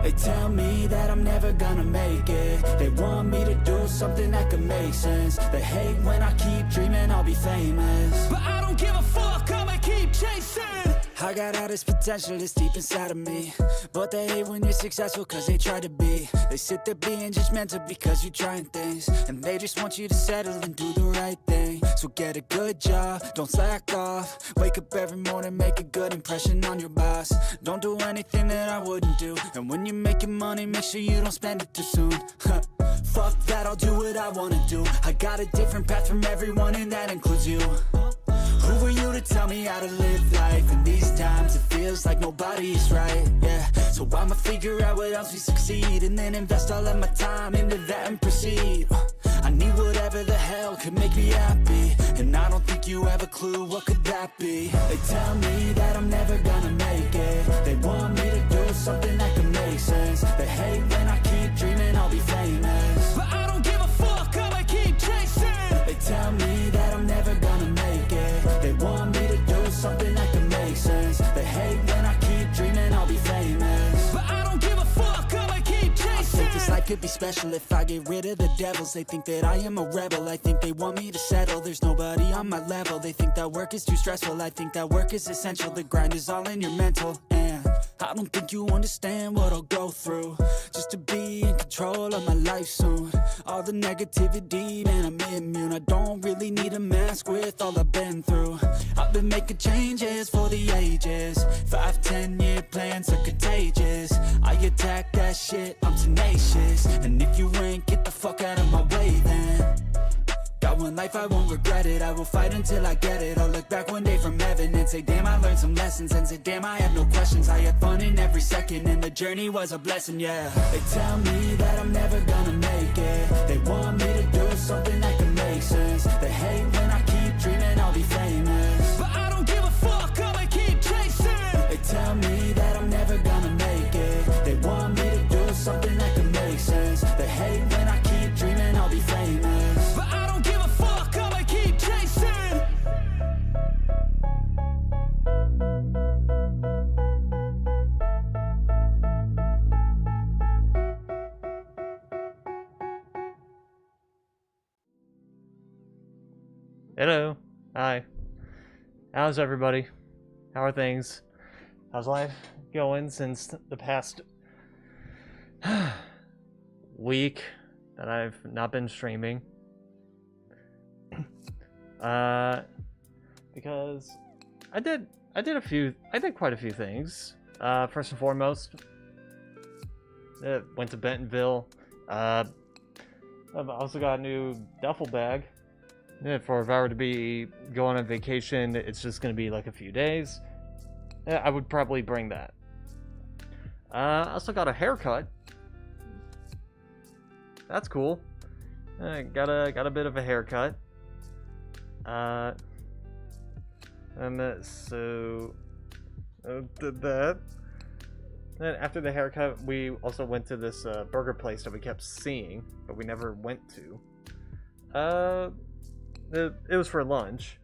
They tell me that I'm never gonna make it. They want me to do something that could make sense. They hate when I keep dreaming I'll be famous, but I don't give a fuck, I'ma keep chasing. I got all this potential that's deep inside of me, but they hate when you're successful cause they try to be. They sit there being judgmental because you're trying things, and they just want you to settle and do the right thing. So get a good job, don't slack off. Wake up every morning, make a good impression on your boss. Don't do anything that I wouldn't do, and when you're making money, make sure you don't spend it too soon. Fuck that, I'll do what I wanna do. I got a different path from everyone, and that includes you. Who are you to tell me how to live life? In these times it feels like nobody's right, yeah. So I'ma figure out what else we succeed, and then invest all of my time into that and proceed. I need whatever the hell could make me happy, and I don't think you have a clue what could that be. They tell me that I'm never gonna make it. They want me to do something that could make sense. They hate when I keep dreaming I'll be famous, but I don't give a fuck, I'ma keep chasing. They tell me that I'm never gonna make it. They want me to do something that can make sense. They hate when I keep dreaming I'll be famous, but I don't give a fuck, I'ma keep chasing. I think this life could be special if I get rid of the devils. They think that I am a rebel, I think they want me to settle. There's nobody on my level. They think that work is too stressful, I think that work is essential. The grind is all in your mental, and I don't think you understand what I'll go through just to be in control of my life soon. All the negativity, man, I'm immune. I don't really need a mask with all I've been through. I've been making changes for the ages. 5-10 year plans are contagious. I attack that shit, I'm tenacious. And if you ain't, get the fuck out of my way then. Got one life, I won't regret it. I will fight until I get it. I'll look back one day from heaven and say, damn, I learned some lessons. And say, damn, I have no questions. I had fun in every second, and the journey was a blessing, yeah. They tell me that I'm never gonna make it. They want me to do something that can make sense. They hate when I keep dreaming I'll be famous, but I don't give a fuck, I'ma keep chasing. They tell me that I'm never gonna make it. They want me to do something that can make sense. They hate when I keep dreaming I'll be famous, but I don't give a fuck, I'ma keep chasing. Hello. Hi. How's everybody? How are things? How's life going since the past week that I've not been streaming? Because I did quite a few things. First and foremost, went to Bentonville. I've also got a new duffel bag. For if I were to be going on vacation, it's just going to be like a few days. I would probably bring that. I also got a haircut. That's cool. Got a bit of a haircut. So did that. Then after the haircut, we also went to this burger place that we kept seeing, but we never went to. It was for lunch.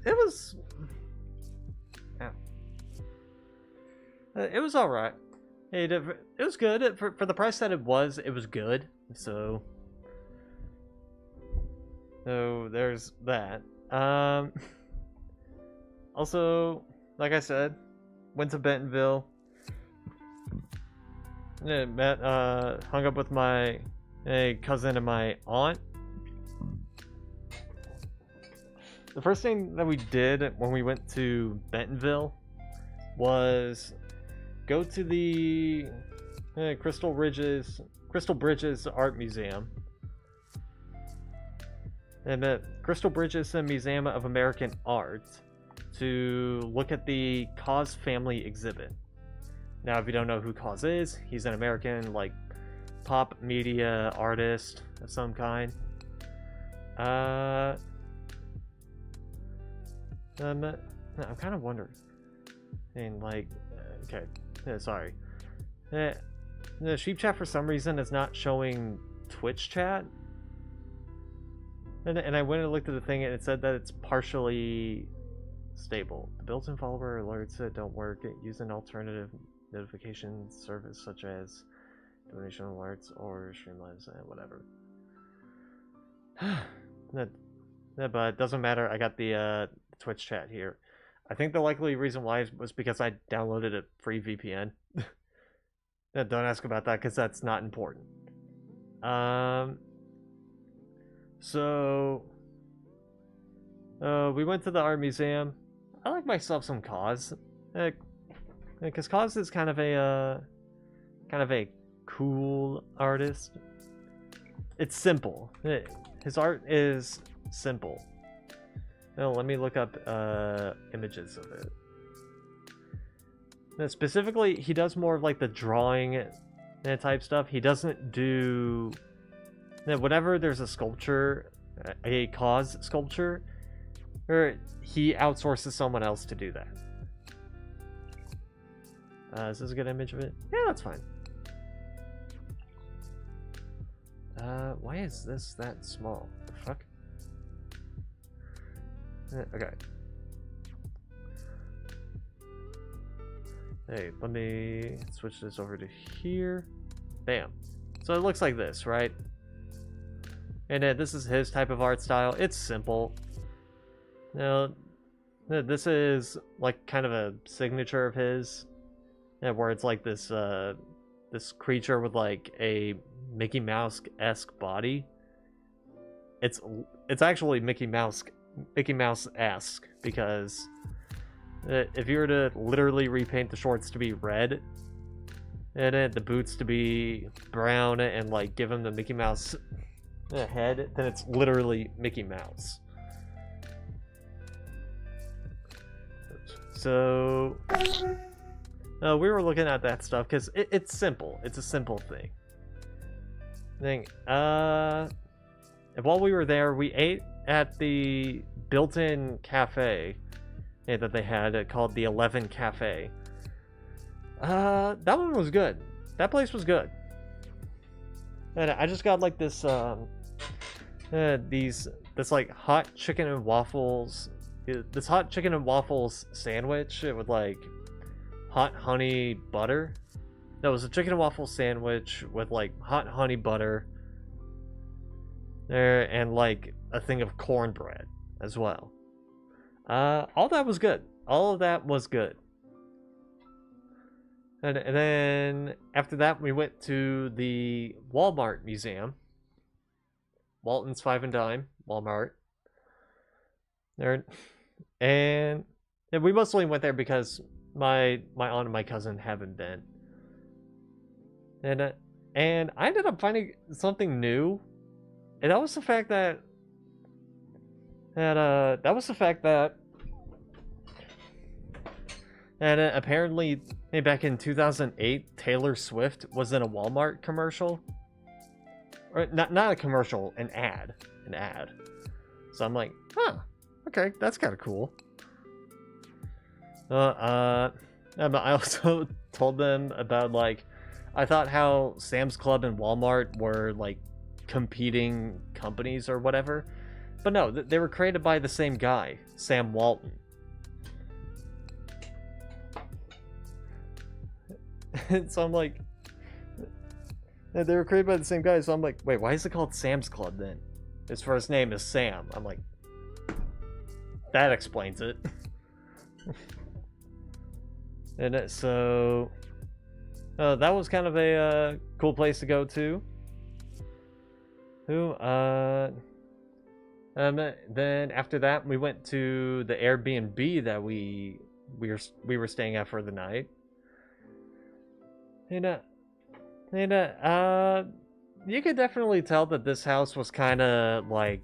It was... Ow. It was alright. It was good. For the price that it was good. So there's that. Also, like I said, went to Bentonville. Hung up with my cousin and my aunt. The first thing that we did when we went to Bentonville was go to the Crystal Bridges Art Museum. And the Crystal Bridges Museum of American Art to look at the Cause family exhibit. Now, if you don't know who Cause is, he's an American pop media artist of some kind. I'm kind of wondering. And okay, sorry. The sheep chat for some reason is not showing Twitch chat. And I went and looked at the thing and it said that it's partially stable. The built-in follower alerts that don't work. Use an alternative notification service such as donation alerts or streamlines and whatever. But it doesn't matter. I got the Twitch chat here. I think the likely reason why was because I downloaded a free VPN. Don't ask about that because that's not important. So we went to the art museum. I like myself some Cause, because Cause is kind of a cool artist. It's simple. His art is simple. Now, let me look up images of it. Now, specifically, he does more of like the drawing type stuff. He doesn't do... Now, whenever there's a sculpture, a Cause sculpture, he outsources someone else to do that. Is this a good image of it? Yeah, that's fine. Why is this that small? The fuck? Okay. Hey, let me switch this over to here. Bam. So it looks like this, right? And this is his type of art style. It's simple. Now, this is like kind of a signature of his, where it's like this this creature with like a Mickey Mouse-esque body. It's actually Mickey Mouse-esque because if you were to literally repaint the shorts to be red and the boots to be brown and like give him the Mickey Mouse head, then it's literally Mickey Mouse. So we were looking at that stuff because it's simple. It's a simple thing. And while we were there, we ate at the built-in cafe that they had called the 11 Cafe. That one was good. That place was good. And I just got like this this like hot chicken and waffles. This hot chicken and waffles sandwich with like hot honey butter. That was a chicken and waffle sandwich with like hot honey butter there and like a thing of cornbread as well. All that was good. All of that was good. And then after that, we went to the Walmart museum. Walton's 5 and Dime Walmart. There, and we mostly went there because my aunt and my cousin haven't been. And I ended up finding something new, and that was the fact that apparently back in 2008, Taylor Swift was in a Walmart commercial, or not a commercial, an ad. So I'm like, huh, okay, that's kind of cool. I also told them about like, I thought how Sam's Club and Walmart were like competing companies or whatever, but no, they were created by the same guy, Sam Walton. And so I'm like, they were created by the same guy, so I'm like, wait, why is it called Sam's Club then? His first name is Sam. I'm like, that explains it. And so that was kind of a cool place to go to. Then after that, we went to the Airbnb that we were staying at for the night. And you could definitely tell that this house was kind of like...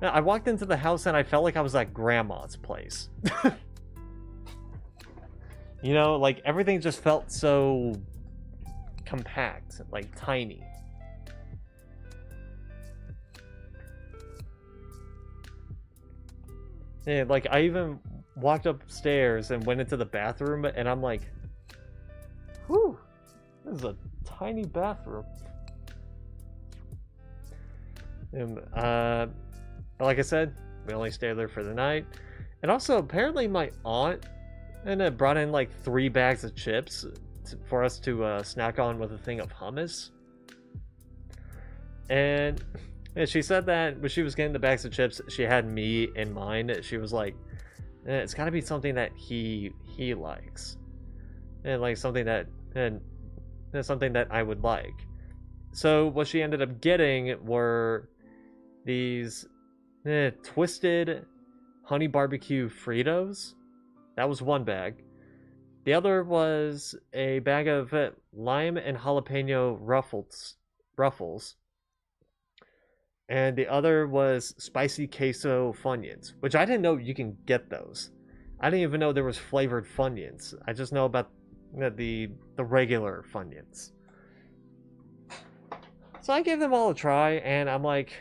I walked into the house and I felt like I was at grandma's place. You know, like everything just felt so compact, like tiny. And like I even walked upstairs and went into the bathroom and I'm like, whew, this is a tiny bathroom. And like I said, we only stayed there for the night. And also apparently my aunt and it brought in like 3 bags of chips for us to snack on with a thing of hummus. And she said that when she was getting the bags of chips, she had me in mind. She was like, it's got to be something that he likes, and like something that I would like. So what she ended up getting were these twisted honey barbecue Fritos. That was one bag. The other was a bag of lime and jalapeno ruffles. And the other was spicy queso Funyuns, which I didn't know you can get those. I didn't even know there was flavored Funyuns. I just know about the regular Funyuns. So I gave them all a try, and I'm like,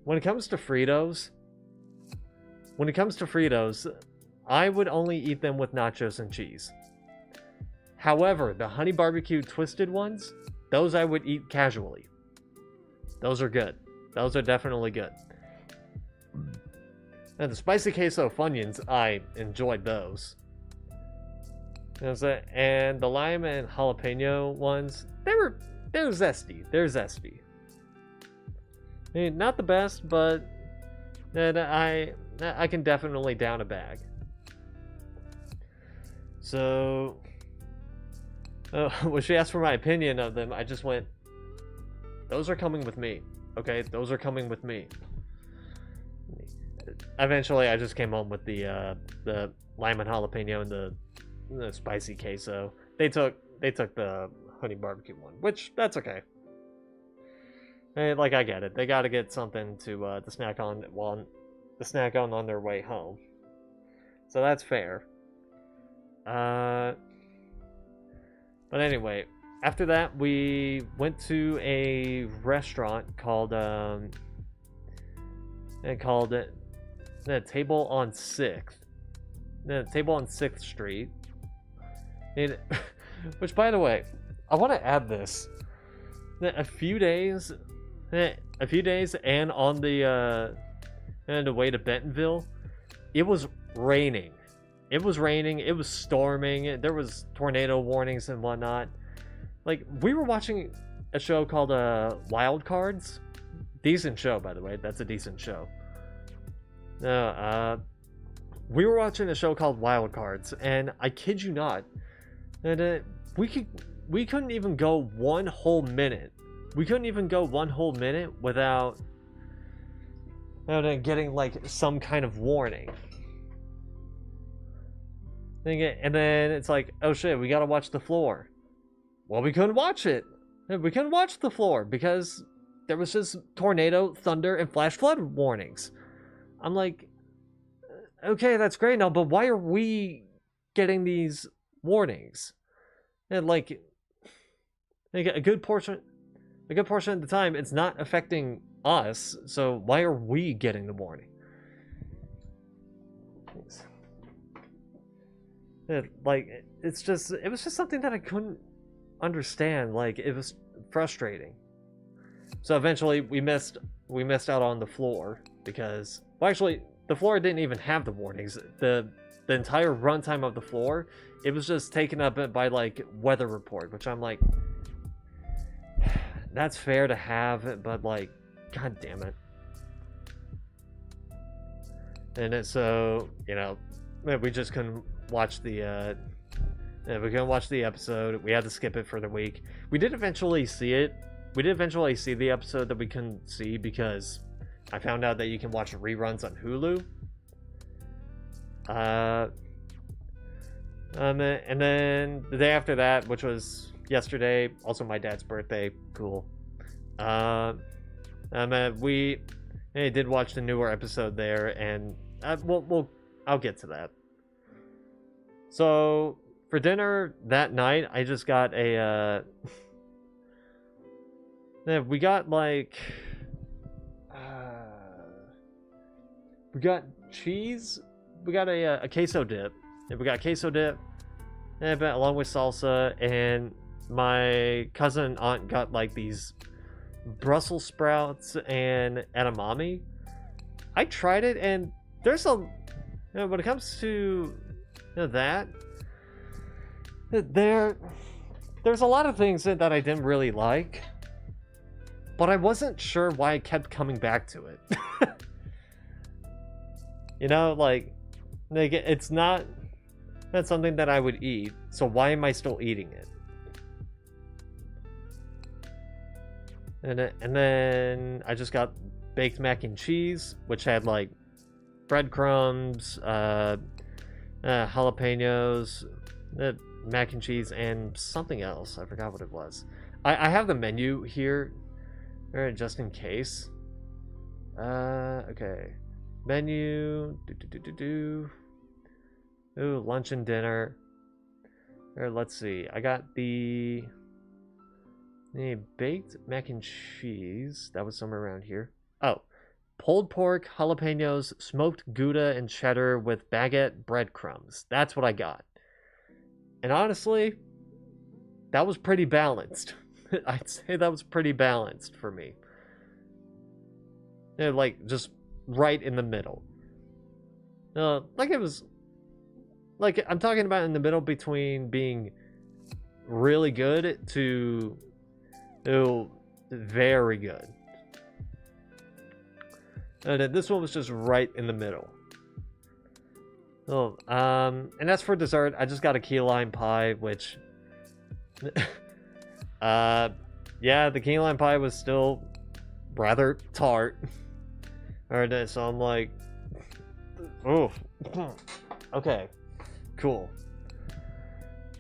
when it comes to Fritos, I would only eat them with nachos and cheese. However, the honey barbecue twisted ones, those I would eat casually. Those are good. Those are definitely good. And the spicy queso Funyuns, I enjoyed those. And the lime and jalapeno ones, they're zesty. They're zesty. I mean, not the best, but I can definitely down a bag. So, when she asked for my opinion of them, I just went, those are coming with me. Okay, those are coming with me. Eventually, I just came home with the lime and jalapeno and the spicy queso. They took the honey barbecue one, which that's okay. And, like, I get it. They got to get something to snack on on their way home. So that's fair. But anyway, after that, we went to a restaurant called Table on 6th. Table on 6th Street. Which, by the way, I want to add this. A few days and on the way to Bentonville, it was raining. It was storming, there was tornado warnings and whatnot. Like, we were watching a show called Wild Cards. Decent show, by the way. That's a decent show. We were watching a show called Wild Cards, and I kid you not, and we couldn't even go one whole minute. Without getting like some kind of warning. And then it's like, oh shit, we gotta watch the floor. Well, we couldn't watch it. We couldn't watch the floor because there was just tornado, thunder, and flash flood warnings. I'm like, okay, that's great now, but why are we getting these warnings? And like a good portion of the time, it's not affecting us, so why are we getting the warning? It was just something that I couldn't understand. Like, it was frustrating. So eventually we missed out on the floor because, well, actually the floor didn't even have the warnings. The entire runtime of the floor, it was just taken up by like weather report, which I'm like, that's fair to have, but like, god damn it. And so, we just couldn't watch the episode. We had to skip it for the week. We did eventually see it. We did eventually see the episode that we couldn't see because I found out that you can watch reruns on Hulu. And then the day after that, which was yesterday, also my dad's birthday, cool. We did watch the newer episode there, and I'll get to that. So for dinner that night, I just got we got cheese. We got a queso dip. And we got queso dip, along with salsa, and my cousin and aunt got like these Brussels sprouts and edamame. I tried it, and there's when it comes to that there's a lot of things that I didn't really like, but I wasn't sure why I kept coming back to it. You know, like it's not something that I would eat, so why am I still eating it? And then I just got baked mac and cheese, which had like breadcrumbs, jalapenos, mac and cheese, and something else. I forgot what it was. I have the menu here, just in case. Okay. Menu. Ooh, lunch and dinner. Let's see. I got the baked mac and cheese. That was somewhere around here. Oh. Pulled pork, jalapenos, smoked Gouda and cheddar with baguette breadcrumbs. That's what I got. And honestly, that was pretty balanced. I'd say that was pretty balanced for me. Yeah, like, just right in the middle. Like it was... Like, I'm talking about in the middle between being really good to... very good. And this one was just right in the middle. Oh, and as for dessert, I just got a key lime pie, which... yeah, the key lime pie was still rather tart. Alright, so I'm like... Oh. Okay. Cool.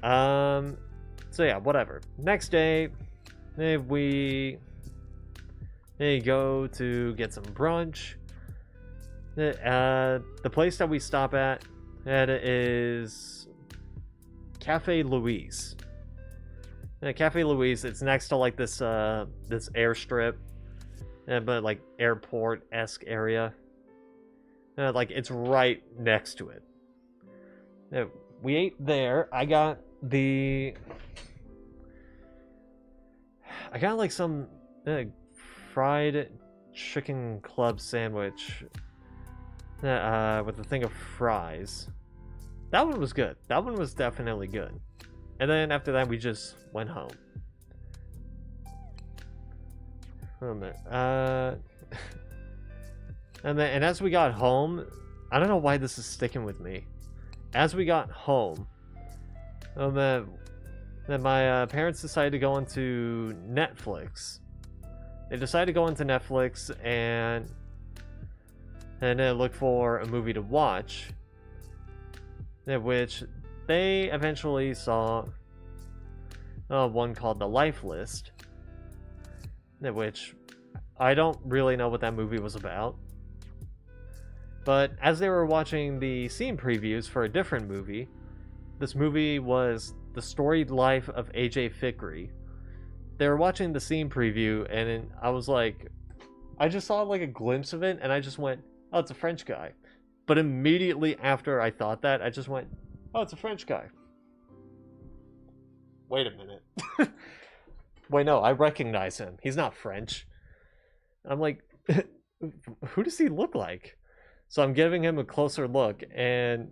So yeah, whatever. Next day, we go to get some brunch. The place that we stop at is Cafe Louise. Cafe Louise, it's next to like this this airstrip, but like airport-esque area. Like it's right next to it. We ate there. I got like some fried chicken club sandwich with a thing of fries. That one was good. That one was definitely good. And then after that, we just went home. Wait a minute. And as we got home, I don't know why this is sticking with me. As we got home, then my parents decided to go into Netflix. They decided to go into Netflix and look for a movie to watch, which they eventually saw one called The Life List, which I don't really know what that movie was about. But as they were watching the scene previews for a different movie, this movie was The Storied Life of A.J. Fikry. They were watching the scene preview, and I was like, I just saw like a glimpse of it, and I just went, oh, it's a French guy. But immediately after I thought that, I just went, oh, it's a French guy. Wait a minute. Wait, no, I recognize him. He's not French. I'm like, who does he look like? So I'm giving him a closer look, and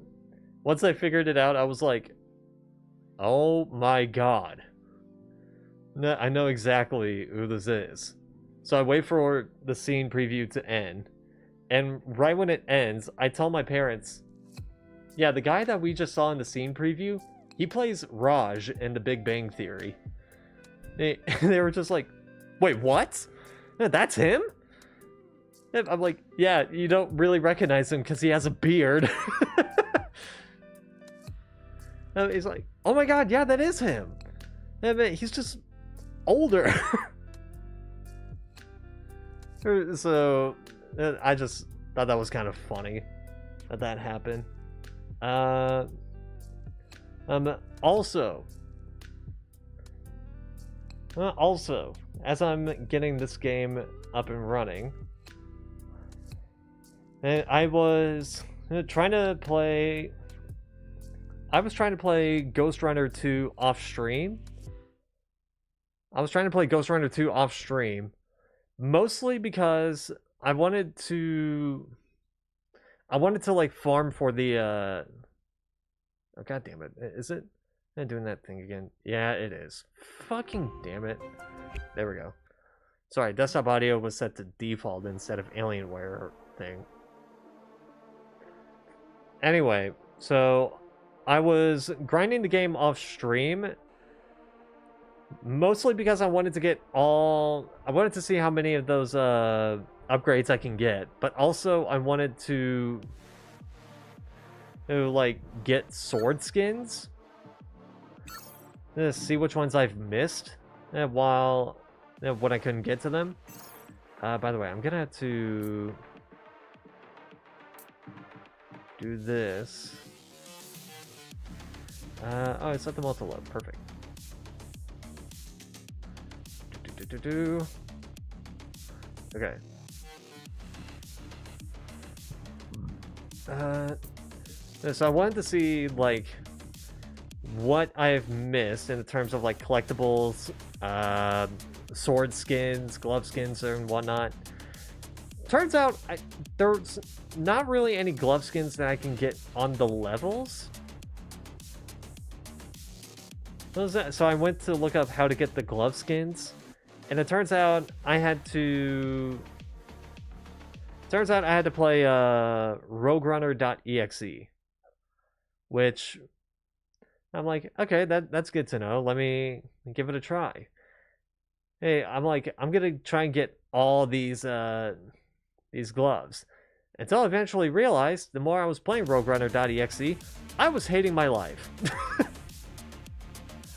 once I figured it out, I was like, oh my god. I know exactly who this is. So I wait for the scene preview to end, and right when it ends, I tell my parents, yeah, the guy that we just saw in the scene preview, he plays Raj in The Big Bang Theory. They were just like, wait, what? That's him? I'm like, yeah, you don't really recognize him because he has a beard. He's like, oh my god, yeah, that is him. He's just older. So, I just thought that was kind of funny that happened. Also, as I'm getting this game up and running, I was trying to play Ghostrunner 2 off stream. Mostly because I wanted to like farm for the Oh, god damn it. Is it? Am I doing that thing again? Yeah, it is. Fucking damn it. There we go. Sorry, desktop audio was set to default instead of Alienware thing. Anyway, so I was grinding the game off stream mostly because I wanted to get I wanted to see how many of those upgrades I can get, but also I wanted to like get sword skins. See which ones I've missed while when I couldn't get to them. By the way, I'm gonna have to do this. Oh, I set them all to low. Perfect. Okay. So I wanted to see like what I've missed in terms of like collectibles, sword skins, glove skins, and whatnot. Turns out there's not really any glove skins that I can get on the levels. So I went to look up how to get the glove skins, and it turns out I had to play Roguerunner.exe, which I'm like, okay, that's good to know. Let me give it a try. Hey, I'm gonna try and get all these gloves. Until I eventually realized, the more I was playing Roguerunner.exe, I was hating my life.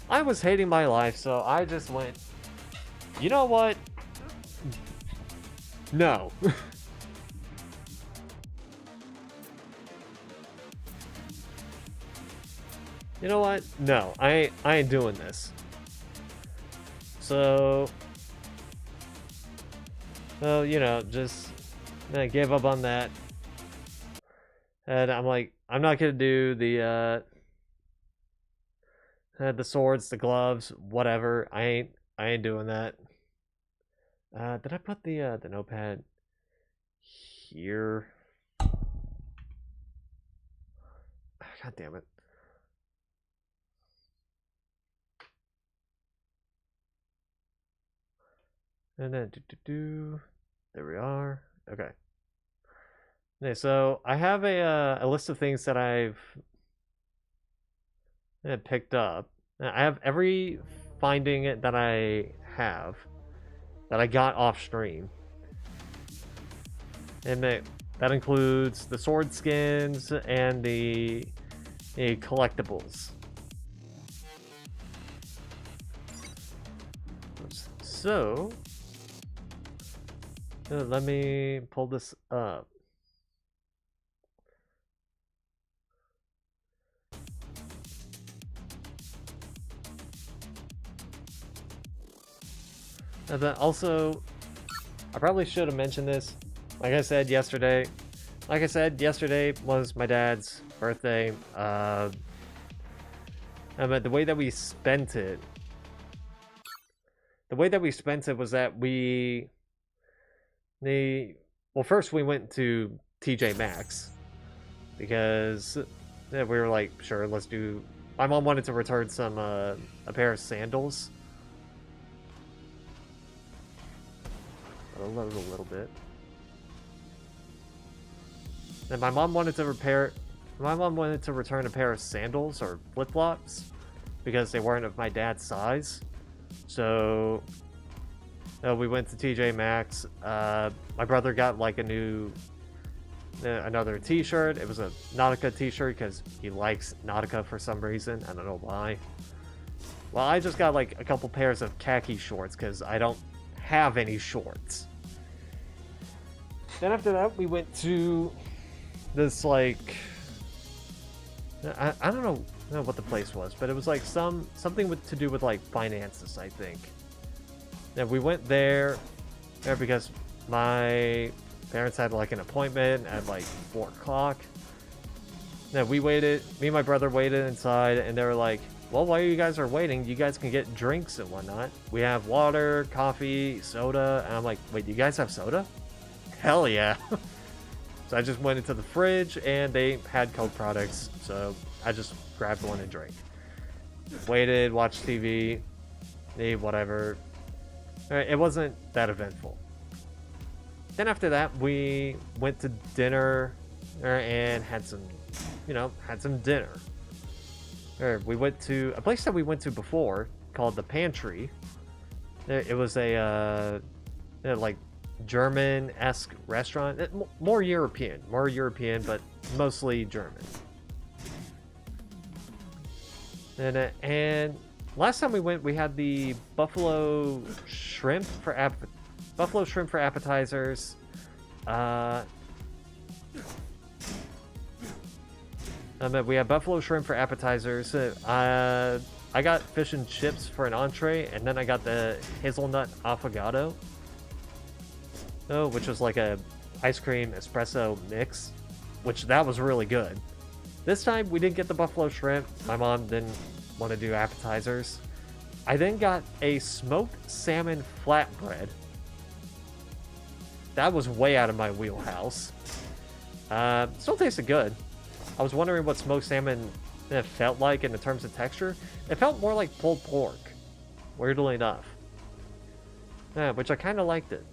I was hating my life, so I just went, you know what? No. You know what? No, I ain't doing this. So, you know, just gave up on that. And I'm like, I'm not gonna do the swords, the gloves, whatever. I ain't doing that. Did I put the notepad here? God damn it. And then there we are. Okay. Okay, so I have a list of things that I've picked up. I have every finding that I have that I got off stream, and that includes the sword skins and the collectibles. So let me pull this up. And then also, I probably should have mentioned this. Like I said yesterday was my dad's birthday. But the way that we spent it was that first we went to TJ Maxx because we were like, sure, let's do. My mom wanted to return a pair of sandals. I'll load a little bit. And my mom wanted to return a pair of sandals or flip-flops because they weren't of my dad's size. So we went to TJ Maxx. My brother got like another t-shirt. It was a Nautica t-shirt because he likes Nautica for some reason. I don't know why. Well, I just got like a couple pairs of khaki shorts because I don't have any shorts. Then after that, we went to this like I don't know what the place was, but it was like something to do with like finances, I think. And we went there because my parents had like an appointment at like 4 o'clock. Then me and my brother waited inside, and they were like, well, while you guys are waiting, you guys can get drinks and whatnot. We have water, coffee, soda. And I'm like, wait, you guys have soda? Hell yeah. So I just went into the fridge and they had Coke products, so I just grabbed one and drank. Waited, watched TV, ate whatever. It wasn't that eventful. Then after that, we went to dinner and had some dinner. We went to a place that we went to before called the Pantry. It was a like German-esque restaurant, more European, but mostly German. And last time we went, we had the buffalo shrimp for appetizers. We had buffalo shrimp for appetizers. I got fish and chips for an entree, and then I got the hazelnut affogato, which was like a ice cream espresso mix, which that was really good. This time we didn't get the buffalo shrimp. My mom didn't want to do appetizers. I then got a smoked salmon flatbread. That was way out of my wheelhouse. Still tasted good. I was wondering what smoked salmon felt like in the terms of texture. It felt more like pulled pork, weirdly enough. Which I kind of liked it.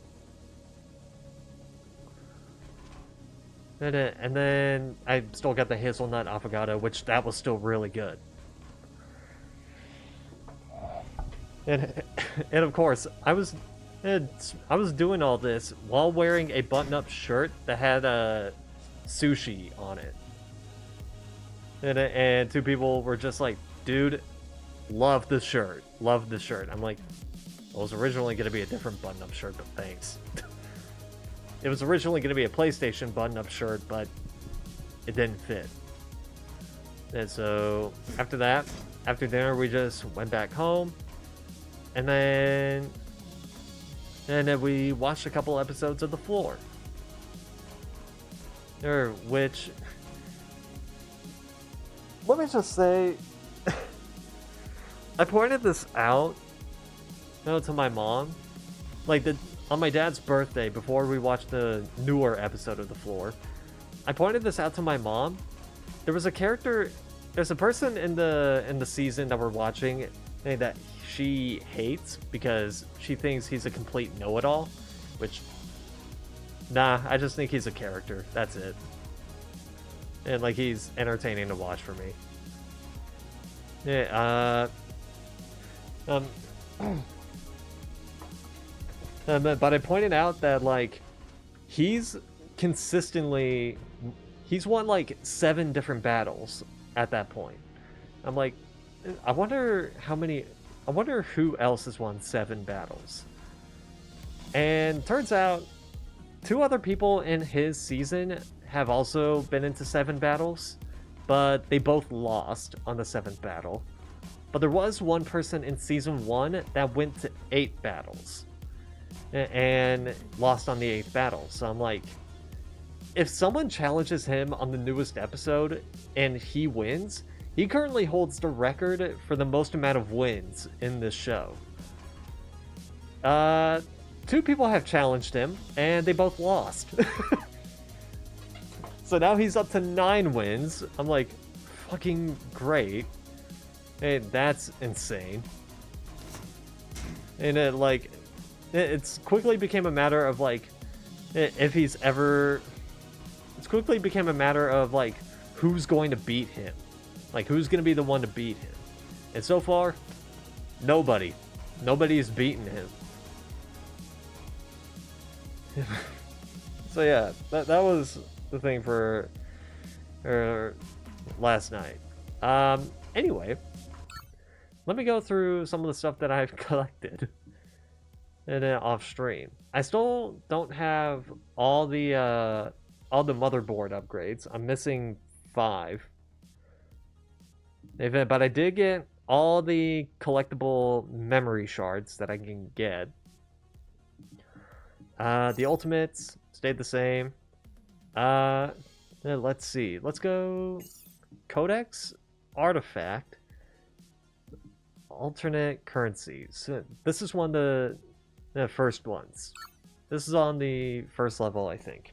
And then I still got the hazelnut affogato, which that was still really good. And of course, I was doing all this while wearing a button-up shirt that had sushi on it. And two people were just like, dude, love the shirt. Love the shirt. I'm like, well, it was originally going to be a different button-up shirt, but thanks. It was originally going to be a PlayStation button-up shirt, but it didn't fit. And so after that, after dinner, we just went back home. And then we watched a couple episodes of The Floor. Which, let me just say, I pointed this out to my mom. Like, on my dad's birthday, before we watched the newer episode of The Floor, I pointed this out to my mom. There's a person in the season that we're watching that she hates because she thinks he's a complete know-it-all, which, nah, I just think he's a character. That's it. And, like, he's entertaining to watch for me. Yeah, but I pointed out that, like, he's won, like, 7 different battles at that point. I'm like, I wonder who else has won 7 battles. And turns out 2 other people in his season have also been into 7 battles, but they both lost on the 7th battle. But there was one person in season 1 that went to 8 battles and lost on the 8th battle. So I'm like, if someone challenges him on the newest episode and he wins, he currently holds the record for the most amount of wins in this show. 2 people have challenged him, and they both lost. So now he's up to 9 wins. I'm like, fucking great. Hey, that's insane. And it's quickly became a matter of, like, it's quickly became a matter of, like, who's going to beat him. Like, who's going to be the one to beat him? And so far, nobody. Nobody's beaten him. So yeah, that was the thing for last night. Anyway, let me go through some of the stuff that I've collected and off stream. I still don't have all the motherboard upgrades. I'm missing 5. But I did get all the collectible memory shards that I can get. The ultimates stayed the same. Let's see. Let's go Codex, Artifact, Alternate Currencies. This is one of the first ones. This is on the first level, I think.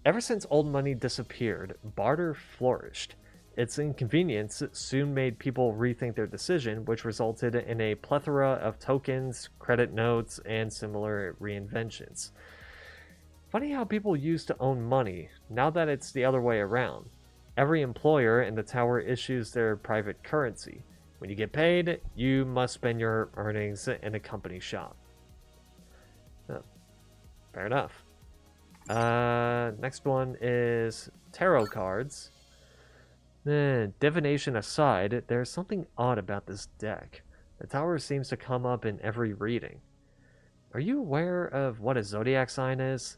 Ever since old money disappeared, barter flourished. Its inconvenience soon made people rethink their decision, which resulted in a plethora of tokens, credit notes, and similar reinventions. Funny how people used to own money, now that it's the other way around. Every employer in the tower issues their private currency. When you get paid, you must spend your earnings in a company shop. Oh, fair enough. Next one is tarot cards. Divination aside, there's something odd about this deck. The tower seems to come up in every reading. Are you aware of what a zodiac sign is?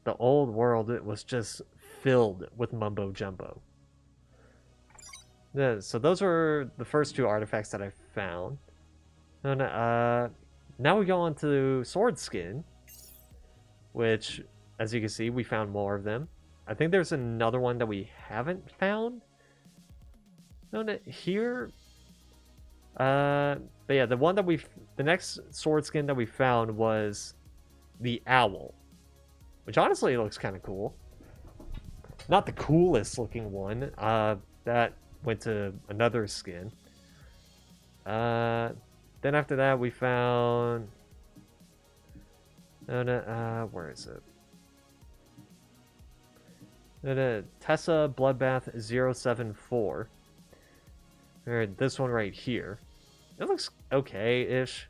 The old world was just filled with mumbo jumbo. Yeah, so those were the first two artifacts that I found. And, now we go on to sword skin, which, as you can see, we found more of them. I think there's another one that we haven't found. No, here. But yeah, the next sword skin that we found was the owl, which honestly looks kind of cool. Not the coolest looking one. That went to another skin. Then after that, we found. Where is it? Tessa Bloodbath 074. Or this one right here. It looks okay-ish.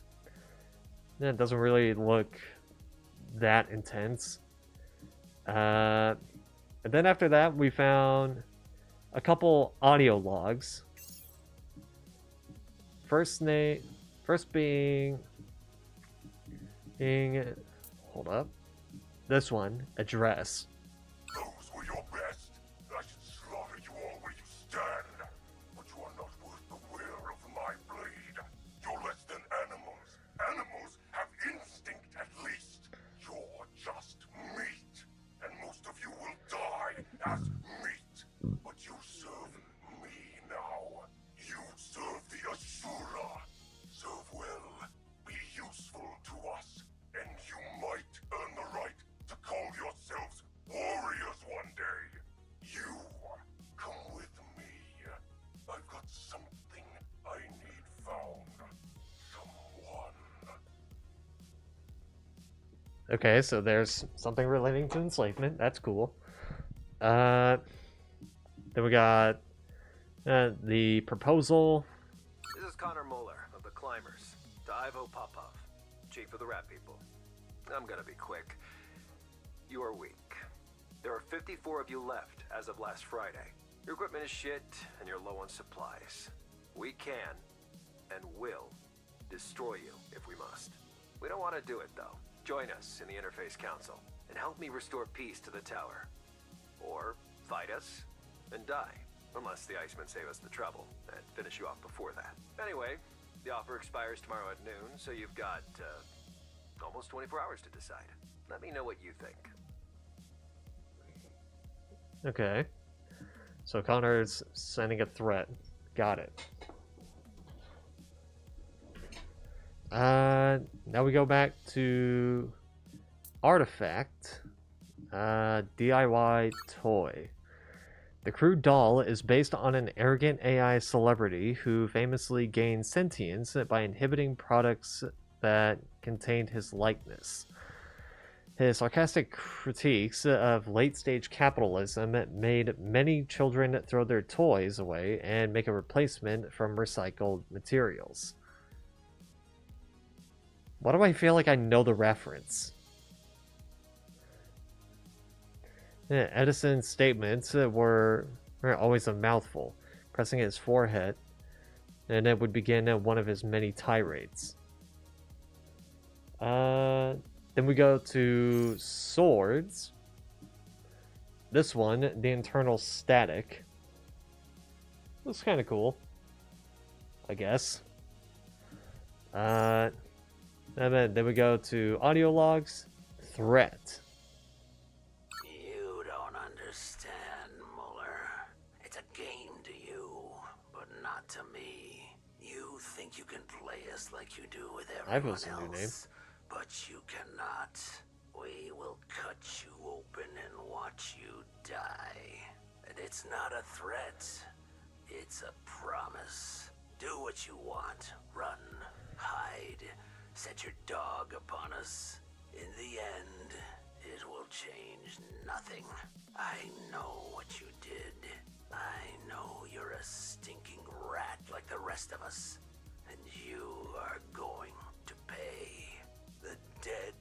It doesn't really look that intense. And then after that, we found a couple audio logs. First being hold up. This one, address. Those were your best. I should slaughter you all where you stand. But you are not worth the wear of my blade. You're less than animals. Animals have instinct at least. You're just meat. And most of you will die as meat. But you serve me now. You serve the Asura. Serve well. Be useful to us. And you might earn the right to call yourselves warriors one day. You come with me. I've got something I need found. Someone. Okay, so there's something relating to enslavement. That's cool. Then we got the proposal. This is Connor Muller of the Climbers, to Ivo Popov, chief of the Rat People. I'm gonna be quick. You are weak. There are 54 of you left as of last Friday. Your equipment is shit, and you're low on supplies. We can, and will, destroy you if we must. We don't want to do it, though. Join us in the Interface Council, and help me restore peace to the tower. Or fight us, and die. Unless the Icemen save us the trouble, and finish you off before that. Anyway, the offer expires tomorrow at noon, so you've got, almost 24 hours to decide. Let me know what you think. Okay. So Connor's sending a threat. Got it. Now we go back to Artifact. DIY toy. The crude doll is based on an arrogant AI celebrity who famously gained sentience by inhibiting products that contained his likeness. His sarcastic critiques of late-stage capitalism made many children throw their toys away and make a replacement from recycled materials. Why do I feel like I know the reference? Edison's statements were always a mouthful, pressing his forehead, and it would begin one of his many tirades. Then we go to swords. This one, the internal static. Looks kind of cool, I guess. And then we go to audio logs. Threat. You don't understand, Muller. It's a game to you, but not to me. You think you can play us like you do with everyone Ivo's a new name. else, but you cannot. we will cut you open and watch you die. And it's not a threat, it's a promise. Do what you want. Run, hide, set your dog upon us. In the end, it will change nothing. I know what you did. I know you're a stinking rat like the rest of us. And you are going to pay. The dead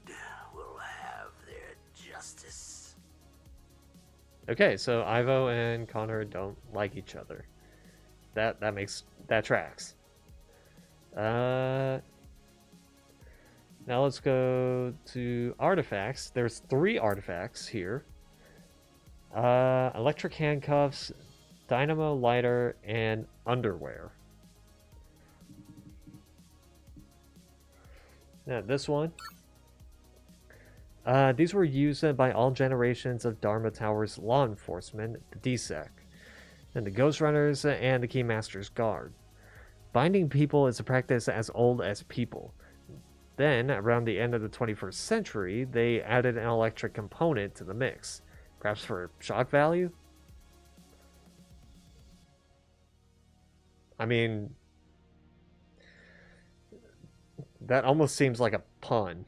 will have their justice. Okay, so Ivo and Connor don't like each other. That tracks. Now let's go to artifacts. There's 3 artifacts here. Electric handcuffs, dynamo lighter, and underwear. Now this one. These were used by all generations of Dharma Tower's law enforcement, the DSEC, and the Ghostrunners and the Keymaster's Guard. Binding people is a practice as old as people. Then, around the end of the 21st century, they added an electric component to the mix. Perhaps for shock value? I mean, that almost seems like a pun.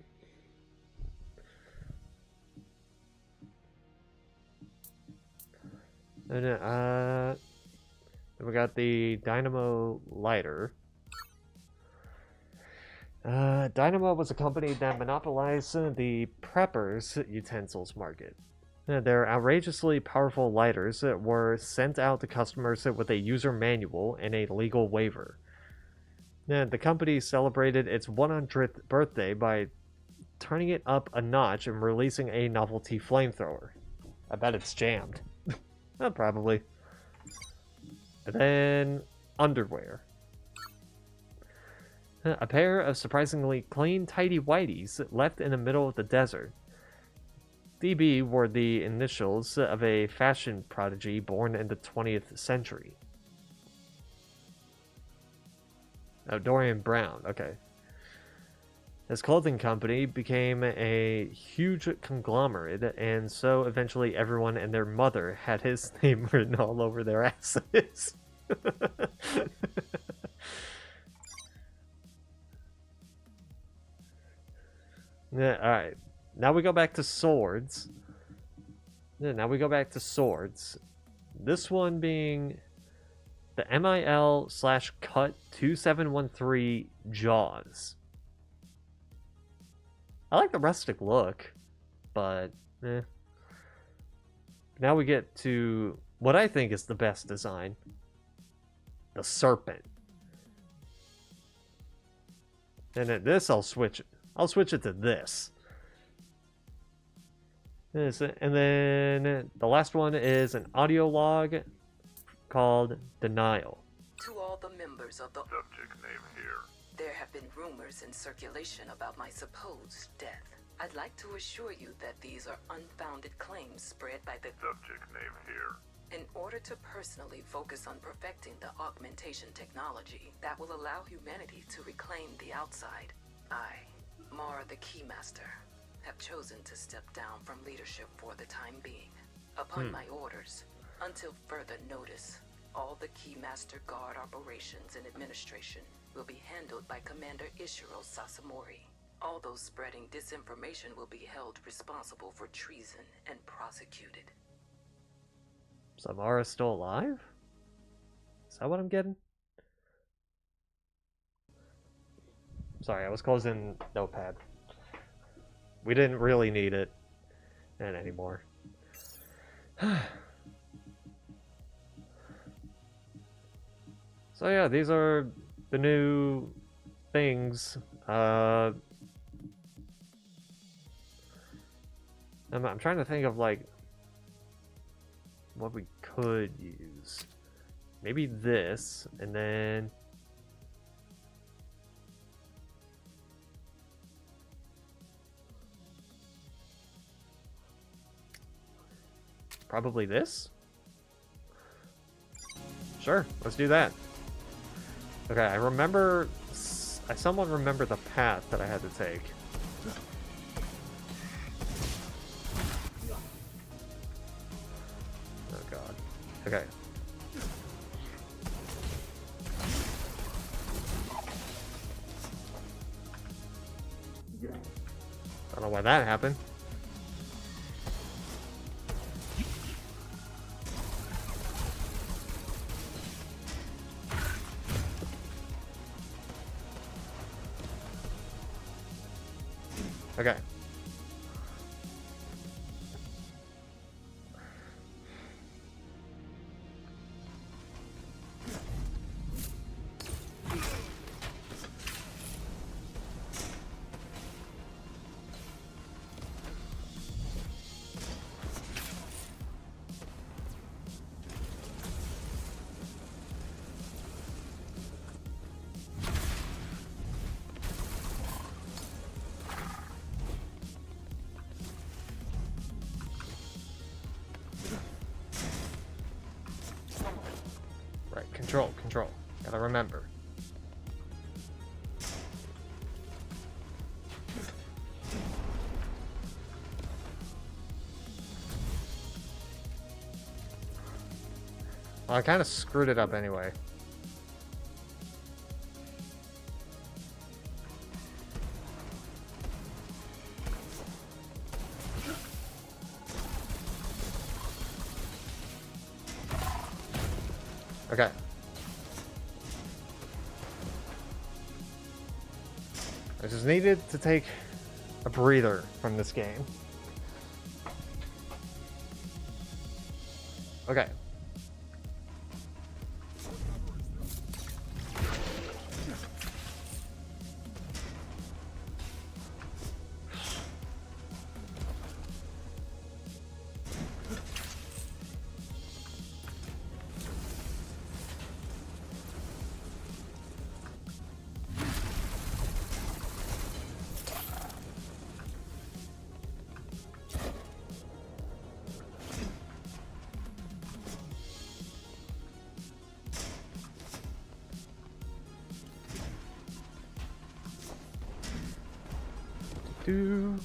And then we got the dynamo lighter. Dynamo was a company that monopolized the preppers' utensils market. Their outrageously powerful lighters were sent out to customers with a user manual and a legal waiver. The company celebrated its 100th birthday by turning it up a notch and releasing a novelty flamethrower. I bet it's jammed. Probably. And then underwear. A pair of surprisingly clean, tidy whities left in the middle of the desert. DB were the initials of a fashion prodigy born in the 20th century. Oh, Dorian Brown, okay. His clothing company became a huge conglomerate, and so eventually everyone and their mother had his name written all over their asses. Yeah, alright. Now we go back to swords. Yeah, now we go back to swords. This one being the MIL/Cut 2713 Jaws. I like the rustic look, but Now we get to what I think is the best design. The serpent. And at this I'll switch it to this. And then the last one is an audio log called Denial. To all the members of the Subject name here. There have been rumors in circulation about my supposed death. I'd like to assure you that these are unfounded claims spread by the Subject name here. in order to personally focus on perfecting the augmentation technology that will allow humanity to reclaim the outside. I, Mara the Keymaster, have chosen to step down from leadership for the time being. Upon my orders, until further notice, all the Keymaster Guard operations and administration will be handled by Commander Ishiro Sasamori. All those spreading disinformation will be held responsible for treason and prosecuted. Samara's still alive? Is that what I'm getting? Sorry, I was closing Notepad. We didn't really need it anymore. So yeah, these are the new things. I'm trying to think of like what we could use. Maybe this, and then probably this. Sure, let's do that. Okay, I somewhat remember the path that I had to take. god. Okay. I don't know why that happened. Okay. Right, control. Gotta remember. Well, I kind of screwed it up anyway. Okay. I just needed to take a breather from this game. Okay. Do.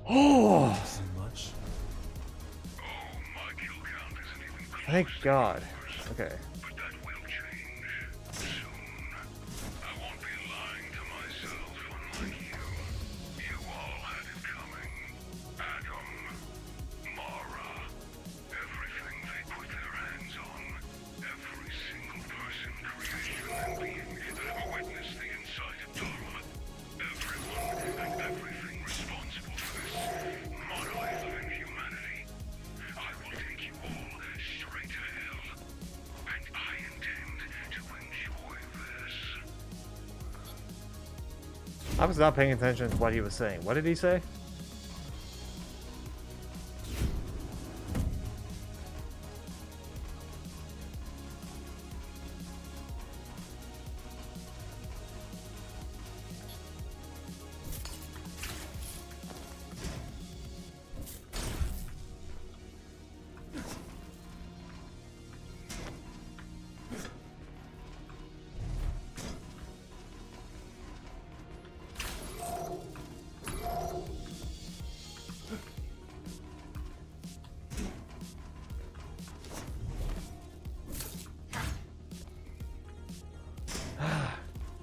Oh, thank God. Okay. But that will change soon. I won't be lying to myself, unlike you. You all had it coming. Adam, Mara, everything they put their hands on. Every single person, creation, and being that ever witnessed the inside of Dharma. Everyone and everything responsible for this monolith of inhumanity. I will take you all straight to hell. And I intend to enjoy this. I was not paying attention to what he was saying. What did he say?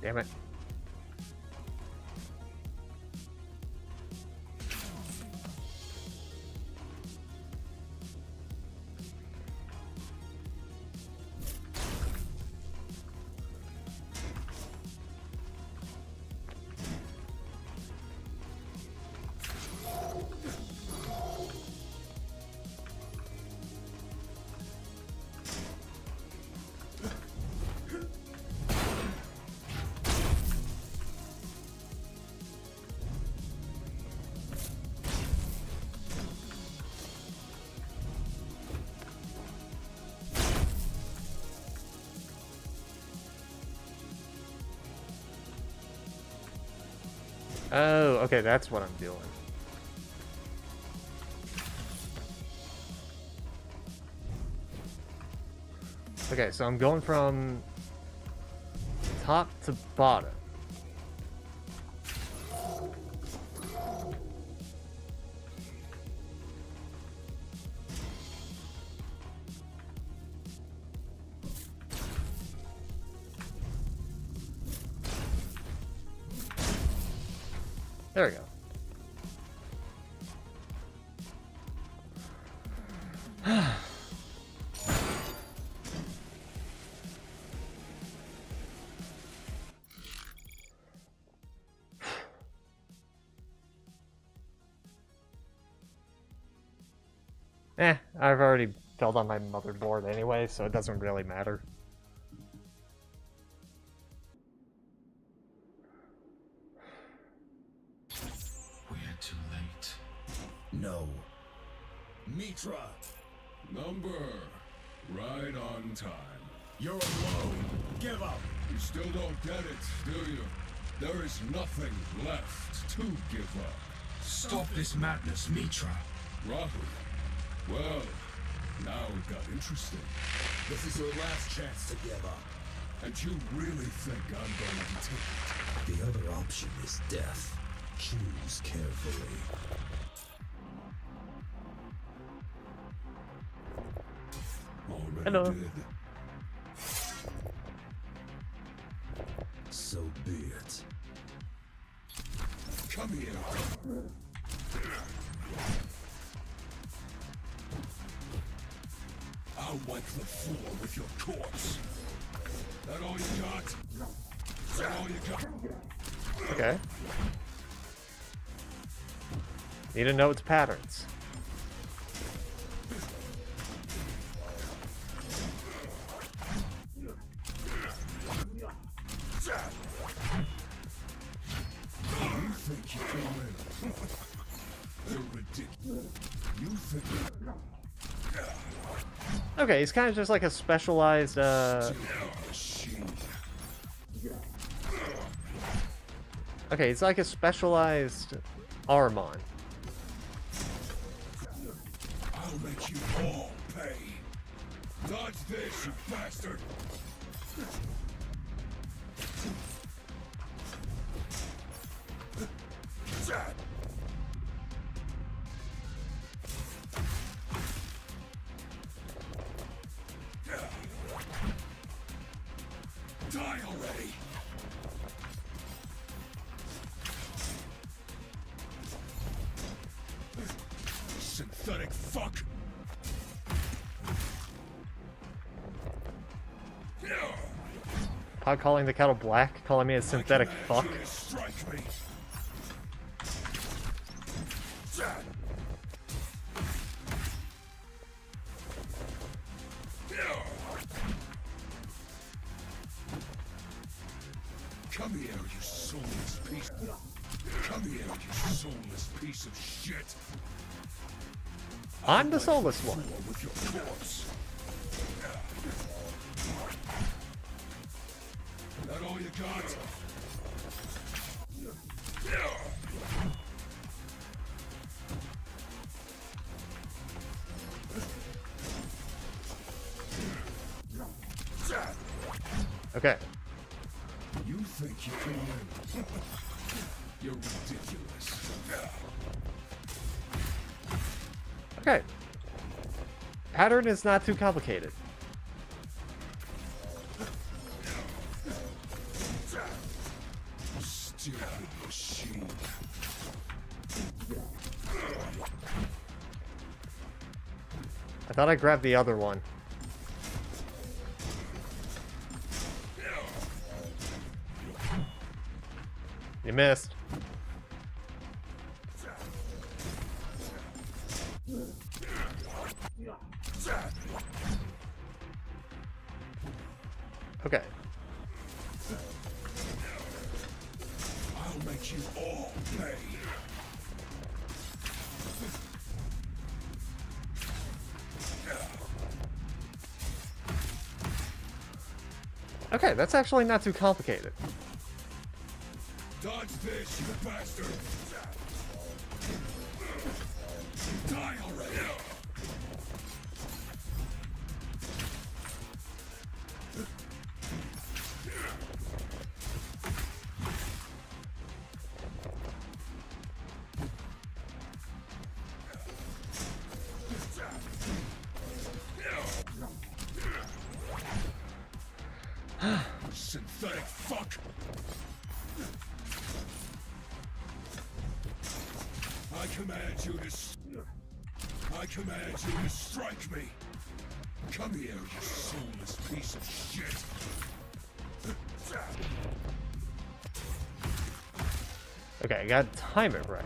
Damn it. Oh, okay, that's what I'm doing. Okay, so I'm going from top to bottom. There we go. I've already filled on my motherboard anyway, so it doesn't really matter. We're too late. No. Mitra! Number. Right on time. You're alone. Give up. You still don't get it, do you? There is nothing left to give up. Stop this madness, Mitra. Rahul. Well, now it got interesting. This is your last chance to give up. And you really think I'm going to take it? The other option is death. Choose carefully. Already Hello. did. So be it. Come here. I'll wipe the floor with your corpse. That all you got? That all you got? Okay. Need to know its patterns. You think you can win? They're ridiculous. You think... Okay, he's kind of just like a specialized, Machine. Okay, it's like a specialized Armon. I'll make you all pay. Dodge this, you bastard. Die already. Synthetic fuck. Pot calling the kettle black, calling me a synthetic fuck. Strike me. Come here, you soulless piece. Come here, you soulless piece of shit. I'm the soulless one. With your corpse. That all you got? Okay. You think you can win? You're ridiculous. Okay. Pattern is not too complicated. Stupid machine. I thought I grabbed the other one. You missed. Okay. I'll make you all pay. Okay, that's actually not too complicated. Dodge this, you bastard! Die already! Synthetic fuck! I command you to strike me! Come here, you soulless piece of shit! Okay, I gotta time it right.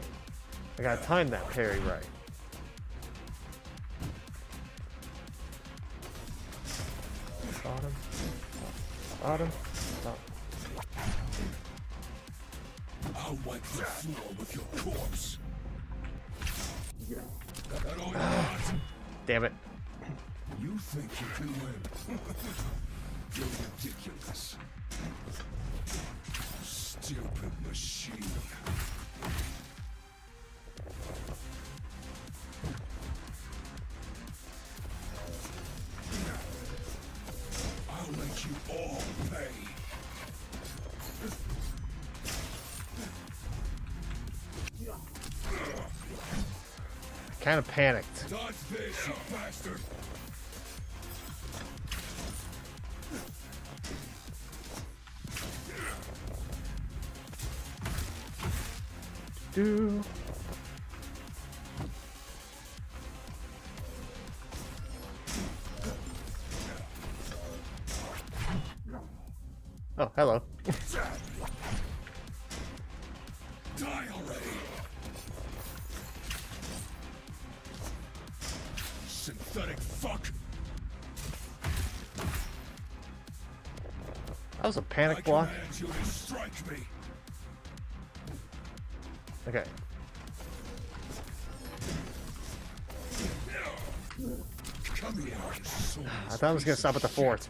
I gotta time that parry right. Bottom. Bottom. Top. I'll wipe the floor with your corpse! That all you got? Damn it. You think you can win? You're ridiculous. Stupid machine. I'll make you all pay. Kind of panicked. Dodge this, you bastard! Do. Oh, hello. Die already! Synthetic fuck! That was a panic I block. command you to strike me! Okay. Come here, you soulless I thought I was gonna piece stop of at the fourth.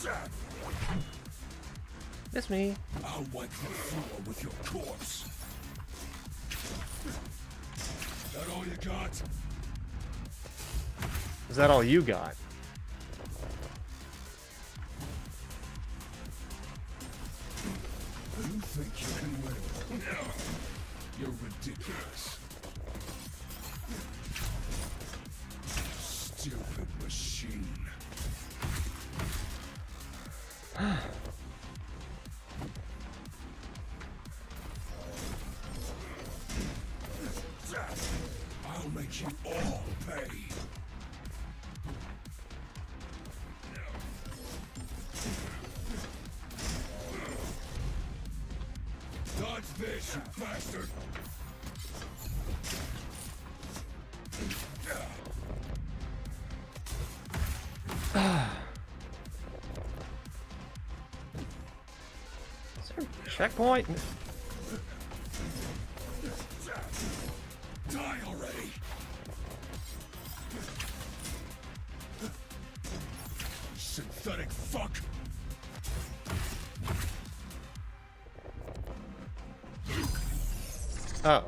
shit. Miss me. I'll wipe the floor with your corpse. That all you got? Is that all you got? You think you can win? You're ridiculous. Stupid machine. I'll make you all pay. Dodge this, you bastard! Is there a checkpoint? Die already! Synthetic fuck! Oh.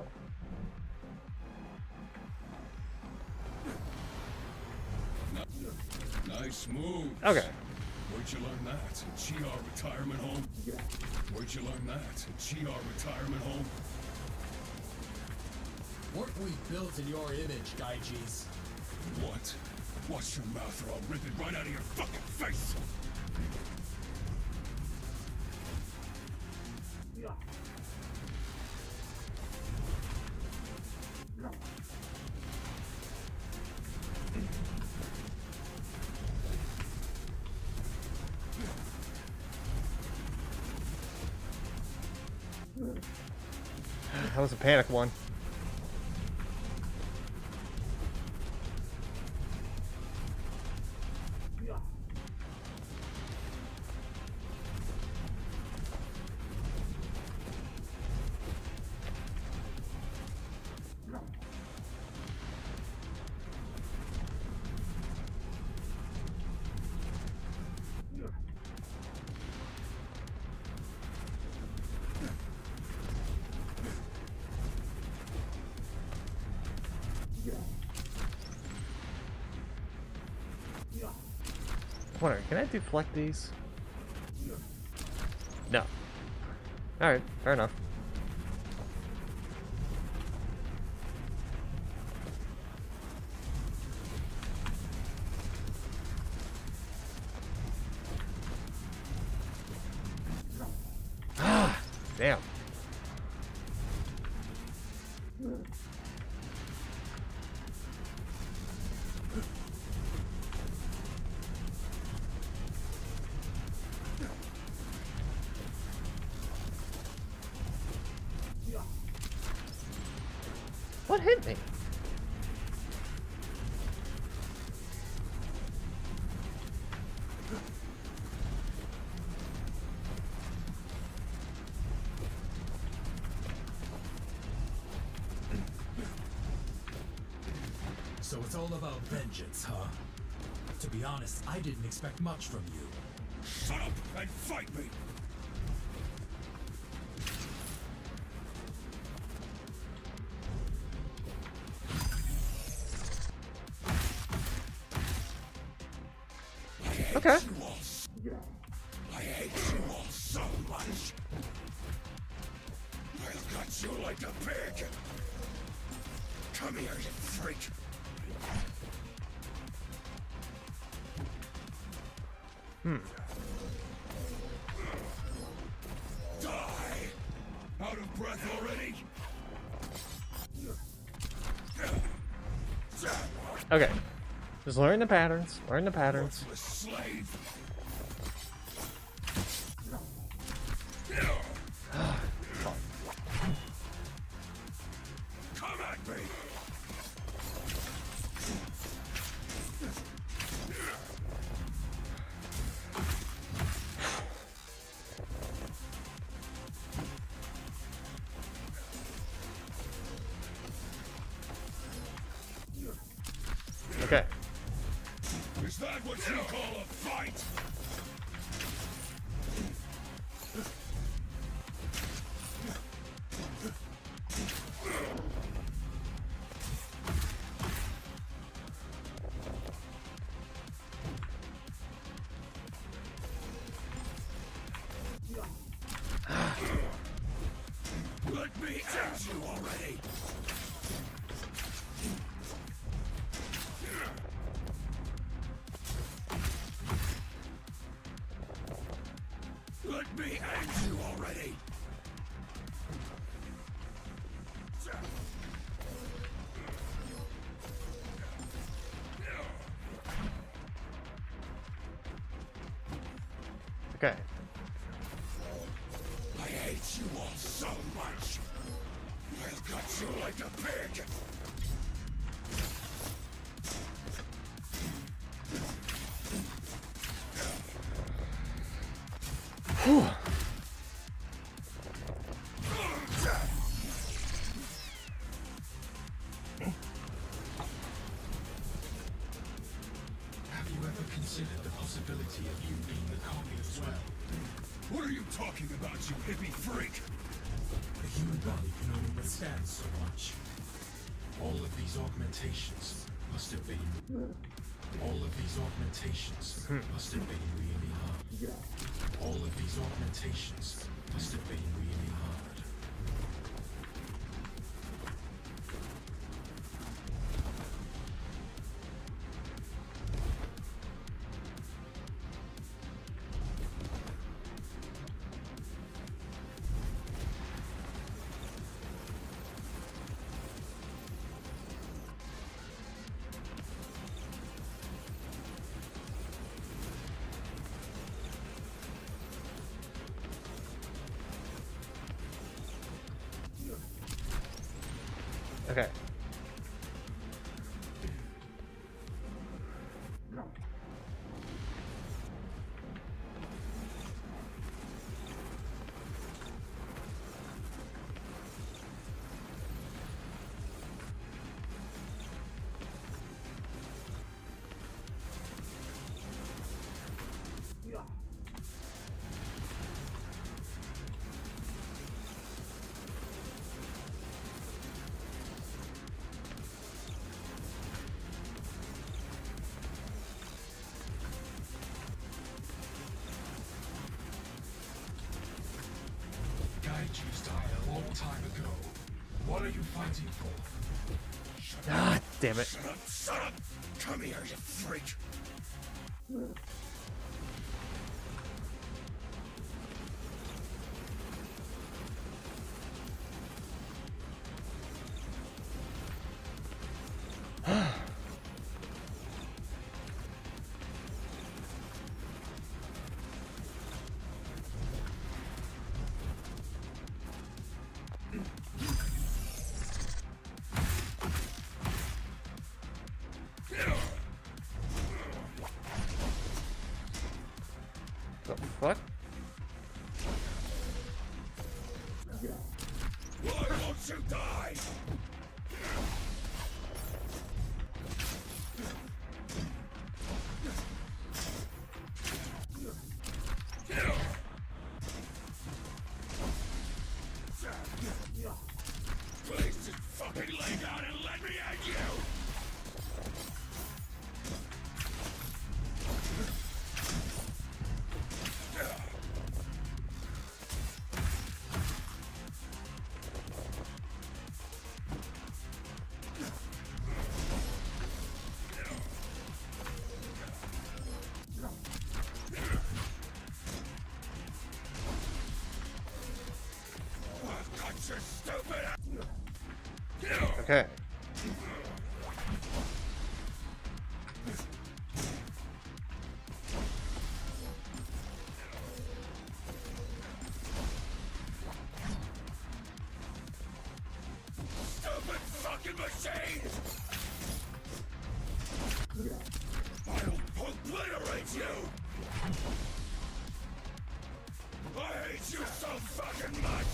Nice move. Okay. Where'd you learn that? In GR retirement home? Where'd you learn that? In GR retirement home? Weren't we built in your image, Gaijis? What? Watch your mouth or I'll rip it right out of your fucking face! That was a panic one. I'm wondering, can I deflect these? No. Alright, fair enough. Ah, damn. What hit me? So it's all about vengeance, huh? To be honest, I didn't expect much from you. Shut up and fight me! Okay. I hate you all so much. I'll cut you like a pig. Come here, you freak. Die! Out of breath already? Okay. Just learn the patterns. Learn the patterns. A slave. Come at me. Okay. Is that what you call a fight? Let me at you already. Let me at you already. Okay. I hate you all so much. I'll cut you like a pig. Whew. Have you ever considered the possibility of you being the copy as well? What are you talking about, you hippie freak? The human body can only withstand so much. All of these augmentations must have been... All of these augmentations must have been really hard. All of these augmentations must have been really hard. Okay. Gaijus died a long time ago. What are you fighting for? Ah, damn it. Shut up, shut up! Come here, you freak! The fuck? Why won't you die? Please just fucking lay down and let me at you! Cut your stupid ass! Okay. Stupid fucking machine! I'll obliterate you! I hate you so fucking much!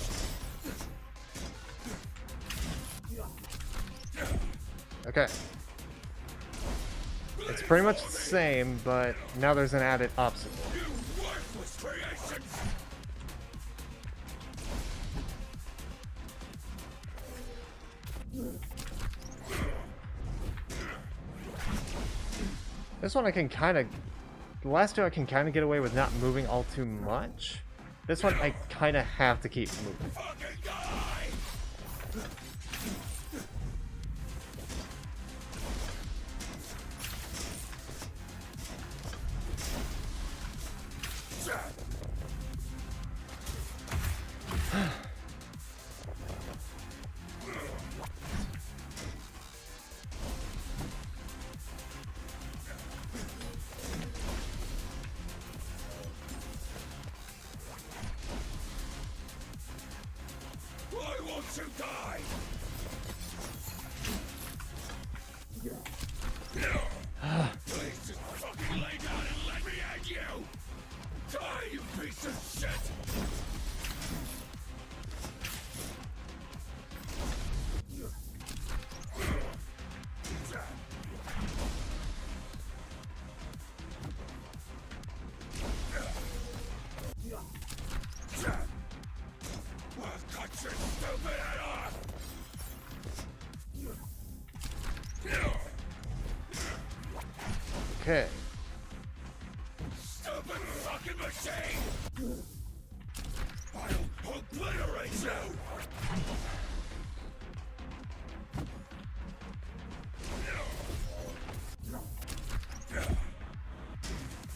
Okay. It's pretty much the same, but now there's an added obstacle. You worthless creations! This one I can kind of... The last two I can kind of get away with not moving all too much. This one I kind of have to keep moving. Fucking die! Why won't you die? Please just fucking lay down and let me at you! Die, you piece of shit! I'll cut your stupid head off! Okay. Stupid fucking machine! I'll obliterate you!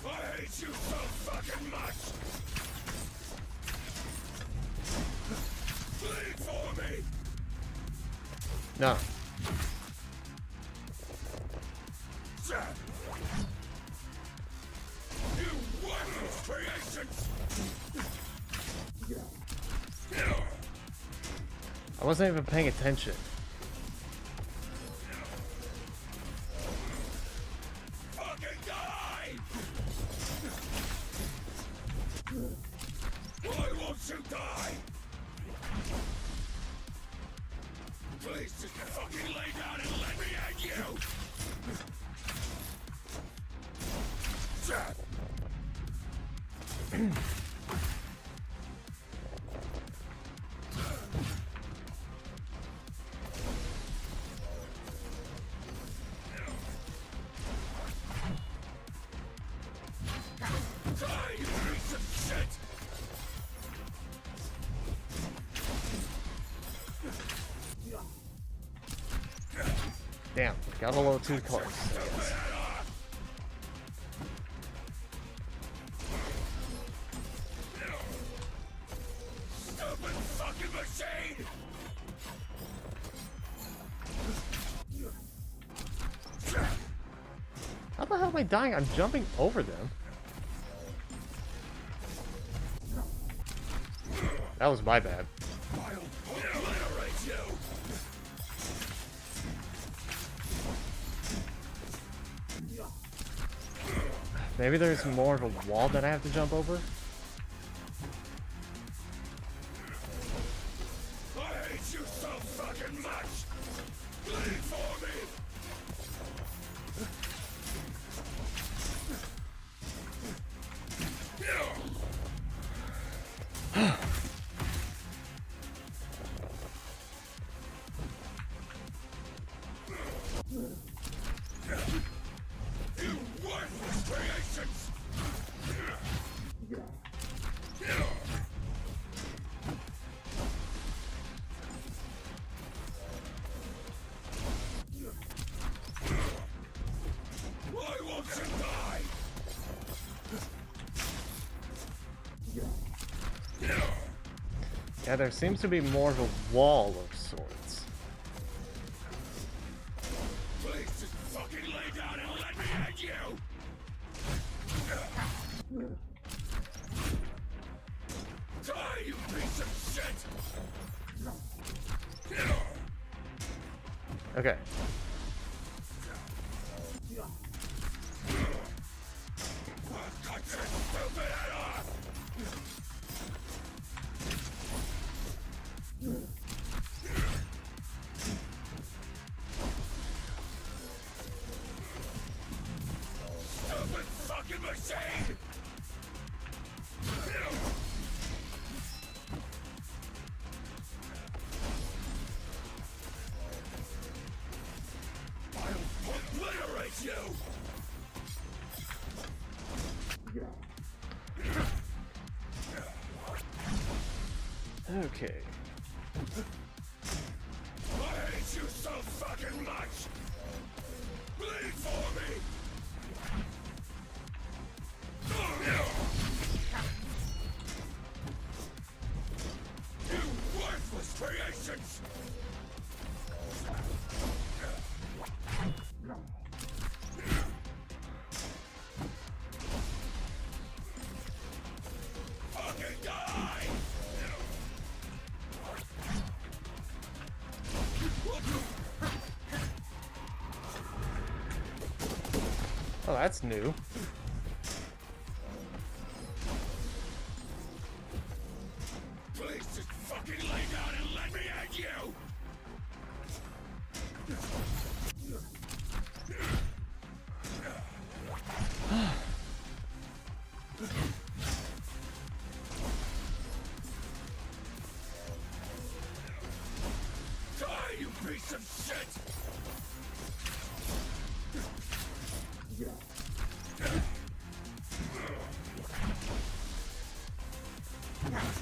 I hate you so fucking much! Bleed for me! No. You worthless creations! I wasn't even paying attention. Please just fucking lay down and let me at you! Die, you piece of shit! Damn, got a little too close, I guess. Stupid fucking machine! How the hell am I dying? I'm jumping over them. That was my bad. I'll obliterate you! Maybe there's more of a wall that I have to jump over? I hate you so fucking much! Bleed for me! You worthless creations! Why won't you die? Yeah, there seems to be more of a wall of sorts. Please just fucking lay down and let me at you! Die, you piece of shit! Okay. Cut your stupid head off! Stupid fucking machine! I'll obliterate you! Okay. I hate you so fucking much! Bleed for me! You worthless creations! Fucking die! Oh, that's new. Please just fucking lay down and let me at you! Die, you piece of shit!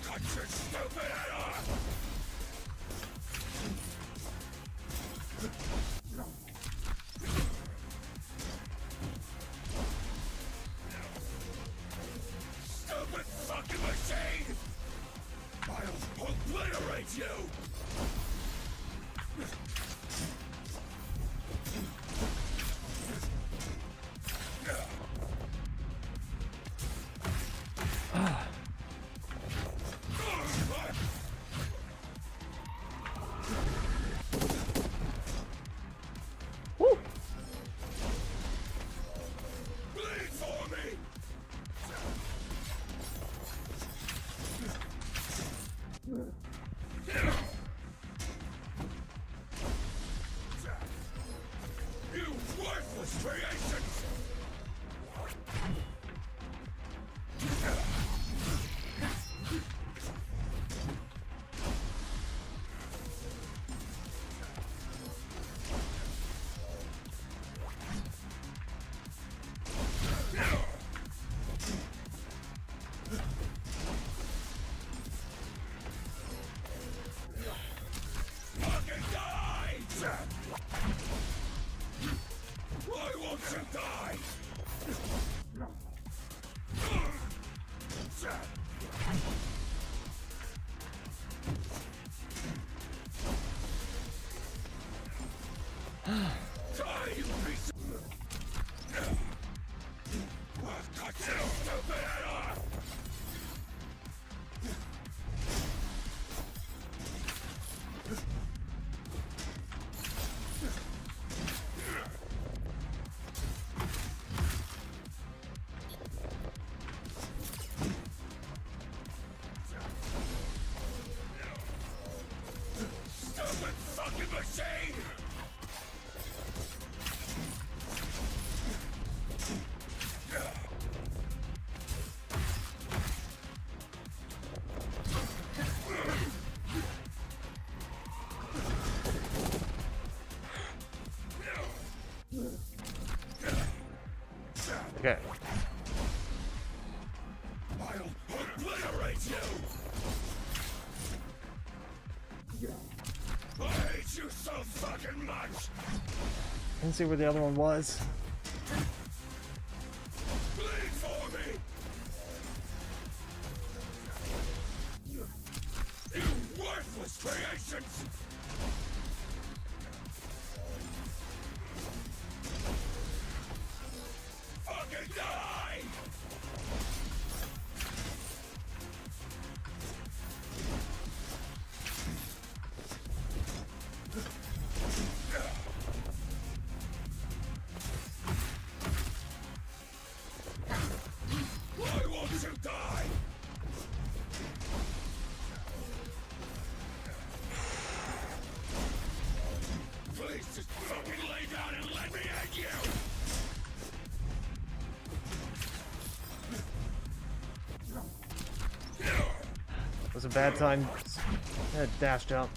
Cut your stupid head off! Stupid fucking machine! I'll obliterate you! Woo! Bleed for me! Okay. I'll obliterate you! I hate you so fucking much! Didn't see where the other one was. Bleed for me! You worthless creations! Fucking die! Why won't you die? Please just fucking lay down and let me at you! It was a bad time. Dash jump.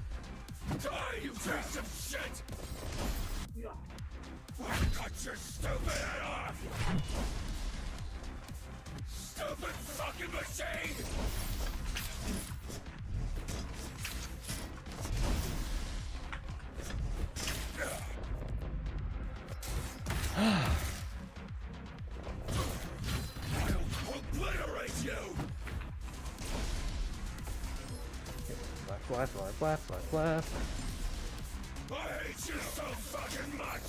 Die, you piece of shit! Cut your stupid head off! Stupid fucking machine! I'll obliterate you! Left, left, left, left, left, left. I hate you so fucking much!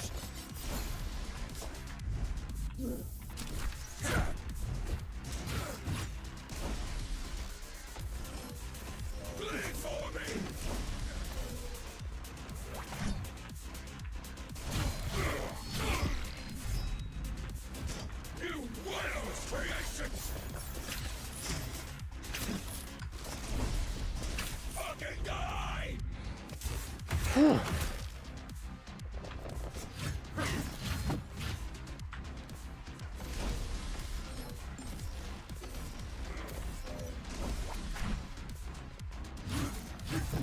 Bleed for me! You worthless creations! Fucking die!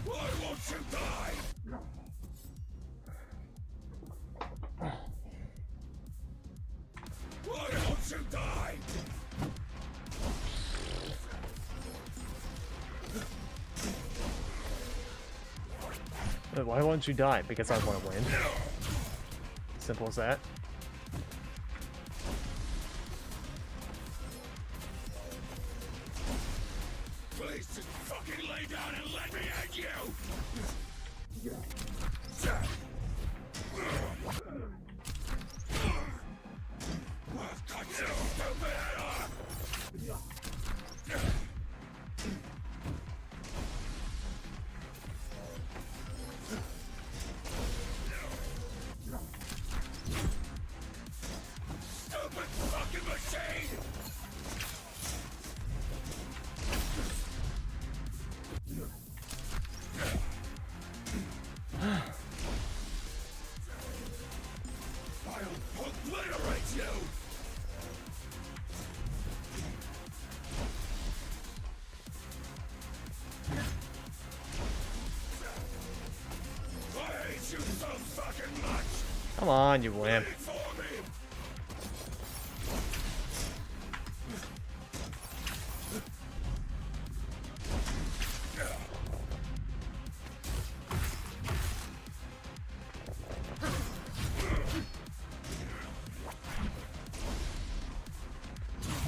Why won't you die? Why won't you die? Why won't you die? Because I want to win. Simple as that. Please just fucking lay down and let me at you! Cut your stupid head off! Stupid fucking machine! I'll obliterate you! I hate you so fucking much! Come on, you wimp. Bleed for me!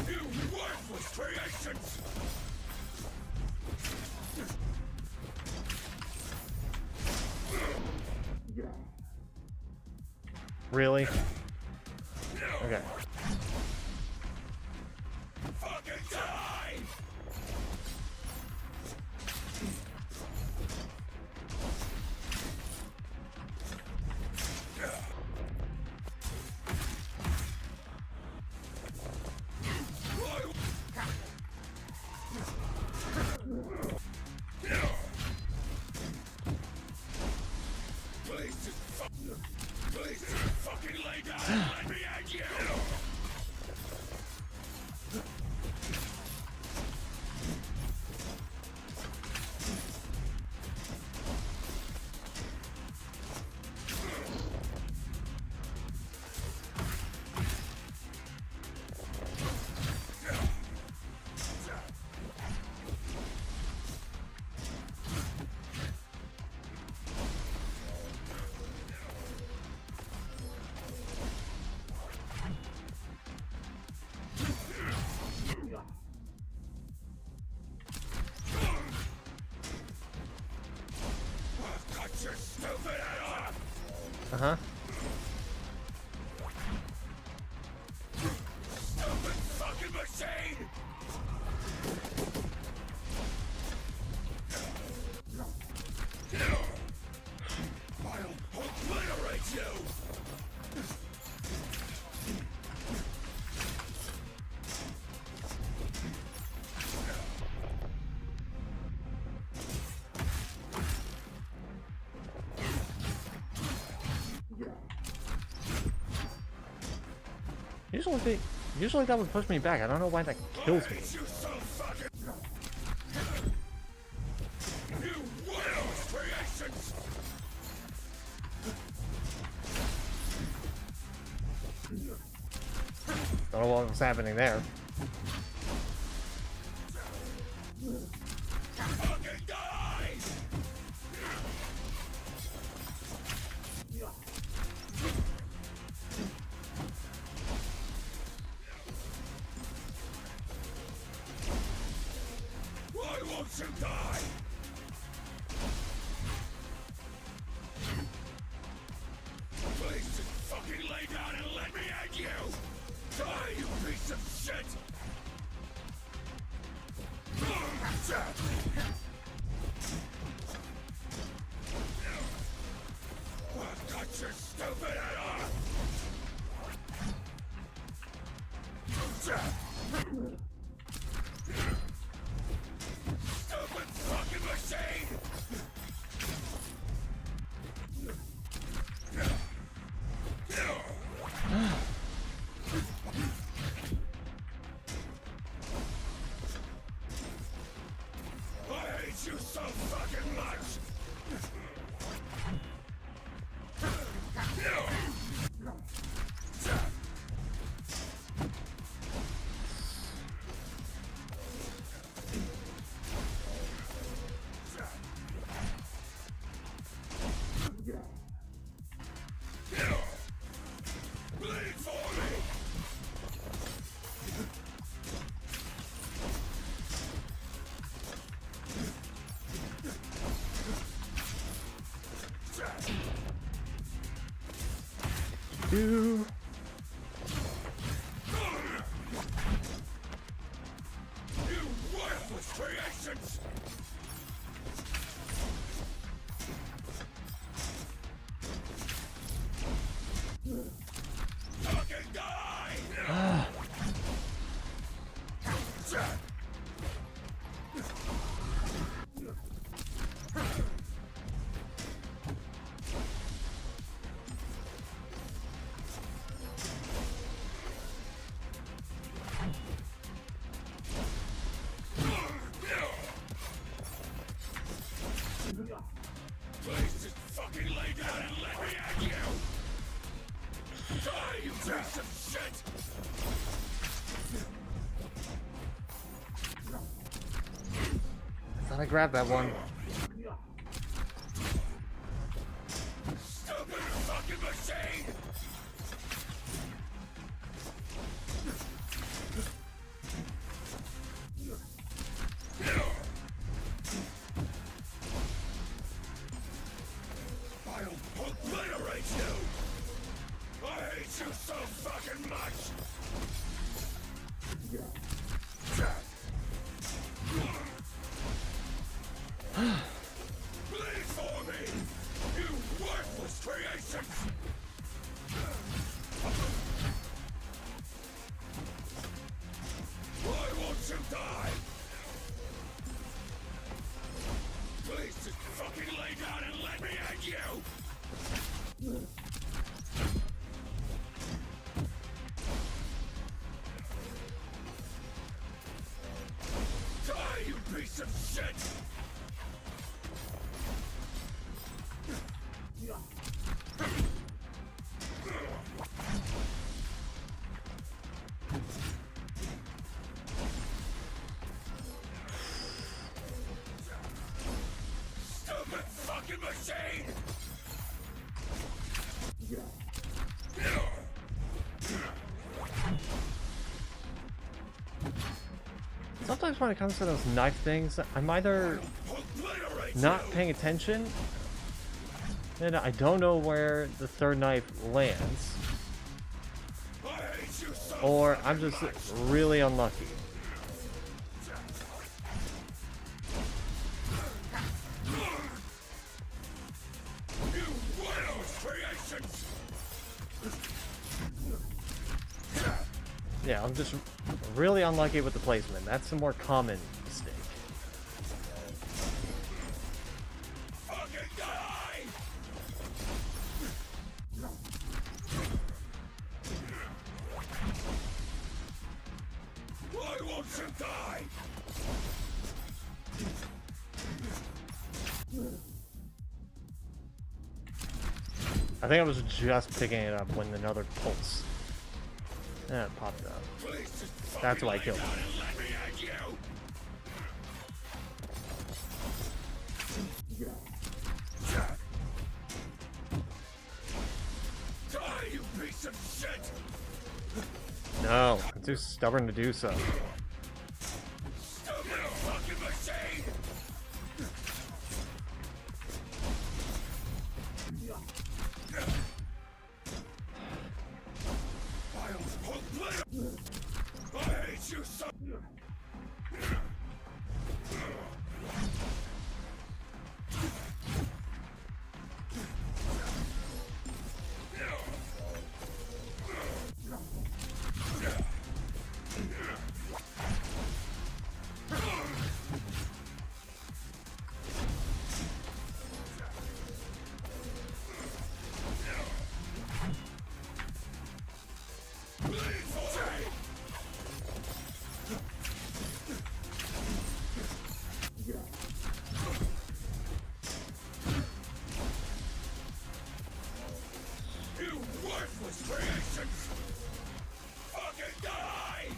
You worthless creations! Really? Okay. Fucking die! Please just fucking lay down and let me at you! Uh-huh. Stupid fucking machine! I'll obliterate you! Usually that would push me back. I don't know why that kills me. You so fucking... You worthless creations! Don't know what was happening there. Fucking die! Why won't you die? Please just fucking lay down and let me at you! Die, you piece of shit! I've got your stupid head off! Stupid fucking machine! I hate you so fucking much! Bleed for me! Dude. You worthless creations! Fucking die! Please just fucking lay down and let me at you! Die, you piece of shit! I thought I grabbed that one. Stupid fucking machine! I'll obliterate you! I hate you so fucking much! Bleed for me! You worthless creations! Why won't you die? Please just fucking lay down and let me at you! Die, you piece of shit! Stupid fucking machine! Sometimes when it comes to those knife things, I'm either Obliterate not you! paying attention And I don't know where the third knife lands. Or I'm just really unlucky. Yeah, I'm just really unlucky with the placement. That's a more common mistake. Why won't you die? I think I was just picking it up when another pulse popped up. That's why I killed him. Die, you piece of shit! No, I'm too stubborn to do so. Stupid fucking machine! I hate you so. You worthless creations! Fucking die!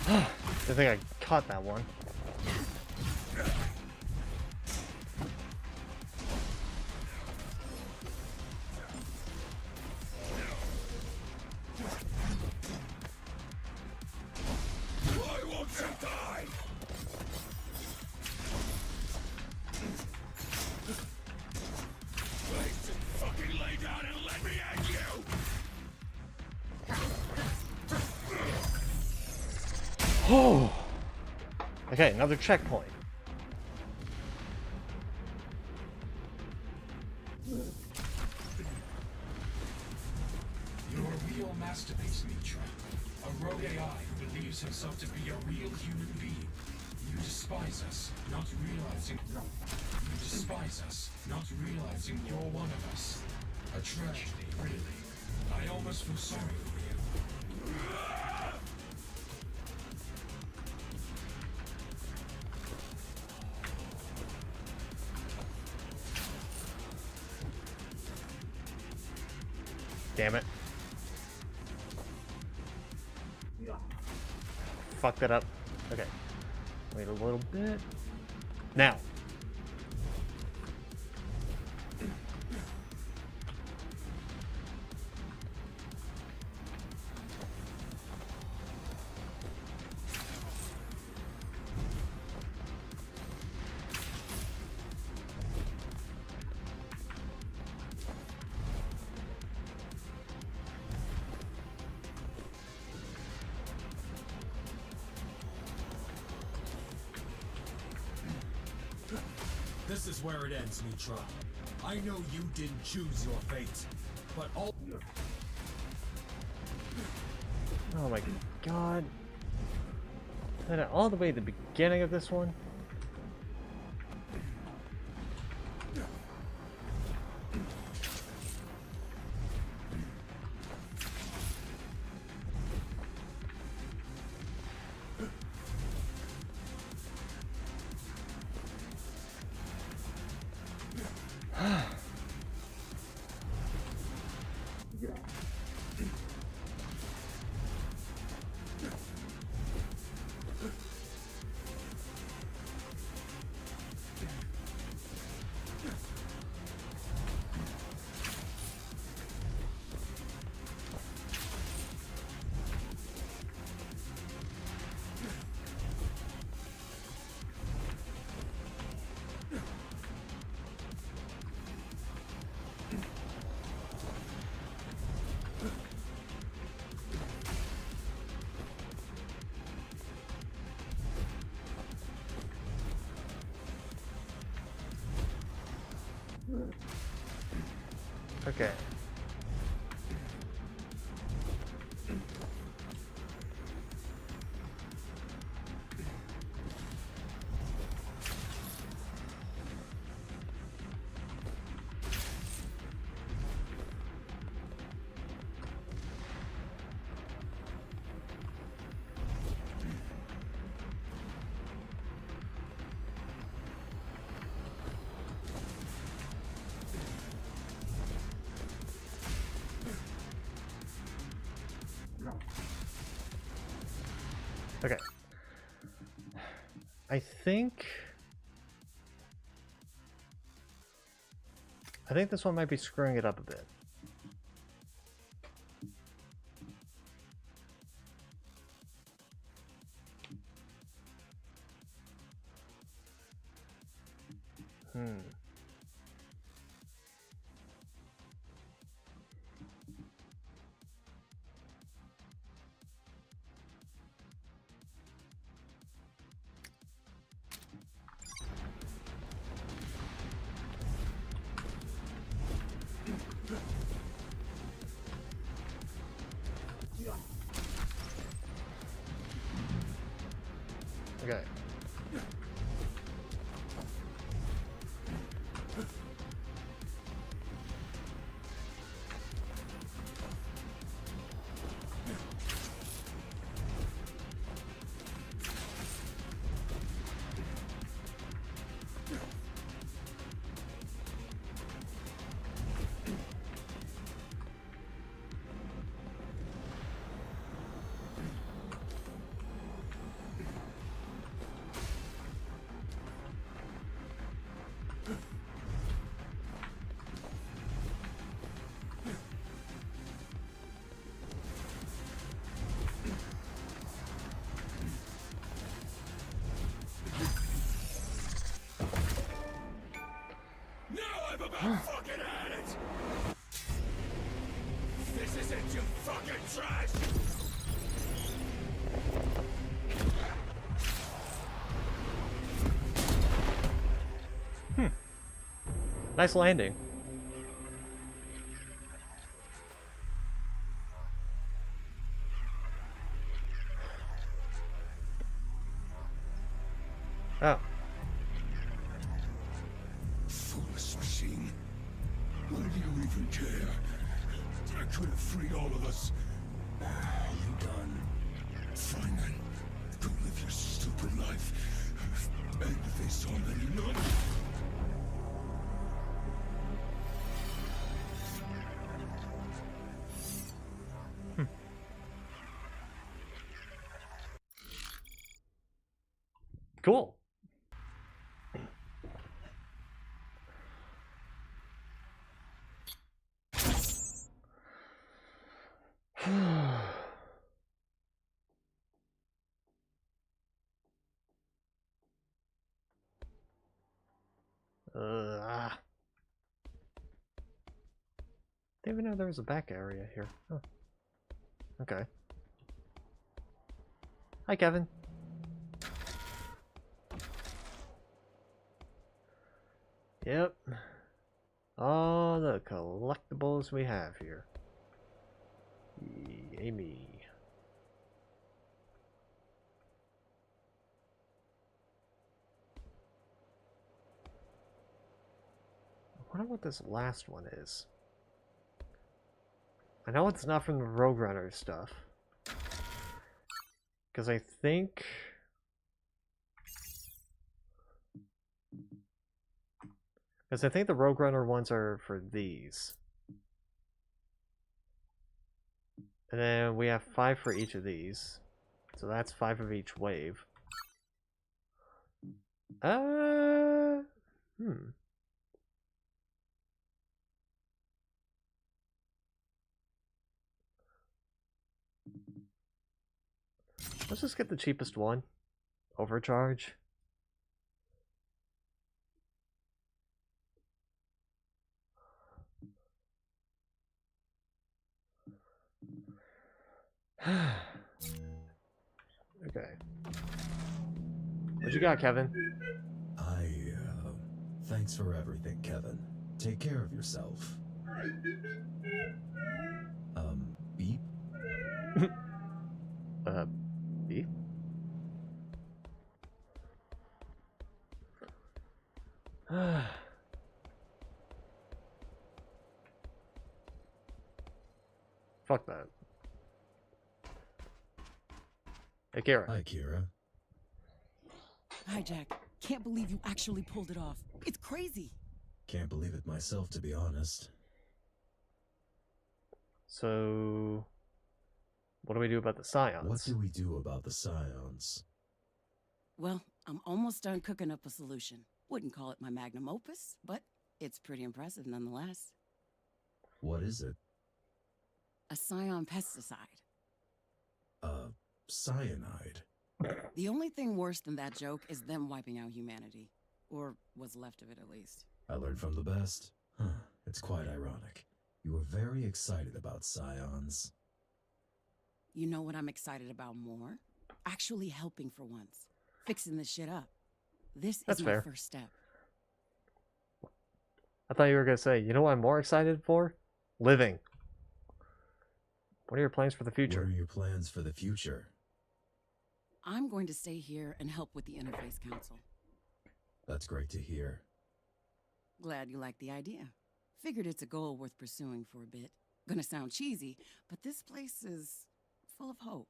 I think I caught that one. Why won't you die? Please just fucking lay down and let me at you! Oh. Okay, another checkpoint. You're a real masterpiece, Mitra. A rogue AI who believes himself to be a real human being. You despise us, not realizing... You despise us, not realizing you're one of us. A tragedy, really. I almost feel sorry for you. Damn it. Fuck that up. Okay. Wait a little bit. Now. This is where it ends, Mitra. I know you didn't choose your fate, but all... Oh my god. Is that all the way at the beginning of this one? Okay. Okay. I think this one might be screwing it up a bit. Okay. Fucking at it! This is it, you fucking trash! Nice landing. Oh. Foolish machine. Why do you even care? I could have freed all of us. You done. Fine then. Go live your stupid life. End this already, no? Cool. Didn't even know there was a back area here. Huh. Okay. Hi, Kevin. Yep. All the collectibles we have here. Amy. I wonder what this last one is. I know it's not from the Roadrunner stuff. Because I think... Because I think the Roadrunner ones are for these. And then we have 5 for each of these. So that's 5 of each wave. Let's just get the cheapest one. Overcharge. Okay. What you got, Kevin? Thanks for everything, Kevin. Take care of yourself. Beep? Beef? Fuck that. Hey, Kira. Hi, Kira. Hi, Jack. Can't believe you actually pulled it off. It's crazy. Can't believe it myself, to be honest. So, what do we do about the scions? What do we do about the scions? Well, I'm almost done cooking up a solution. Wouldn't call it my magnum opus, but it's pretty impressive nonetheless. What is it? A scion pesticide. Cyanide. The only thing worse than that joke is them wiping out humanity. Or what's left of it, at least. I learned from the best. Huh. It's quite ironic. You were very excited about scions. You know what I'm excited about more? Actually helping for once. Fixing this shit up. This That's is my fair. first step. I thought you were going to say, you know what I'm more excited for? Living. What are your plans for the What future? are your plans for the future? I'm going to stay here and help with the Interface Council. That's great to hear. Glad you like the idea. Figured it's a goal worth pursuing for a bit. Gonna sound cheesy, but this place is full of hope,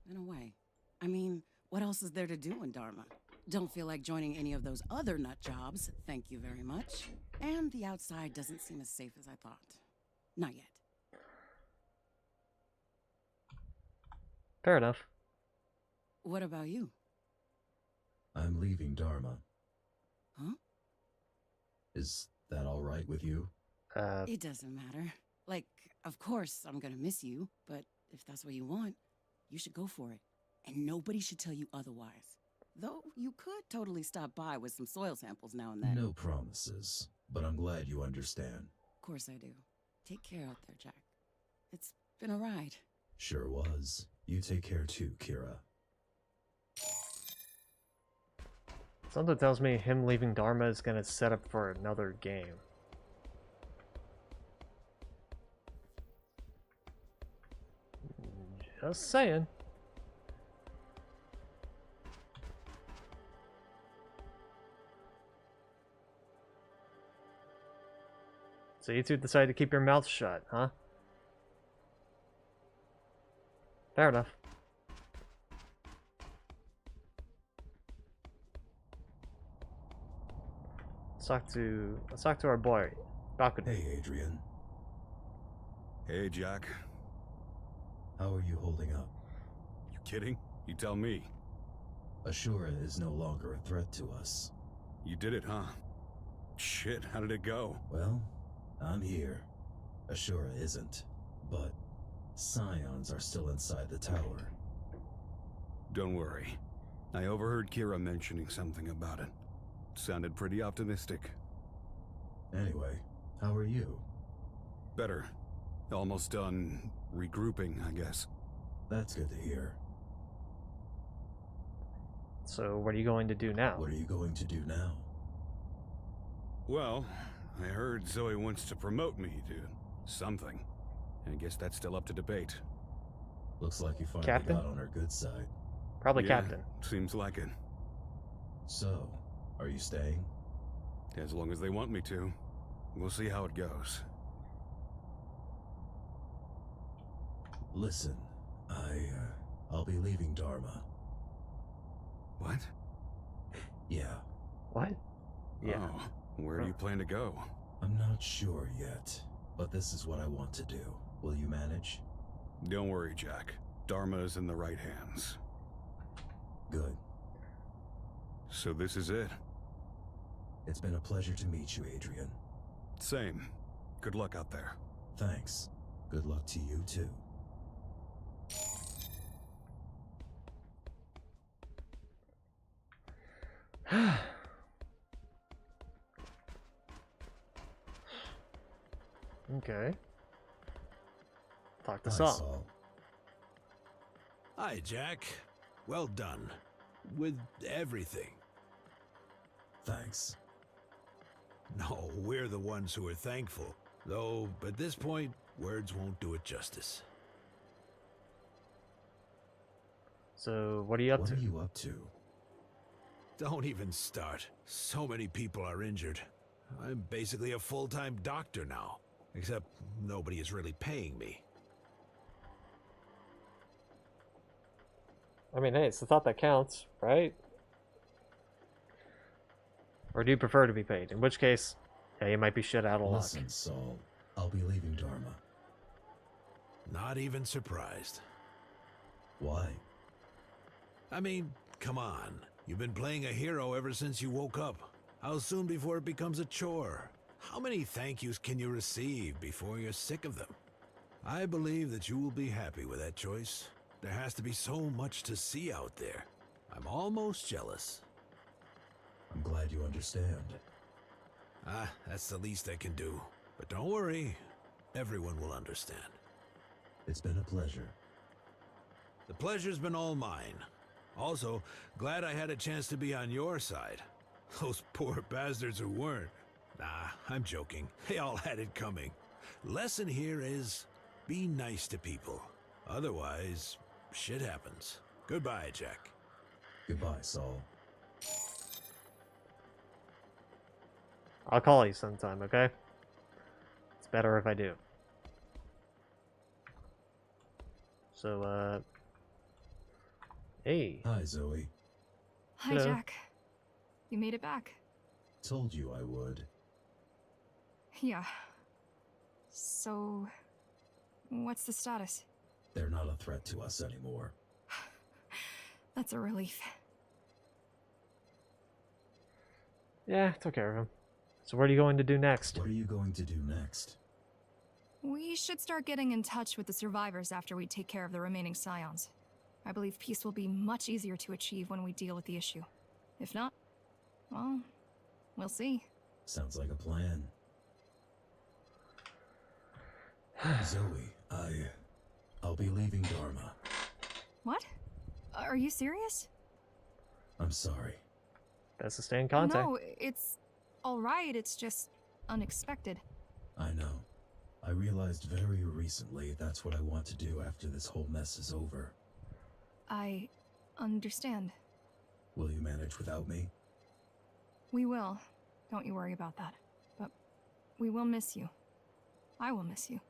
in a way. I mean, what else is there to do in Dharma? Don't feel like joining any of those other nut jobs, thank you very much. And the outside doesn't seem as safe as I thought. Not yet. Fair enough. What about you? I'm leaving Dharma. Huh? Is that all right with you? It doesn't matter. Like, of course I'm gonna miss you, but if that's what you want, you should go for it. And nobody should tell you otherwise. Though you could totally stop by with some soil samples now and then. No promises, but I'm glad you understand. Of course I do. Take care out there, Jack. It's been a ride. Sure was. You take care too, Kira. Something tells me him leaving Dharma is going to set up for another game. Just saying. So you two decided to keep your mouth shut, huh? Fair enough. Let's talk to our boy, Balcony. Hey, Adrian. Hey, Jack. How are you holding up? You kidding? You tell me. Ashura is no longer a threat to us. You did it, huh? Shit, how did it go? Well, I'm here. Ashura isn't. But scions are still inside the tower. Don't worry. I overheard Kira mentioning something about it. Sounded pretty optimistic. Anyway, how are you? Better. Almost done regrouping, I guess. That's good to hear. So what are you going to do now? What are you going to do now? Well, I heard Zoe wants to promote me to something. I guess that's still up to debate. Looks like you finally Captain? got on her good side. Probably Yeah, Captain. Seems like it. So, are you staying? As long as they want me to. We'll see how it goes. Listen, I'll be leaving Dharma. What? Yeah, What? Yeah. Oh, where do you plan to go? I'm not sure yet, but this is what I want to do. Will you manage? Don't worry, Jack. Dharma is in the right hands. Good. So this is it? It's been a pleasure to meet you, Adrian. Same. Good luck out there. Thanks. Good luck to you, too. Okay. Talk to Hi, Saul. Saul. Hi, Jack. Well done. With everything. Thanks. No, we're the ones who are thankful. Though, at this point, words won't do it justice. So, what are you up What to? are you up to? Don't even start. So many people are injured. I'm basically a full-time doctor now. Except nobody is really paying me. I mean, hey, it's the thought that counts, right? Or do you prefer to be paid? In which case, yeah, you might be shit out of luck. Listen, Saul. I'll be leaving Dharma. Not even surprised. Why? I mean, come on. You've been playing a hero ever since you woke up. How soon before it becomes a chore? How many thank yous can you receive before you're sick of them? I believe that you will be happy with that choice. There has to be so much to see out there. I'm almost jealous. I'm glad you understand. Ah, that's the least I can do. But don't worry, everyone will understand. It's been a pleasure. The pleasure's been all mine. Also, glad I had a chance to be on your side. Those poor bastards who weren't. Nah, I'm joking. They all had it coming. Lesson here is, be nice to people. Otherwise, shit happens. Goodbye, Jack. Goodbye, Saul. I'll call you sometime, okay? It's better if I do. So, hey. Hi, Zoe. Hi, Hello. Jack. You made it back. Told you I would. Yeah. So, what's the status? They're not a threat to us anymore. That's a relief. Yeah, took care of him. So what are you going to do next? What are you going to do next? We should start getting in touch with the survivors after we take care of the remaining scions. I believe peace will be much easier to achieve when we deal with the issue. If not, well, we'll see. Sounds like a plan. Zoe, I'll be leaving Dharma. What? Are you serious? I'm sorry. Best to stay in contact. No, it's alright, it's just unexpected. I know. I realized very recently that's what I want to do after this whole mess is over. I understand. Will you manage without me? We will. Don't you worry about that. But we will miss you. I will miss you.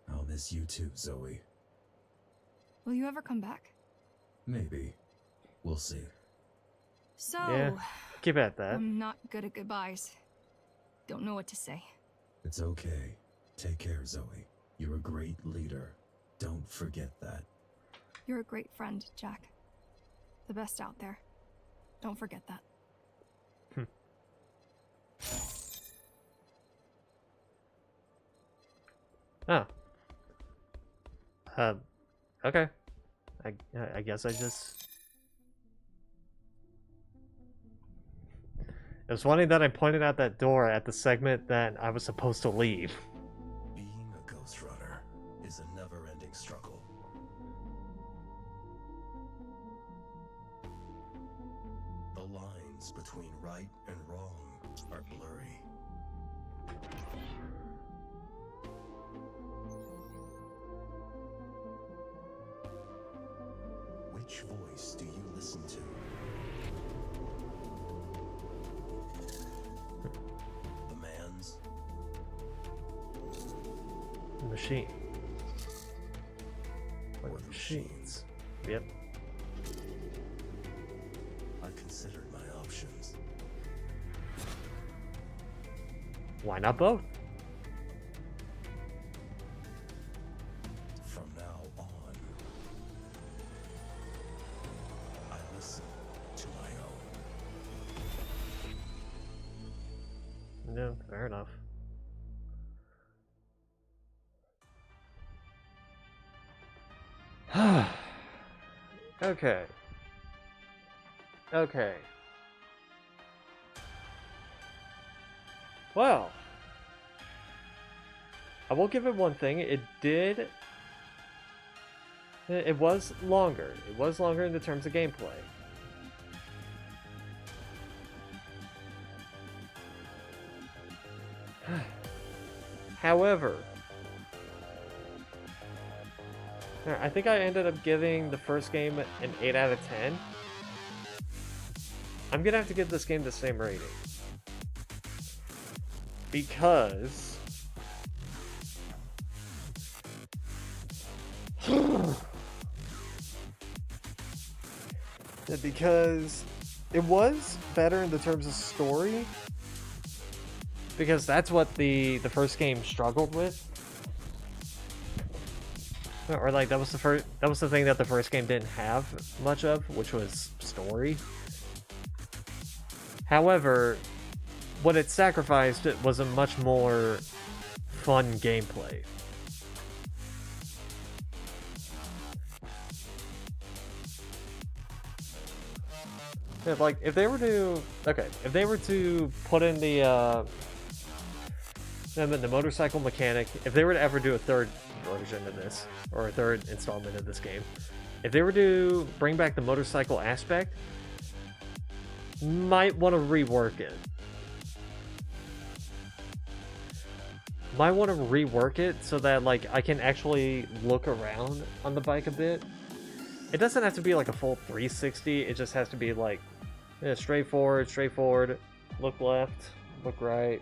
I'll miss you too, Zoe. Will you ever come back? Maybe. We'll see. So, Yeah, keep at that. I'm not good at goodbyes. Don't know what to say. It's okay. Take care, Zoe. You're a great leader. Don't forget that. You're a great friend, Jack. The best out there. Don't forget that. Oh. Okay. I guess I just... It was funny that I pointed out that door at the segment that I was supposed to leave. Being a Ghostrunner is a never-ending struggle. The lines between right and wrong are blurry. Which voice do you listen to? The man's? The machine. Or Or the machines. Yep. I've considered my options. Why not both? From now on, I listen to my own. No, fair enough. Okay. Okay. Well, I will give it one thing. It was longer. It was longer in the terms of gameplay. However, I think I ended up giving the first game an 8 out of 10. I'm gonna have to give this game the same rating. Because... because it was better in the terms of story. Because that's what the first game struggled with. Or like that was the thing that the first game didn't have much of, which was story. However, what it sacrificed was a much more fun gameplay. Yeah, like if they were to put in the motorcycle mechanic, if they were to ever do a third version of this, or a third installment of this game, if they were to bring back the motorcycle aspect, might want to rework it. Might want to rework it so that like I can actually look around on the bike a bit. It doesn't have to be like a full 360, it just has to be like straightforward, look left, look right.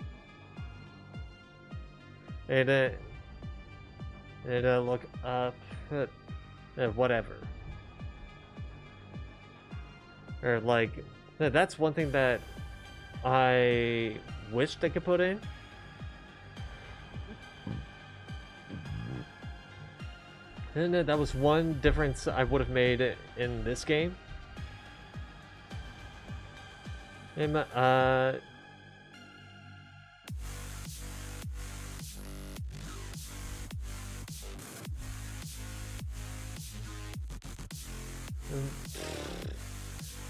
And look up, whatever. Or like, that's one thing that I wish they could put in. And that was one difference I would have made in this game. And,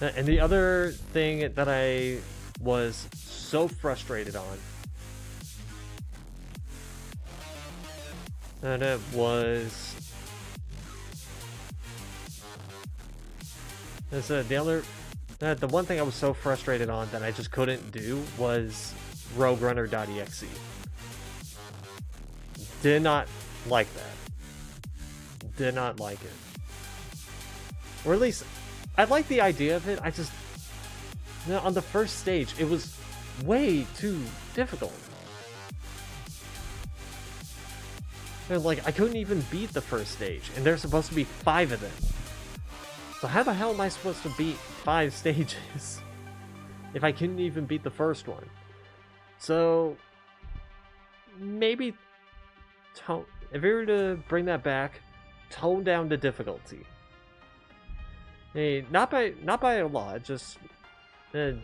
and the other thing that I was so frustrated on, and it was the one thing I was so frustrated on that I just couldn't do was Roguerunner.exe. Did not like that. Did not like it. Or at least, I like the idea of it, I just... on the first stage, it was way too difficult. And like, I couldn't even beat the first stage, and there's supposed to be 5 of them. So how the hell am I supposed to beat 5 stages if I couldn't even beat the first one? So maybe if we were to bring that back, tone down the difficulty. Hey, not by a lot, just a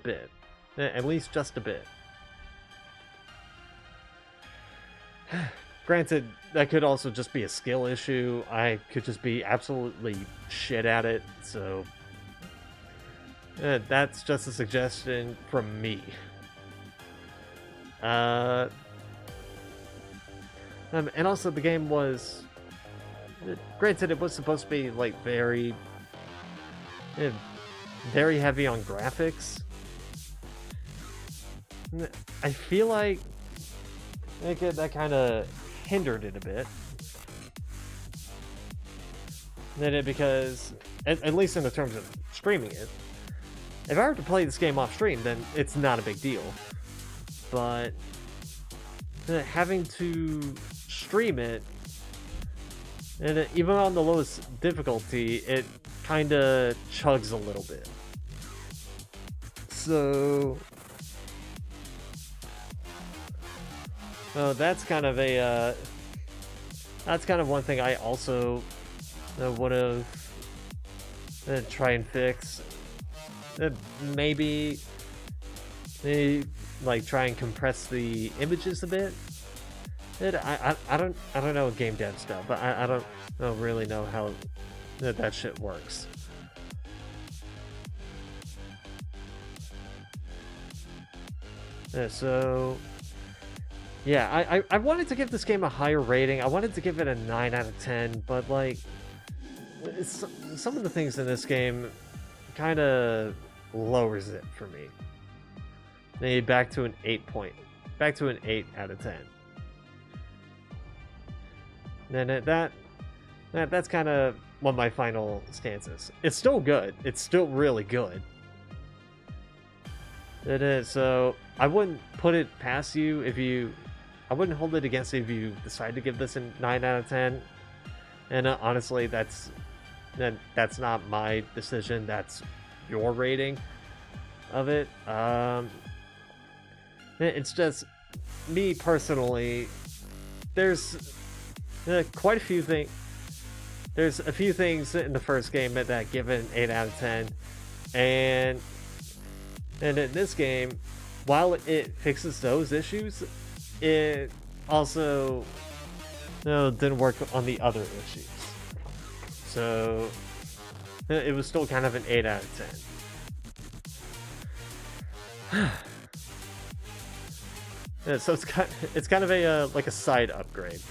bit, at least just a bit. Granted, that could also just be a skill issue. I could just be absolutely shit at it, so that's just a suggestion from me. And also the game was, granted, it was supposed to be like very heavy on graphics. I feel like that kind of hindered it a bit. Because, at least in the terms of streaming it, if I were to play this game off stream, then it's not a big deal. But having to stream it, and even on the lowest difficulty, it kind of chugs a little bit. So that's kind of one thing I also would have try and fix. Maybe like try and compress the images a bit. I don't know game dev stuff, but I don't really know how that shit works. So yeah, I wanted to give this game a higher rating. I wanted to give it a 9 out of 10, but like some of the things in this game kind of lowers it for me. Maybe back to an 8 out of 10. And that's kind of what my final stance is. It's still good. It's still really good. It is. So I wouldn't put it past you if you. I wouldn't hold it against you if you decide to give this a 9 out of 10. And honestly, that's not my decision. That's your rating of it. It's just me personally. There's quite a few things. There's a few things in the first game that give it an 8 out of 10, and in this game, while it fixes those issues, it also didn't work on the other issues. So it was still kind of an 8 out of 10. Yeah, so it's kind of a like a side upgrade.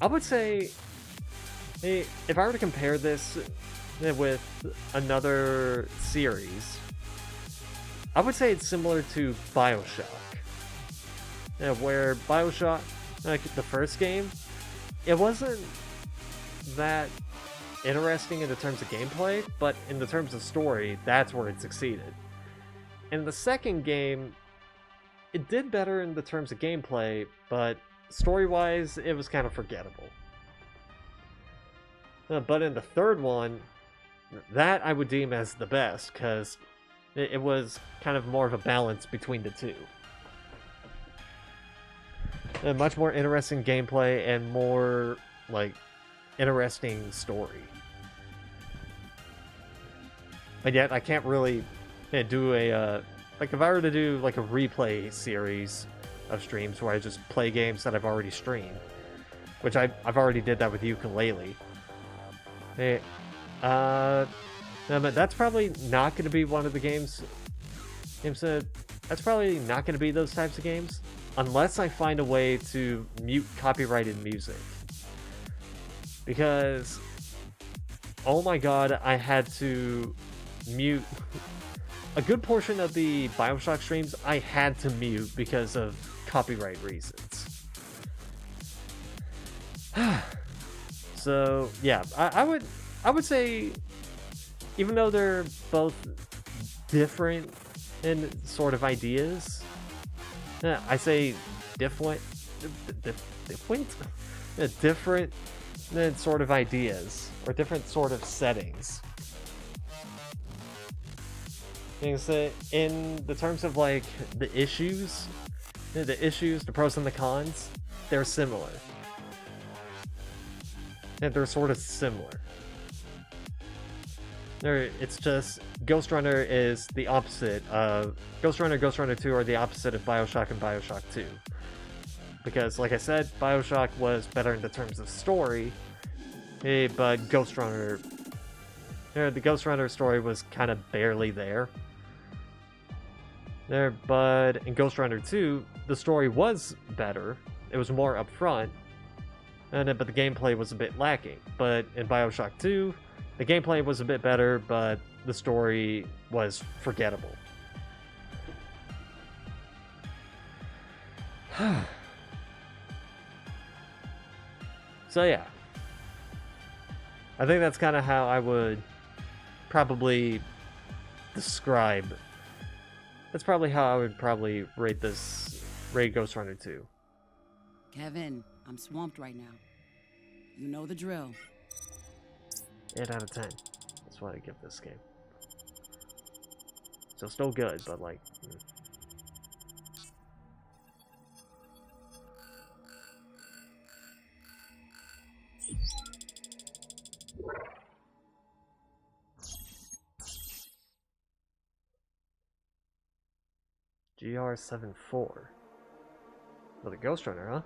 I would say, if I were to compare this with another series, I would say it's similar to BioShock. Where BioShock, like the first game, it wasn't that interesting in the terms of gameplay, but in the terms of story, that's where it succeeded. In the second game, it did better in the terms of gameplay, but story-wise, it was kind of forgettable. But in the third one, that I would deem as the best, because it was kind of more of a balance between the two. A much more interesting gameplay and more, like, interesting story. But yet, I can't really do a, like, if I were to do, like, a replay series of streams where I just play games that I've already streamed, which I've already did that with Ukulele. But that's probably not going to be one of the games. That's probably not going to be those types of games, unless I find a way to mute copyrighted music. Because, oh my god, I had to mute a good portion of the BioShock streams. I had to mute because of copyright reasons. So yeah, I would say, even though they're both different in sort of ideas, I say different sort of ideas, or different sort of settings. Things that, in the terms of like the issues, the pros and the cons, they're similar. And they're sort of similar. It's just Ghostrunner is the opposite of Ghostrunner. Ghostrunner 2 are the opposite of BioShock and BioShock 2. Because, like I said, BioShock was better in the terms of story, but Ghostrunner, the Ghostrunner story was kind of barely there. But in Ghostrunner 2, the story was better. It was more upfront, but the gameplay was a bit lacking. But in BioShock 2, the gameplay was a bit better, but the story was forgettable. So yeah, I think that's kind of how I would probably describe. That's probably how I would probably rate Ghostrunner 2. Kevin, I'm swamped right now. You know the drill. 8 out of 10. That's what I give this game. So still good, but like... GR74. Well, the Ghostrunner, huh?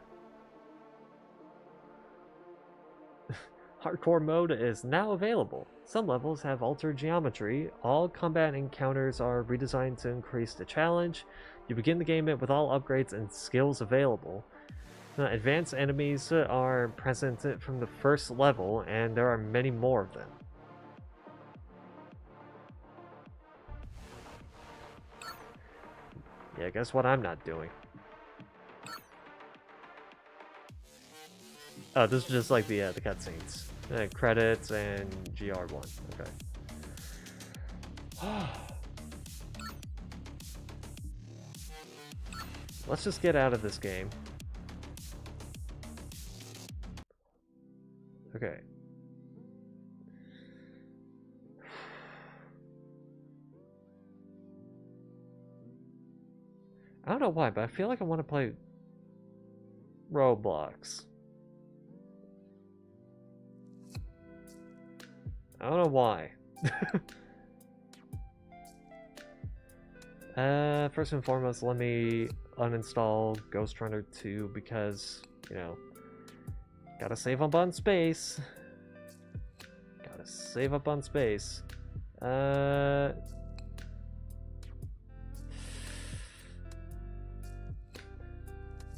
Hardcore mode is now available. Some levels have altered geometry. All combat encounters are redesigned to increase the challenge. You begin the game with all upgrades and skills available. Advanced enemies are present from the first level, and there are many more of them. Yeah, guess what I'm not doing? Oh, this is just like the cutscenes, credits, and GR1. Okay. Let's just get out of this game. Okay. I don't know why, but I feel like I want to play Roblox. I don't know why. First and foremost, let me uninstall Ghostrunner 2 because, you know, gotta save up on space. Gotta save up on space.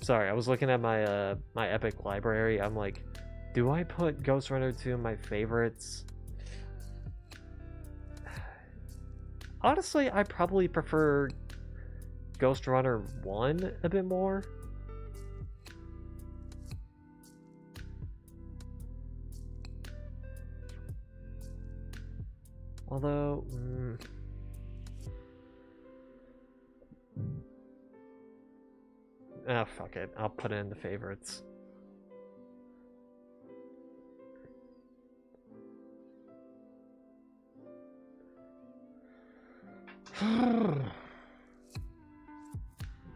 Sorry, I was looking at my my Epic library. I'm like, do I put Ghostrunner 2 in my favorites? Honestly, I probably prefer Ghostrunner 1 a bit more. Although, ah, fuck it. I'll put it in the favorites.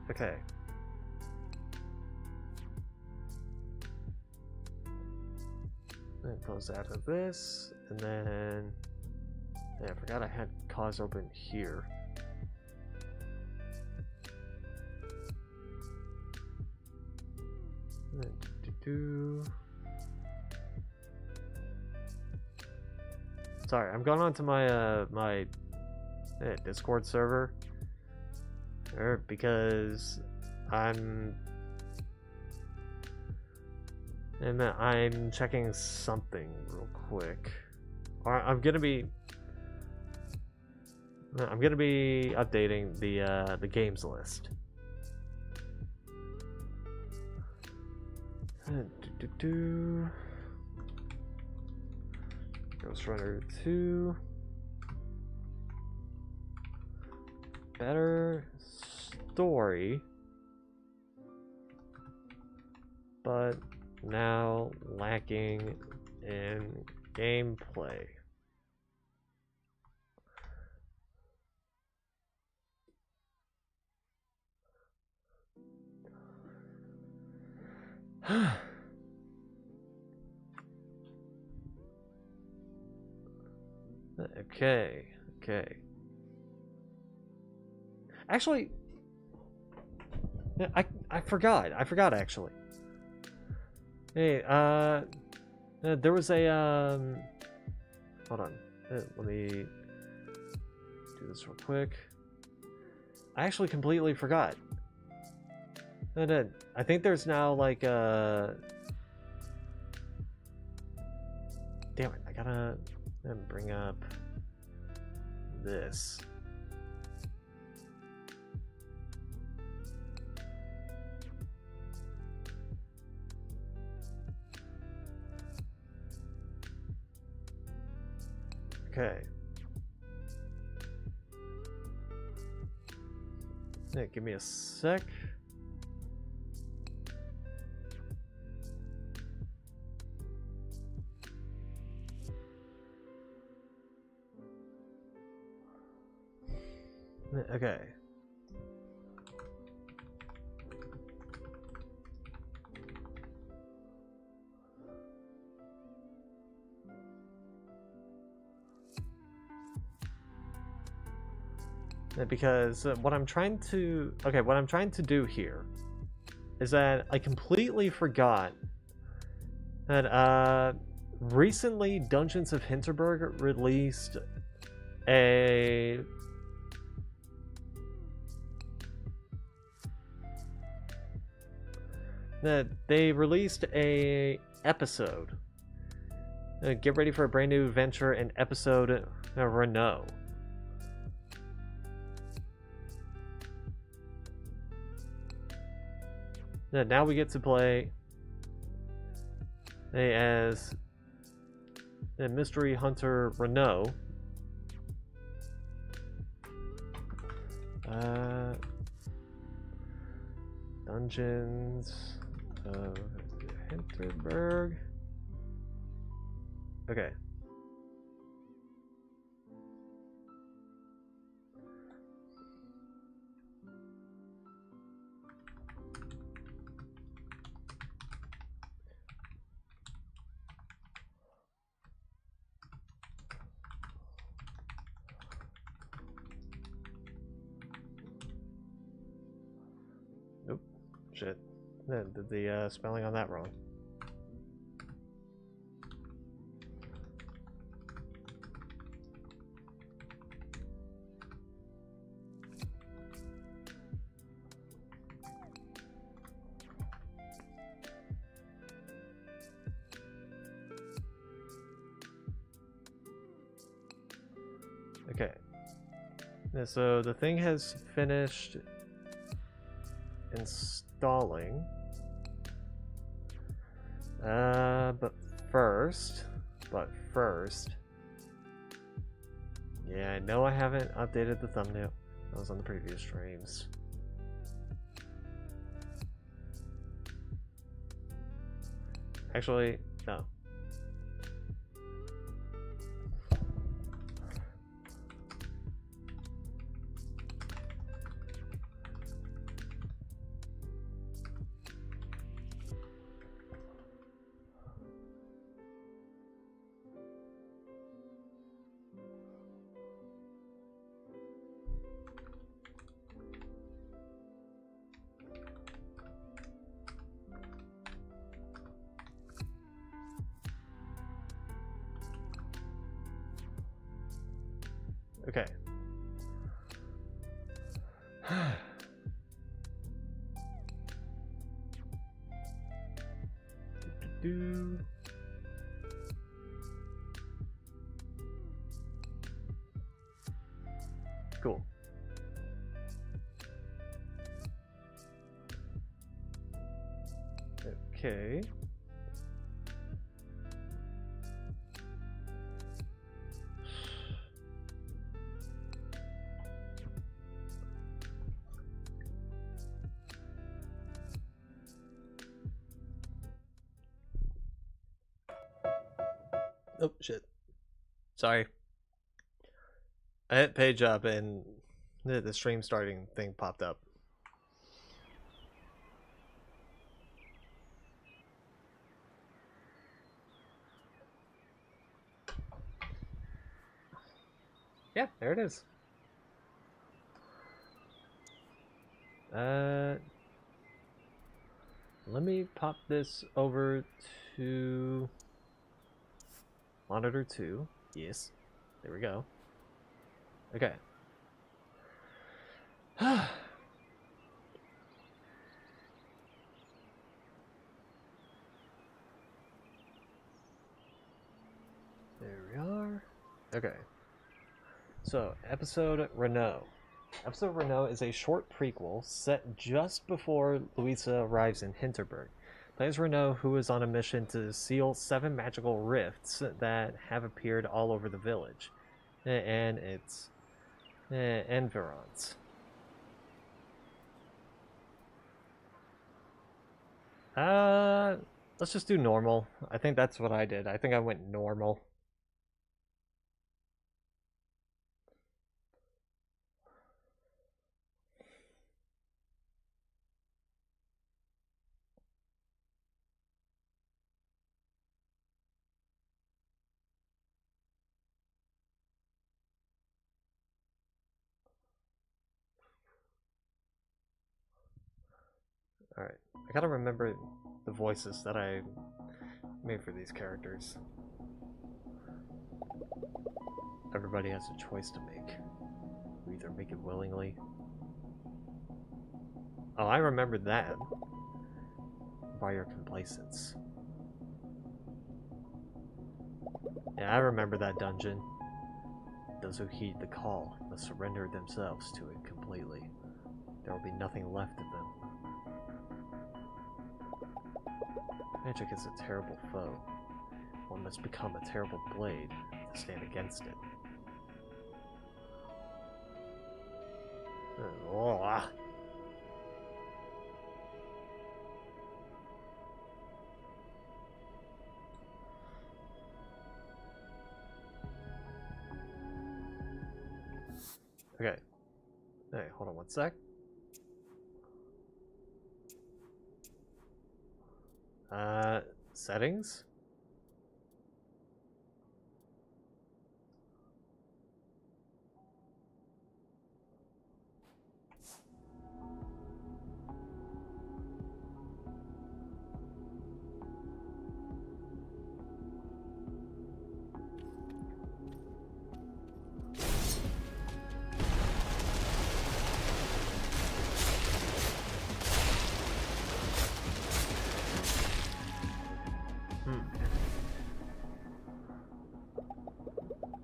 Okay. Then close out of this, and then yeah, I forgot I had cause open here. And then Sorry, I'm going on to my my Discord server because I'm checking something real quick. I'm gonna be updating the games list. Ghostrunner 2. Better story, but now lacking in gameplay. Okay. Actually, I forgot actually. Hey, there was a hold on. Let me do this real quick. I actually completely forgot. I think there's now like damn it, I gotta bring up this. Okay. Yeah, give me a sec. Okay. Because what I'm trying to do here is that I completely forgot that recently Dungeons of Hinterberg released a episode. Get ready for a brand new adventure and episode Renault. Now we get to play as the mystery hunter Renault. Dungeons of Hinterberg. Okay. Nope. Shit. Did the spelling on that wrong. Okay. Yeah, so the thing has finished installing. But first, yeah, I know I haven't updated the thumbnail. That was on the previous streams. Actually, no. Okay. Do. Cool. Okay. Oh, shit. Sorry. I hit page up and the stream starting thing popped up. Yeah, there it is. Let me pop this over to monitor 2. Yes. There we go. Okay. There we are. Okay. So, episode Renault. Episode Renault is a short prequel set just before Louisa arrives in Hinterberg. Plays Renault, who is on a mission to seal 7 magical rifts that have appeared all over the village and its environs. Let's just do normal. I think that's what I did. I think I went normal. Alright, I gotta remember the voices that I made for these characters. Everybody has a choice to make. You either make it willingly. Oh, I remember that. By your complacence. Yeah, I remember that dungeon. Those who heed the call must surrender themselves to it completely. There will be nothing left of them. Magic is a terrible foe. One must become a terrible blade to stand against it. Oh, ah. Okay. Hey, hold on one sec. Settings?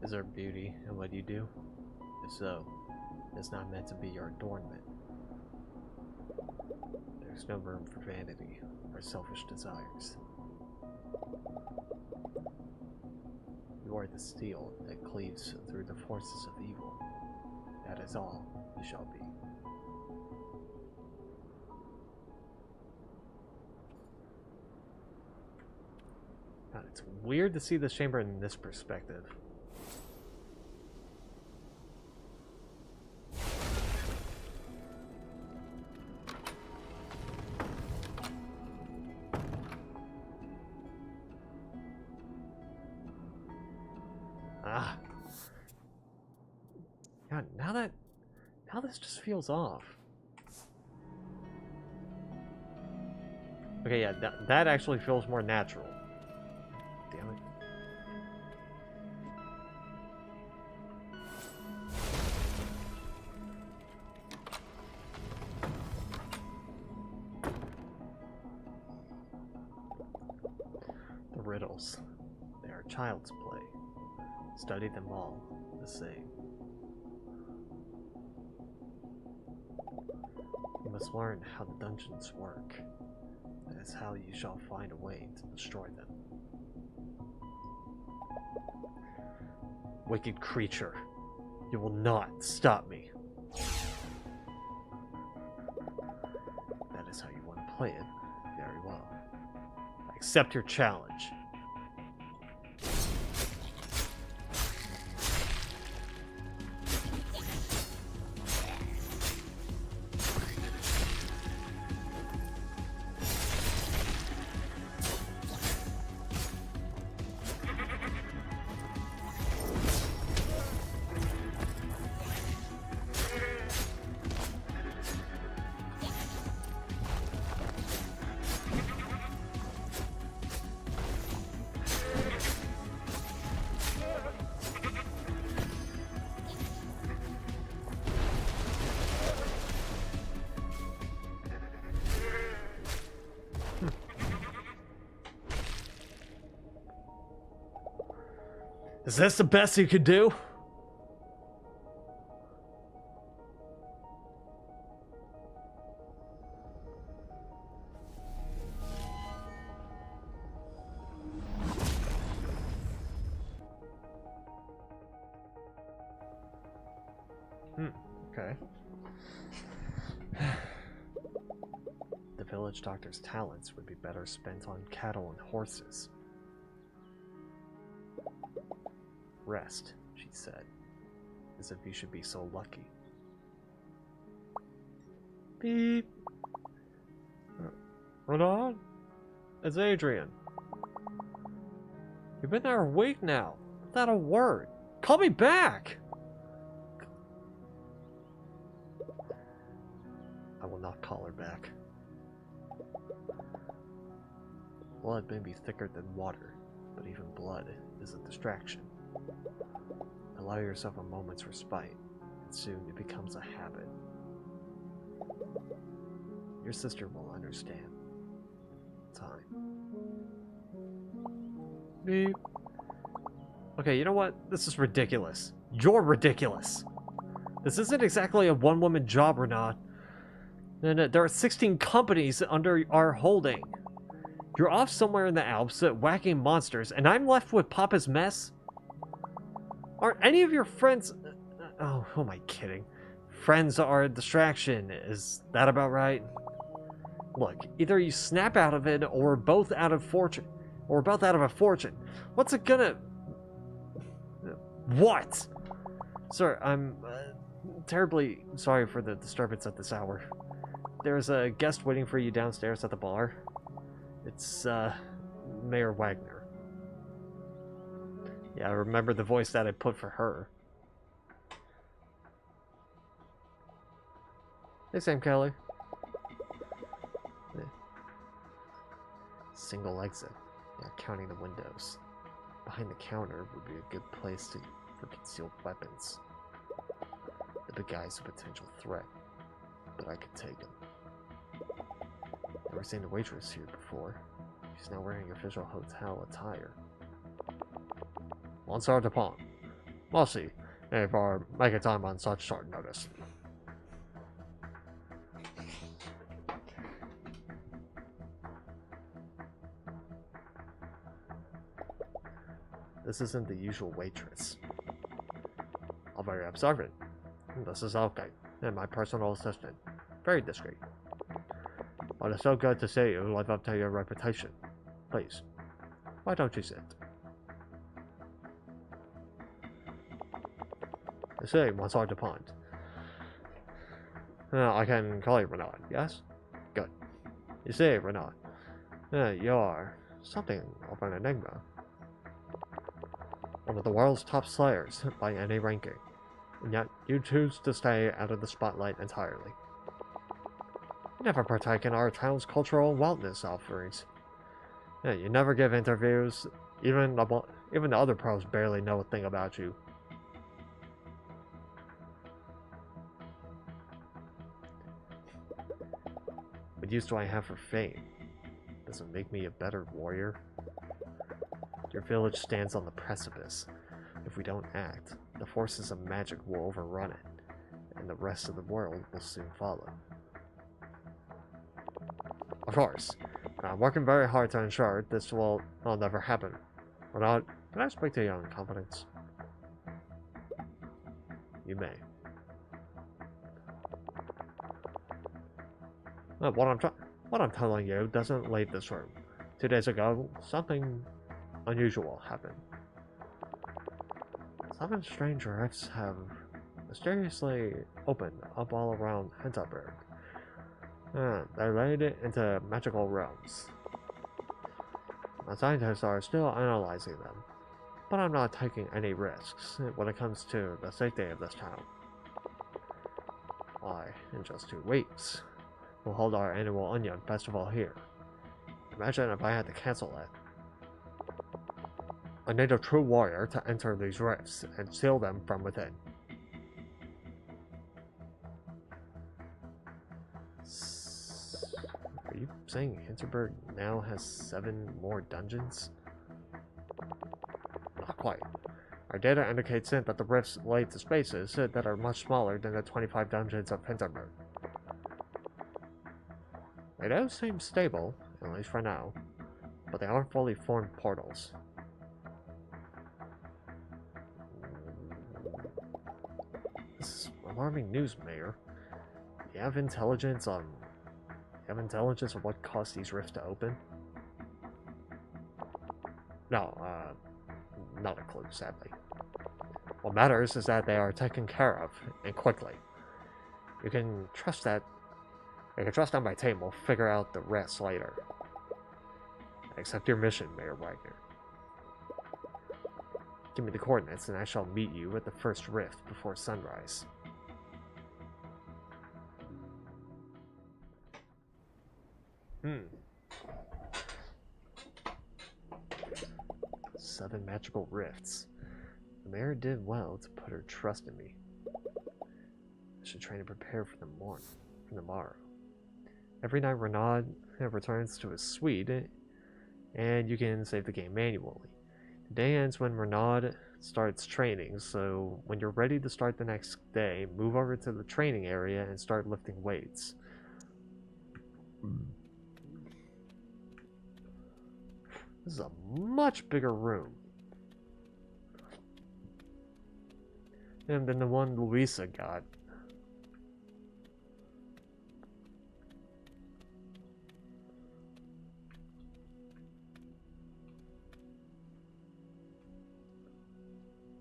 Is there beauty in what you do? If so, it's not meant to be your adornment. There's no room for vanity or selfish desires. You are the steel that cleaves through the forces of evil. That is all you shall be. God, it's weird to see this chamber in this perspective. God, now this just feels off. Okay, yeah, that actually feels more natural. Damn it. The riddles. They are child's play. Study them all the same. You must learn how the dungeons work. That is how you shall find a way to destroy them. Wicked creature, you will not stop me. That is how you want to play it. Very well. I accept your challenge. Is this the best you could do? Okay. The village doctor's talents would be better spent on cattle and horses. Rest, she said, as if you should be so lucky. Beep. Renaud? It's Adrian. You've been there a week now, without a word. Call me back! I will not call her back. Blood may be thicker than water, but even blood is a distraction. Allow yourself a moment's respite, and soon it becomes a habit. Your sister will understand. Time. Beep. Okay, you know what? This is ridiculous. You're ridiculous. This isn't exactly a one-woman job, Renaud. And there are 16 companies under our holding. You're off somewhere in the Alps whacking monsters, and I'm left with Papa's mess? Aren't any of your friends... Oh, who am I kidding? Friends are a distraction. Is that about right? Look, either you snap out of it, or we're both out of fortune. Or we're both out of a fortune. What's it gonna... What? Sir, I'm terribly sorry for the disturbance at this hour. There's a guest waiting for you downstairs at the bar. It's, Mayor Wagner. Yeah, I remember the voice that I put for her. Hey, Sam Kelly. Single exit. Yeah, counting the windows. Behind the counter would be a good place for concealed weapons. The big guy's a potential threat, but I could take him. Never seen the waitress here before. She's now wearing official hotel attire. Monsieur Dupont. Merci, for making time on such short notice. This isn't the usual waitress. I'm very observant. This is okay, and my personal assistant. Very discreet. But it's so good to see you live up to your reputation. Please, why don't you sit? You see, Monsieur Dupont. I can call you Renaud, yes? Good. You see, Renaud, you're something of an enigma. One of the world's top slayers by any ranking, and yet you choose to stay out of the spotlight entirely. You never partake in our town's cultural wellness offerings. You never give interviews. Even the other pros barely know a thing about you. What use do I have for fame? Does it make me a better warrior? Your village stands on the precipice. If we don't act, the forces of magic will overrun it, and the rest of the world will soon follow. Of course, I'm working very hard to ensure this will never happen. Renaud, can I speak to you in confidence? You may. What I'm telling you doesn't leave this room. 2 days ago, something unusual happened. 7 strange rifts have mysteriously opened up all around Hinterberg. They led it into magical realms. My scientists are still analyzing them, but I'm not taking any risks when it comes to the safety of this town. Why, in just 2 weeks, we'll hold our annual Onion Festival here. Imagine if I had to cancel it. I need a true warrior to enter these rifts and seal them from within. Are you saying Hinterberg now has 7 more dungeons? Not quite. Our data indicates that the rifts lead to spaces that are much smaller than the 25 dungeons of Hinterberg. They do seem stable, at least for now, but they aren't fully formed portals. This is alarming news, Mayor. Do you have intelligence on what caused these rifts to open? No, not a clue, sadly. What matters is that they are taken care of, and quickly. You can trust that my team will figure out the rest later. Accept your mission, Mayor Wagner. Give me the coordinates and I shall meet you at the first rift before sunrise. Seven magical rifts. The mayor did well to put her trust in me. I should try to prepare for the morrow. Every night Renaud returns to his suite, and you can save the game manually. The day ends when Renaud starts training, so when you're ready to start the next day, move over to the training area and start lifting weights. This is a much bigger room. And than the one Luisa got.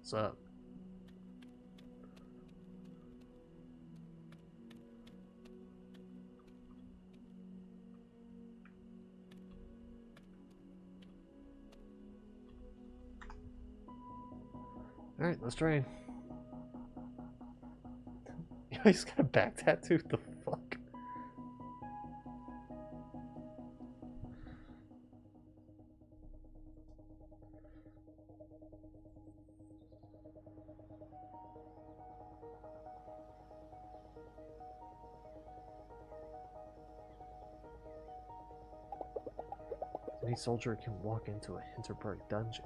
What's up? Alright, let's train. He's got a back tattoo? The fuck? Any soldier can walk into a Hinterberg dungeon,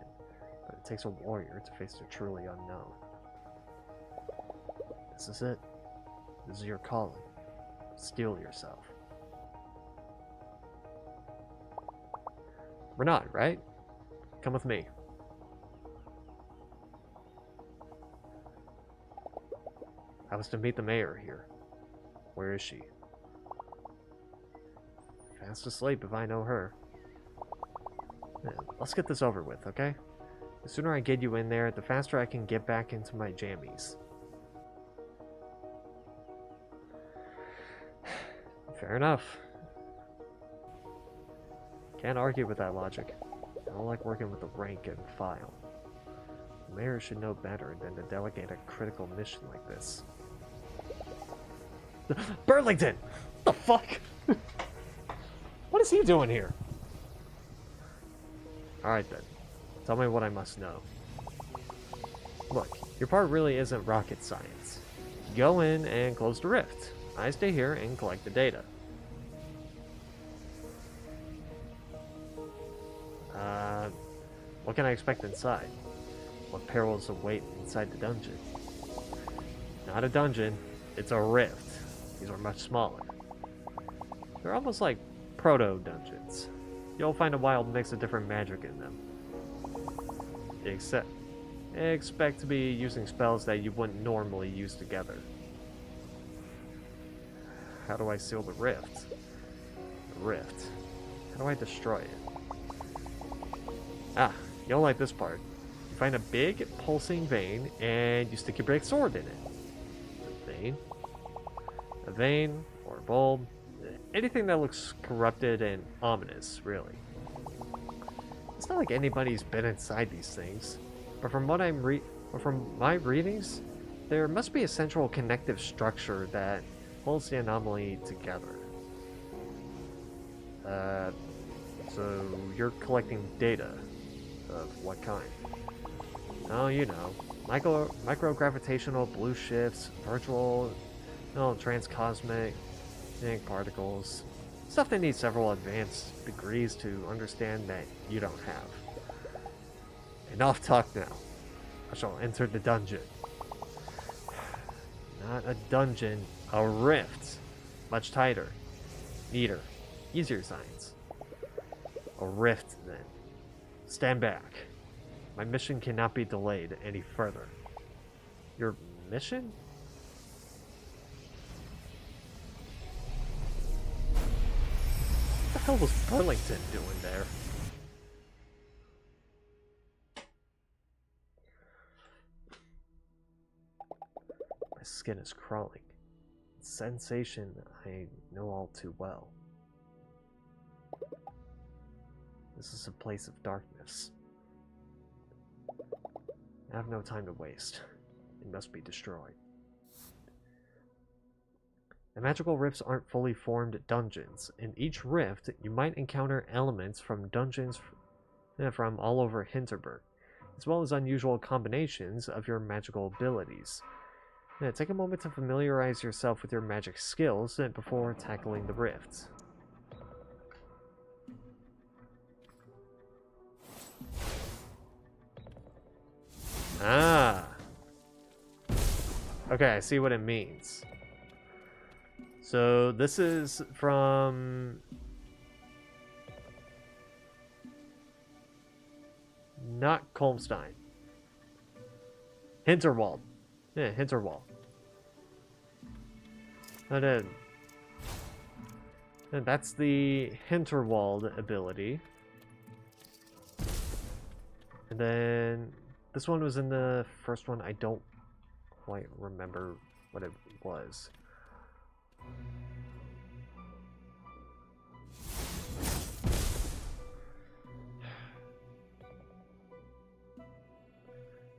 but it takes a warrior to face the truly unknown. This is it. This is your calling. Steel yourself. We're not, right? Come with me. I was to meet the mayor here. Where is she? Fast asleep if I know her. Let's get this over with, okay? The sooner I get you in there, the faster I can get back into my jammies. Fair enough. Can't argue with that logic. I don't like working with the rank and file. The mayor should know better than to delegate a critical mission like this. Burlington! What the fuck? What is he doing here? Alright then. Tell me what I must know. Look, your part really isn't rocket science. Go in and close the rift. I stay here and collect the data. What can I expect inside? What perils await inside the dungeon? Not a dungeon, it's a rift. These are much smaller. They're almost like proto-dungeons. You'll find a wild mix of different magic in them. Expect to be using spells that you wouldn't normally use together. How do I seal the rift? The rift. How do I destroy it? Ah, you don't like this part. You find a big, pulsing vein, and you stick your big sword in it. A vein? A vein, or a bulb. Anything that looks corrupted and ominous, really. It's not like anybody's been inside these things, but from what from my readings, there must be a central connective structure that holds the anomaly together. So you're collecting data of what kind? Oh, you know, microgravitational blue shifts, virtual, transcosmic particles, stuff that needs several advanced degrees to understand that you don't have. Enough talk now. I shall enter the dungeon. Not a dungeon, a rift. Much tighter, neater, easier science. A rift, then. Stand back. My mission cannot be delayed any further. Your mission? What the hell was Burlington doing there? My skin is crawling. It's a sensation I know all too well. This is a place of darkness. I have no time to waste. It must be destroyed. The magical rifts aren't fully formed dungeons. In each rift, you might encounter elements from dungeons from all over Hinterberg, as well as unusual combinations of your magical abilities. Now, take a moment to familiarize yourself with your magic skills before tackling the rifts. Ah. Okay, I see what it means. So this is from Not Kolmstein. Hinterwald. Yeah, Hinterwald. And that's the Hinterwald ability. And then this one was in the first one. I don't quite remember what it was.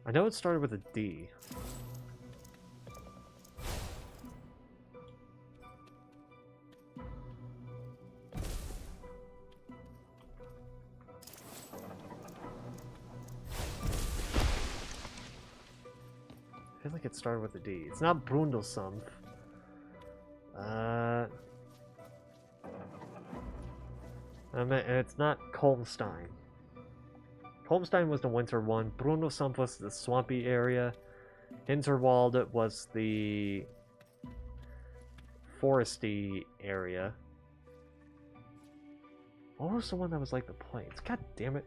I know it started with a D. I feel like it started with a D. It's not Brundelsum. It's not Kolmstein. Kolmstein was the winter one. Brundelsum was the swampy area. Hinterwald was the foresty area. What was the one that was like the plains? God damn it.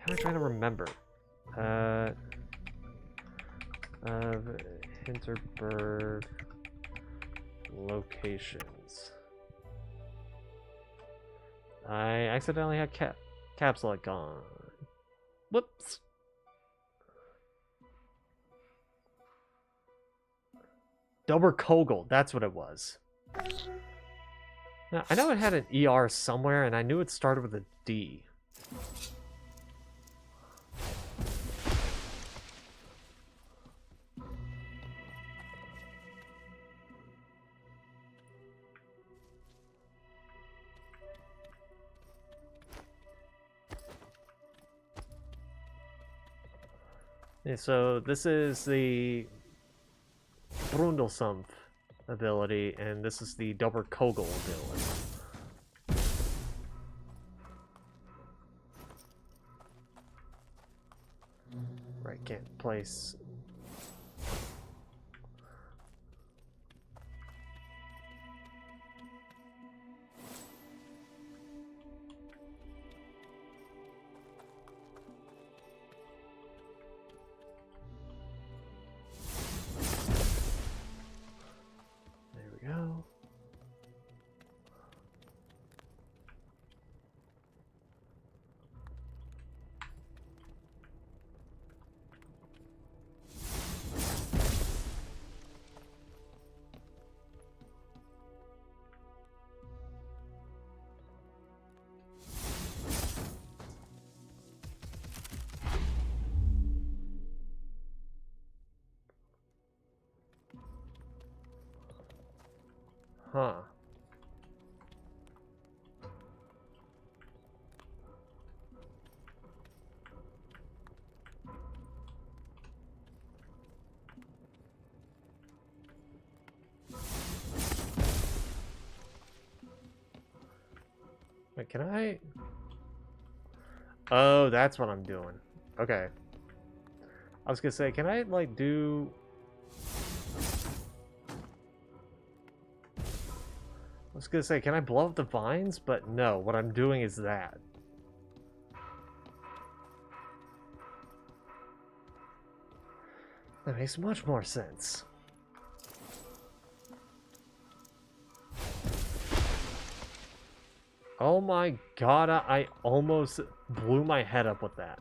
I'm trying to remember. Hinterberg locations. I accidentally had caps lock on. Whoops. Doberkogel, that's what it was. Now, I know it had an ER somewhere, and I knew it started with a D. Okay, so this is the Brundelsum ability, and this is the Doberkogel ability. Right, can't place. Go. Huh. Wait, can I? Oh, that's what I'm doing. Okay. I was gonna say, can I, like, do... I was gonna say, can I blow up the vines? But no, what I'm doing is that. That makes much more sense. Oh my god, I almost blew my head up with that.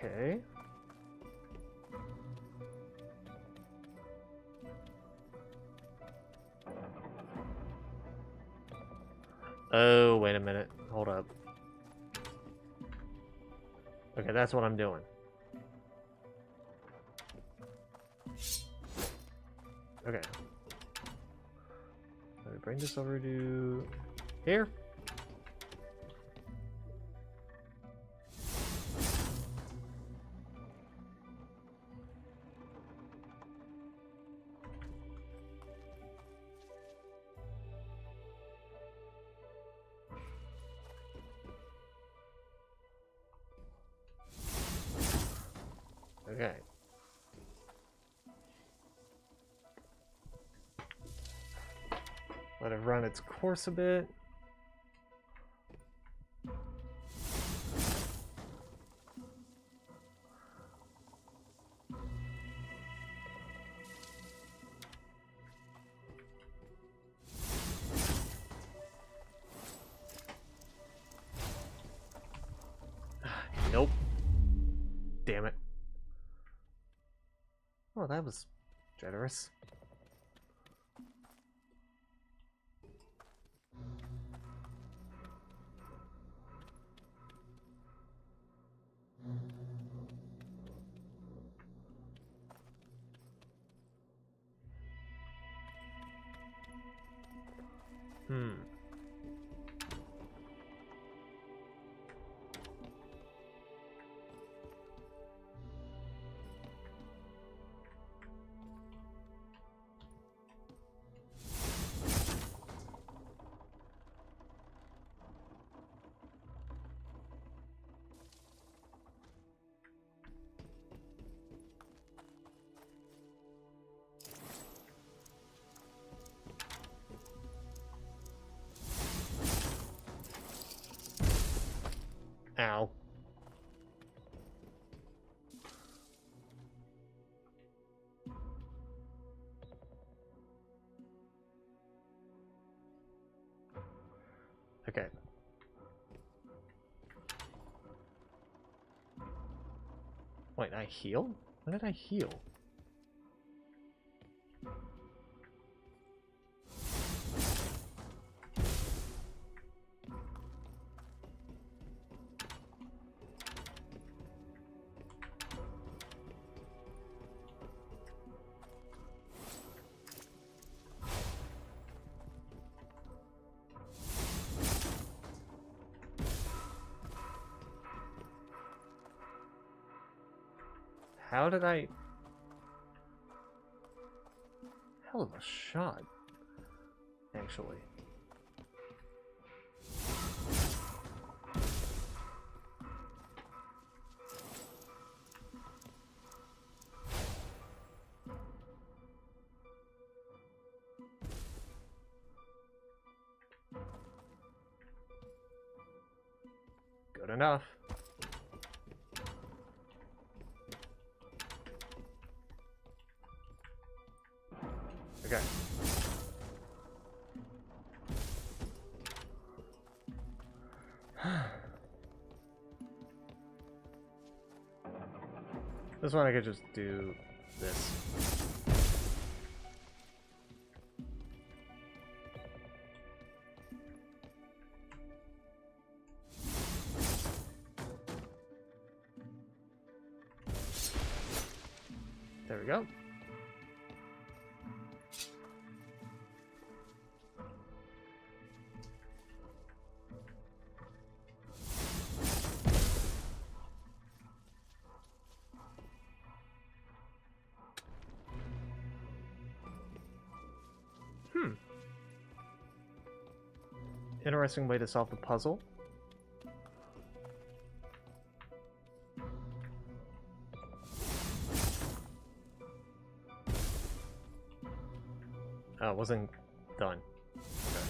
Okay. Oh, wait a minute. Hold up. Okay, that's what I'm doing. Okay. Let me bring this over to here. Okay. Let it run its course a bit. Nope. Damn it. Oh, that was generous. Ow. Okay. Wait, I heal? When did I heal? How did I... Hell of a shot, actually. Good enough. Okay. This one I could just do this. There we go. Interesting way to solve the puzzle. Oh, it wasn't done. Okay.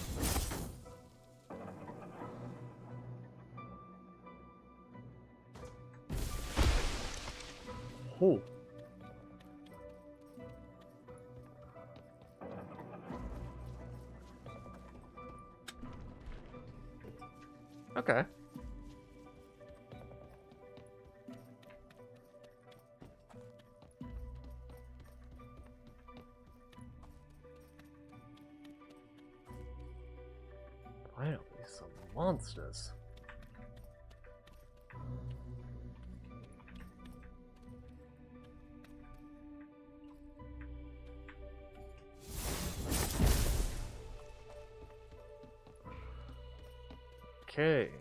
Oh. Okay. Finally, some monsters. Okay.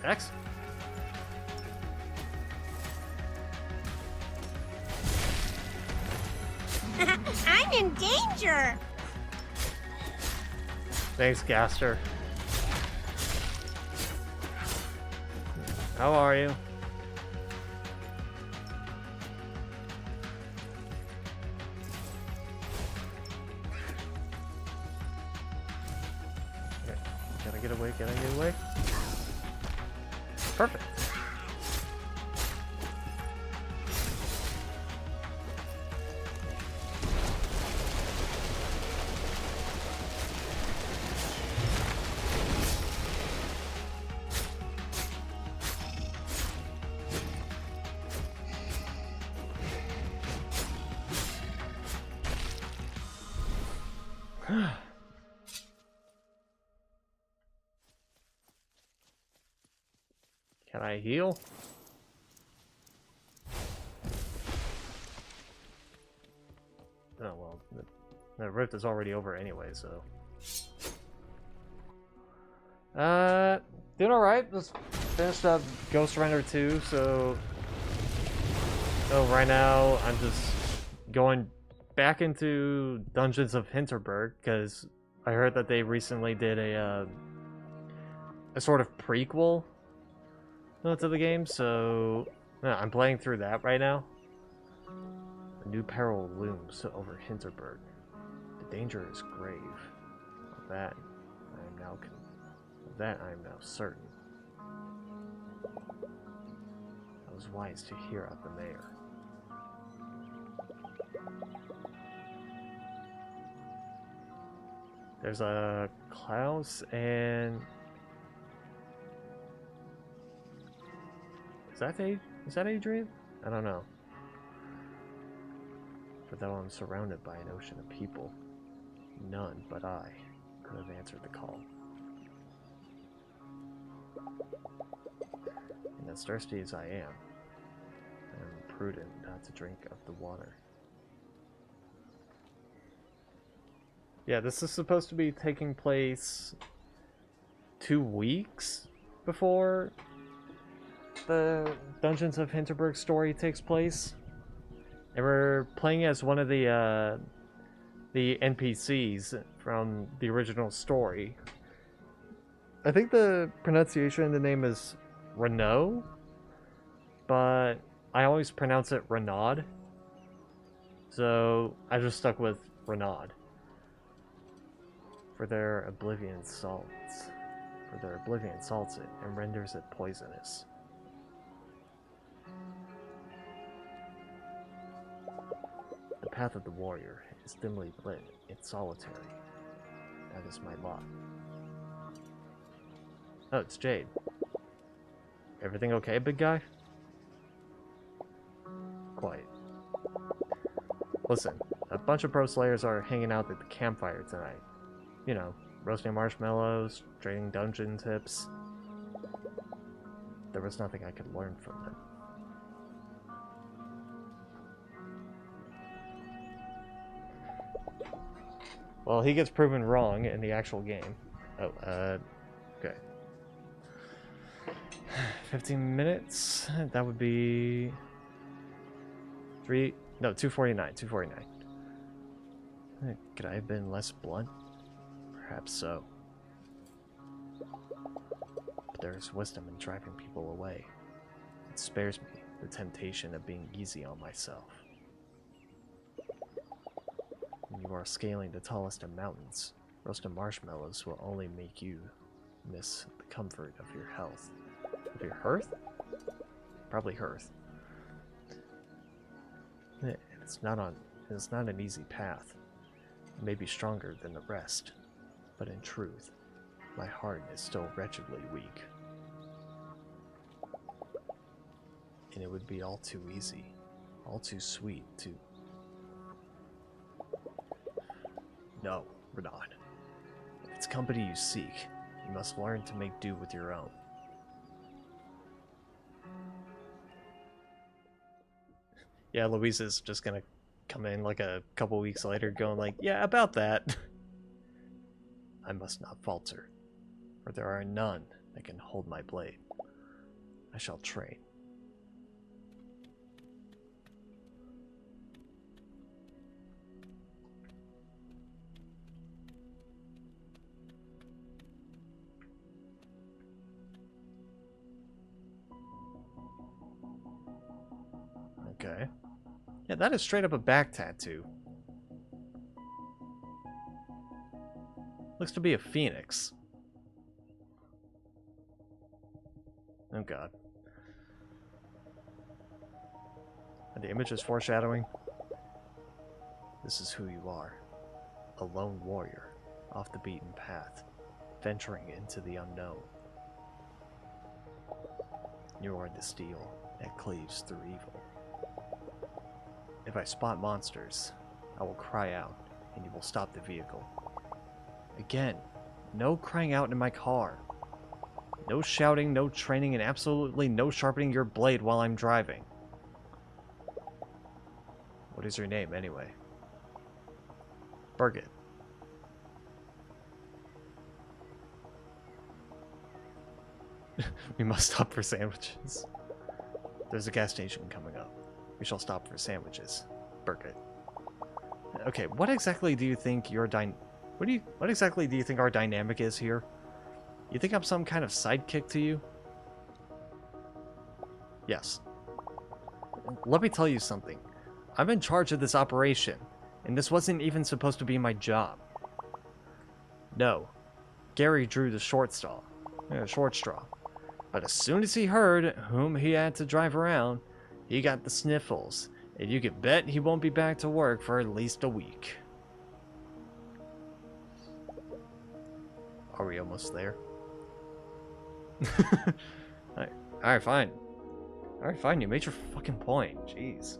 X? I'm in danger! Thanks, Gaster. How are you? Okay. Can I get away? Can I get away? Perfect. Can I heal? Oh well, the rift is already over anyway, so. Doing alright. Just finished up Ghostrunner 2, so right now I'm just going back into Dungeons of Hinterberg because I heard that they recently did a sort of prequel to the game, so I'm playing through that right now. A new peril looms over Hinterberg. The danger is grave. Of that I am now certain. I was wise to hear out the mayor. There's a Klaus and is that Adrian? I don't know. For though I'm surrounded by an ocean of people, none but I could have answered the call. And as thirsty as I am prudent not to drink of the water. Yeah, this is supposed to be taking place 2 weeks before the Dungeons of Hinterberg story takes place. And we're playing as one of the the NPCs from the original story. I think the pronunciation of the name is Renaud, but I always pronounce it Renaud, so I just stuck with Renaud. For their oblivion salts. For their oblivion salts it and renders it poisonous. The path of the warrior is dimly lit and solitary. That is my lot. Oh, it's Jade. Everything okay, big guy? Quiet. Listen, a bunch of pro slayers are hanging out at the campfire tonight. You know, roasting marshmallows, trading dungeon tips. There was nothing I could learn from them. Well, he gets proven wrong in the actual game. Oh, okay. 15 minutes? That would be... 249, 249. Could I have been less blunt? Perhaps so. But there is wisdom in driving people away. It spares me the temptation of being easy on myself. When you are scaling the tallest of mountains, roasted marshmallows will only make you miss the comfort of your health. Of your hearth? Probably hearth. It's not an easy path. It may be stronger than the rest, but in truth, my heart is still wretchedly weak. And it would be all too easy, all too sweet to... No, Renaud. If it's company you seek, you must learn to make do with your own. Yeah, Louisa's just gonna come in like a couple weeks later going like, yeah, about that. I must not falter, for there are none that can hold my blade. I shall train. Okay. Yeah, that is straight up a back tattoo. Looks to be a phoenix. Oh god. Are the images foreshadowing? This is who you are. A lone warrior, off the beaten path, venturing into the unknown. You are the steel that cleaves through evil. If I spot monsters, I will cry out, and you will stop the vehicle. Again, no crying out in my car. No shouting, no training, and absolutely no sharpening your blade while I'm driving. What is your name, anyway? Birgit. We must stop for sandwiches. There's a gas station coming up. We shall stop for sandwiches. Birgit. Okay, what exactly do you think your what exactly do you think our dynamic is here? You think I'm some kind of sidekick to you? Yes. Let me tell you something. I'm in charge of this operation, and this wasn't even supposed to be my job. No. Gary drew the short straw. But as soon as he heard whom he had to drive around, he got the sniffles, and you can bet he won't be back to work for at least a week. Are we almost there? Alright, fine. Alright, fine, you made your fucking point. Jeez.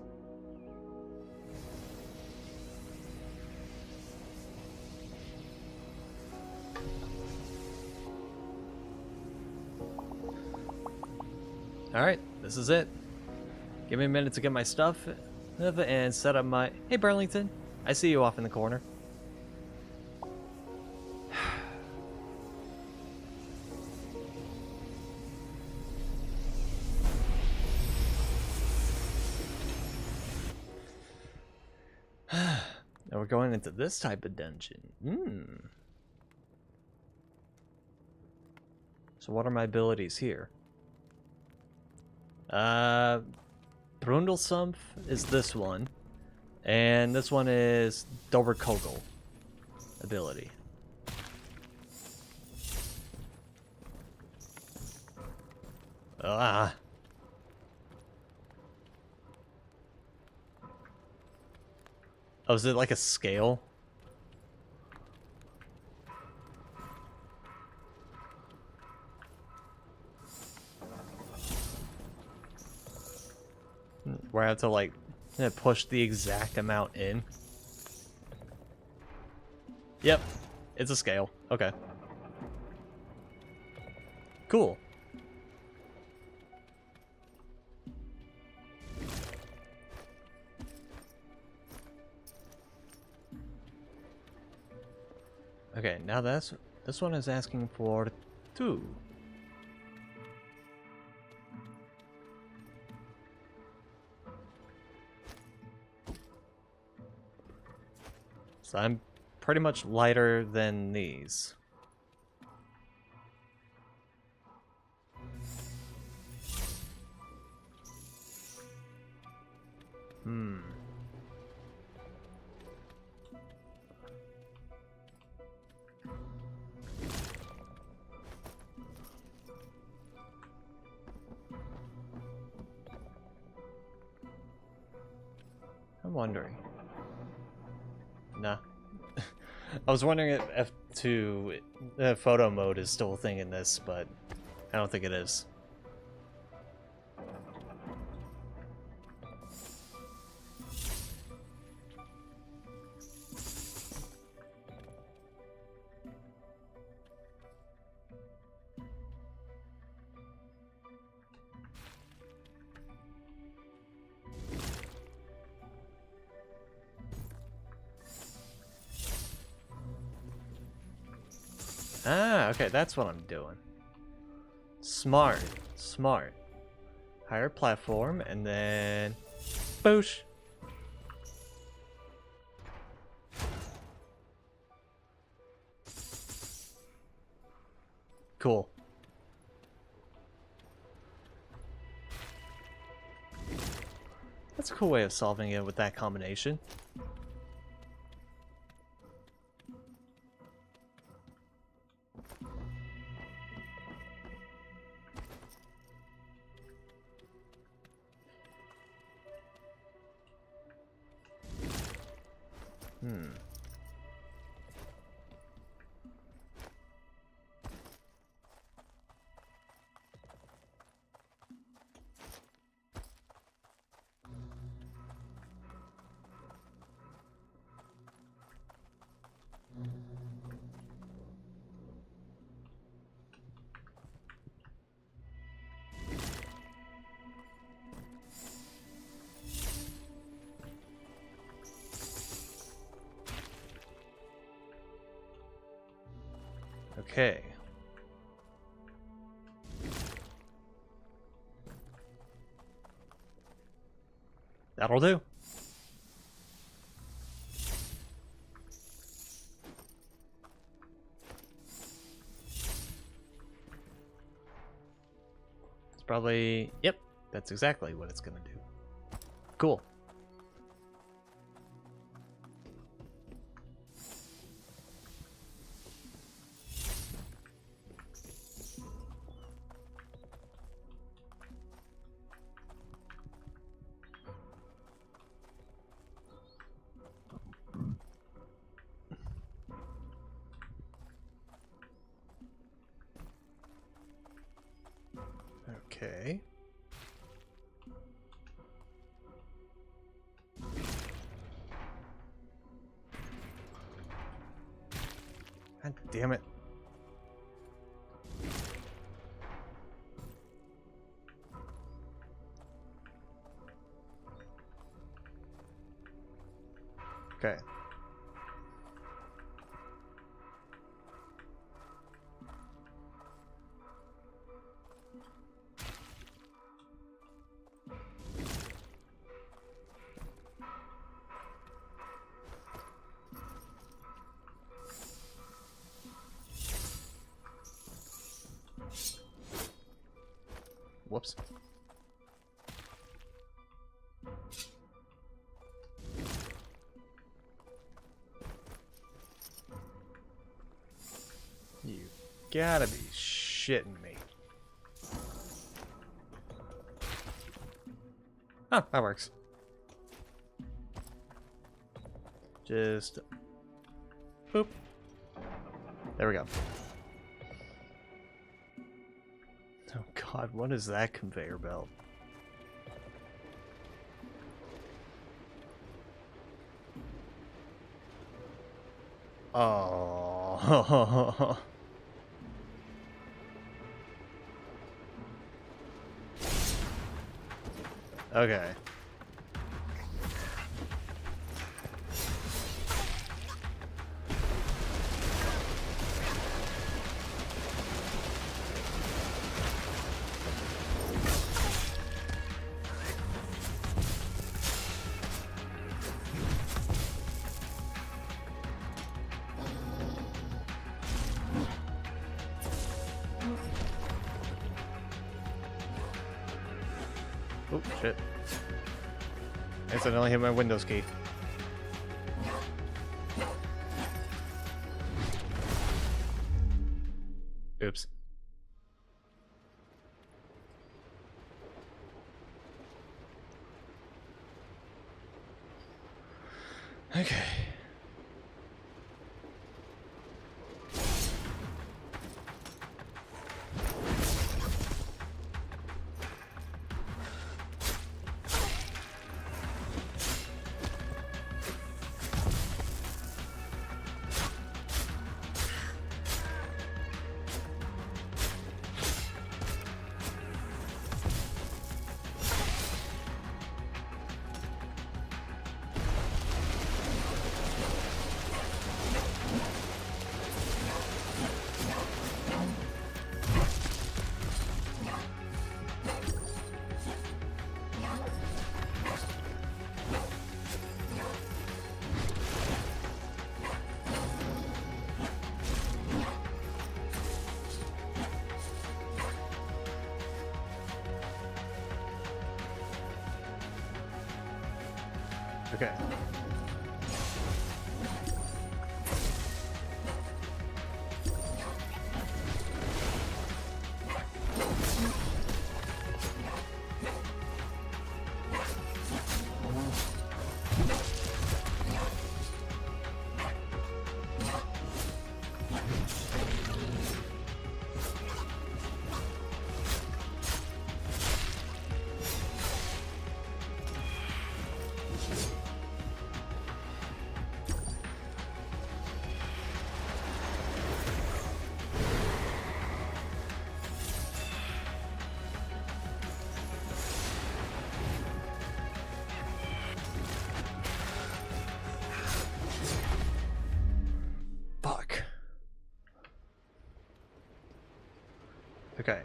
Alright, this is it. Give me a minute to get my stuff and set up my... Hey, Burlington. I see you off in the corner. we're going into this type of dungeon. So what are my abilities here? Brundlesumpf is this one. And this one is Doverkogel ability. Ah. Oh, is it like a scale? Where I have to like push the exact amount in. Yep, it's a scale. Okay. Cool. Okay, now this one is asking for 2. So I'm pretty much lighter than these. I'm wondering. Nah. I was wondering if F2 photo mode is still a thing in this, but I don't think it is. Ah, okay, that's what I'm doing. Smart, smart. Higher platform, and then... Boosh! Cool. That's a cool way of solving it with that combination. Okay. That'll do. It's probably... Yep, that's exactly what it's gonna do. Cool. Okay. God damn it. Okay. whoops. You gotta be shitting me. Oh, that works. Just boop. There we go. Oh god, what is that conveyor belt? Oh. Okay. Oh, shit. I accidentally hit my Windows key. Oops. Okay. Okay. Fuck. Okay.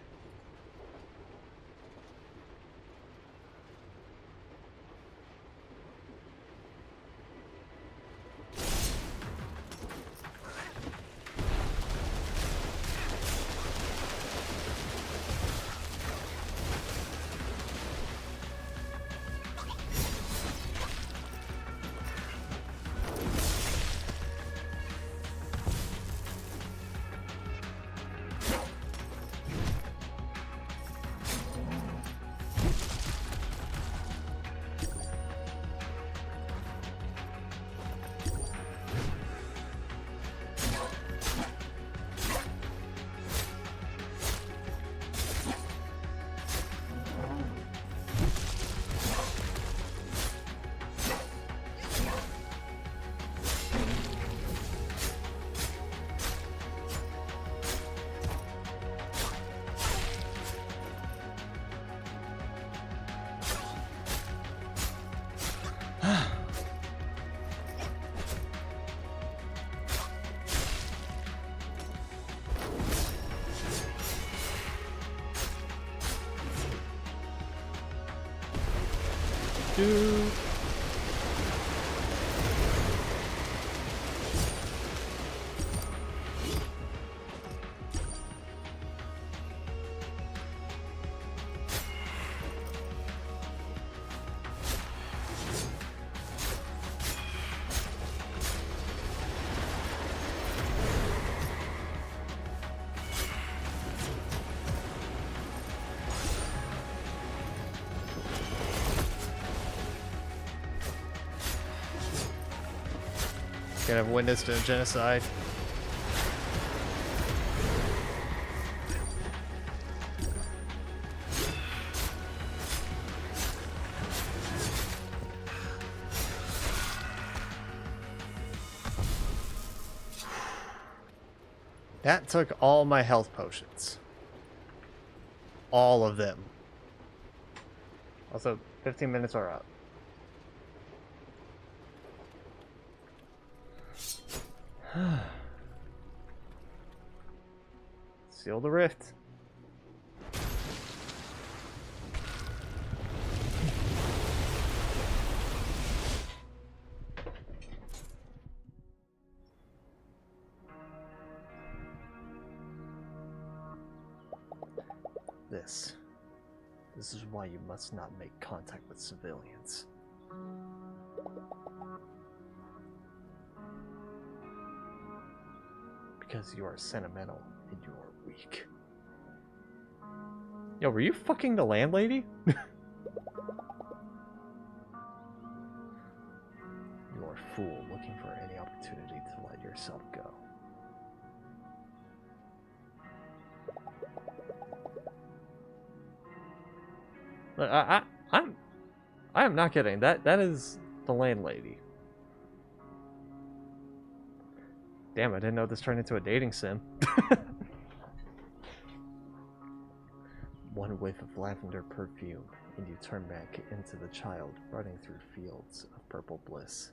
Dude. Could have witnessed a genocide. That took all my health potions. All of them. Also, 15 minutes are up. Seal the rift. This is why you must not make contact with civilians. Because you are sentimental and you are weak. Yo, were you fucking the landlady? You are a fool looking for any opportunity to let yourself go. Look, I am not kidding. That is the landlady. Damn, I didn't know this turned into a dating sim. One whiff of lavender perfume, and you turn back into the child running through fields of purple bliss.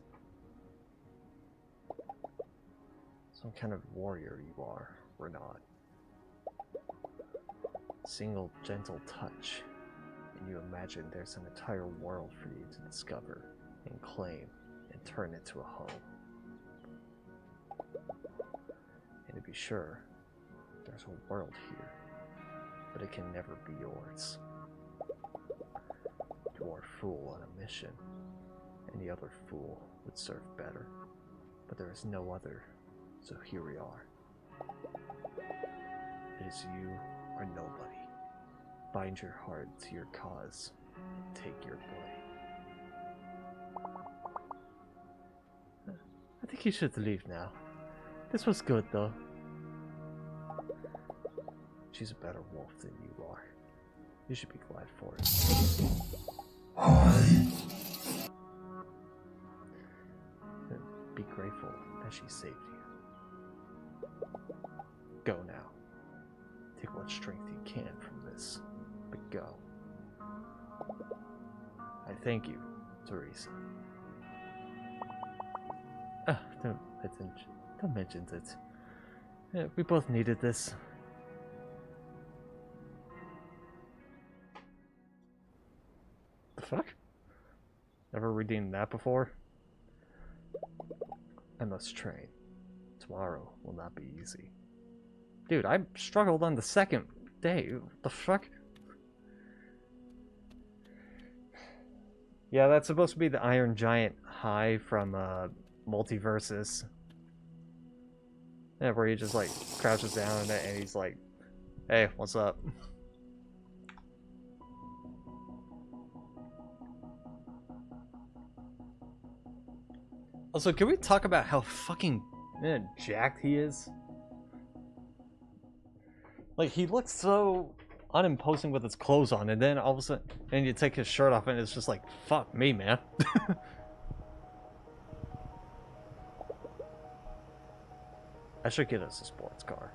Some kind of warrior you are, or not. Single gentle touch, and you imagine there's an entire world for you to discover and claim and turn into a home. And to be sure, there's a world here, but it can never be yours. You are a fool on a mission. Any other fool would serve better, but there is no other, so here we are. It is you or nobody. Bind your heart to your cause. Take your blade. I think you should leave now. This was good, though. She's a better wolf than you are. You should be glad for it. Be grateful that she saved you. Go now. Take what strength you can from this, but go. I thank you, Teresa. Don't mention it. Yeah, we both needed this. The fuck? Never redeemed that before? I must train. Tomorrow will not be easy. Dude, I struggled on the second day. What the fuck? Yeah, that's supposed to be the Iron Giant high from Multiverses. Yeah, where he just like crouches down and he's like, "Hey, what's up?" Also, can we talk about how fucking jacked he is? Like, he looks so unimposing with his clothes on, and then all of a sudden, and you take his shirt off, and it's just like, fuck me, man. I should get us a sports car.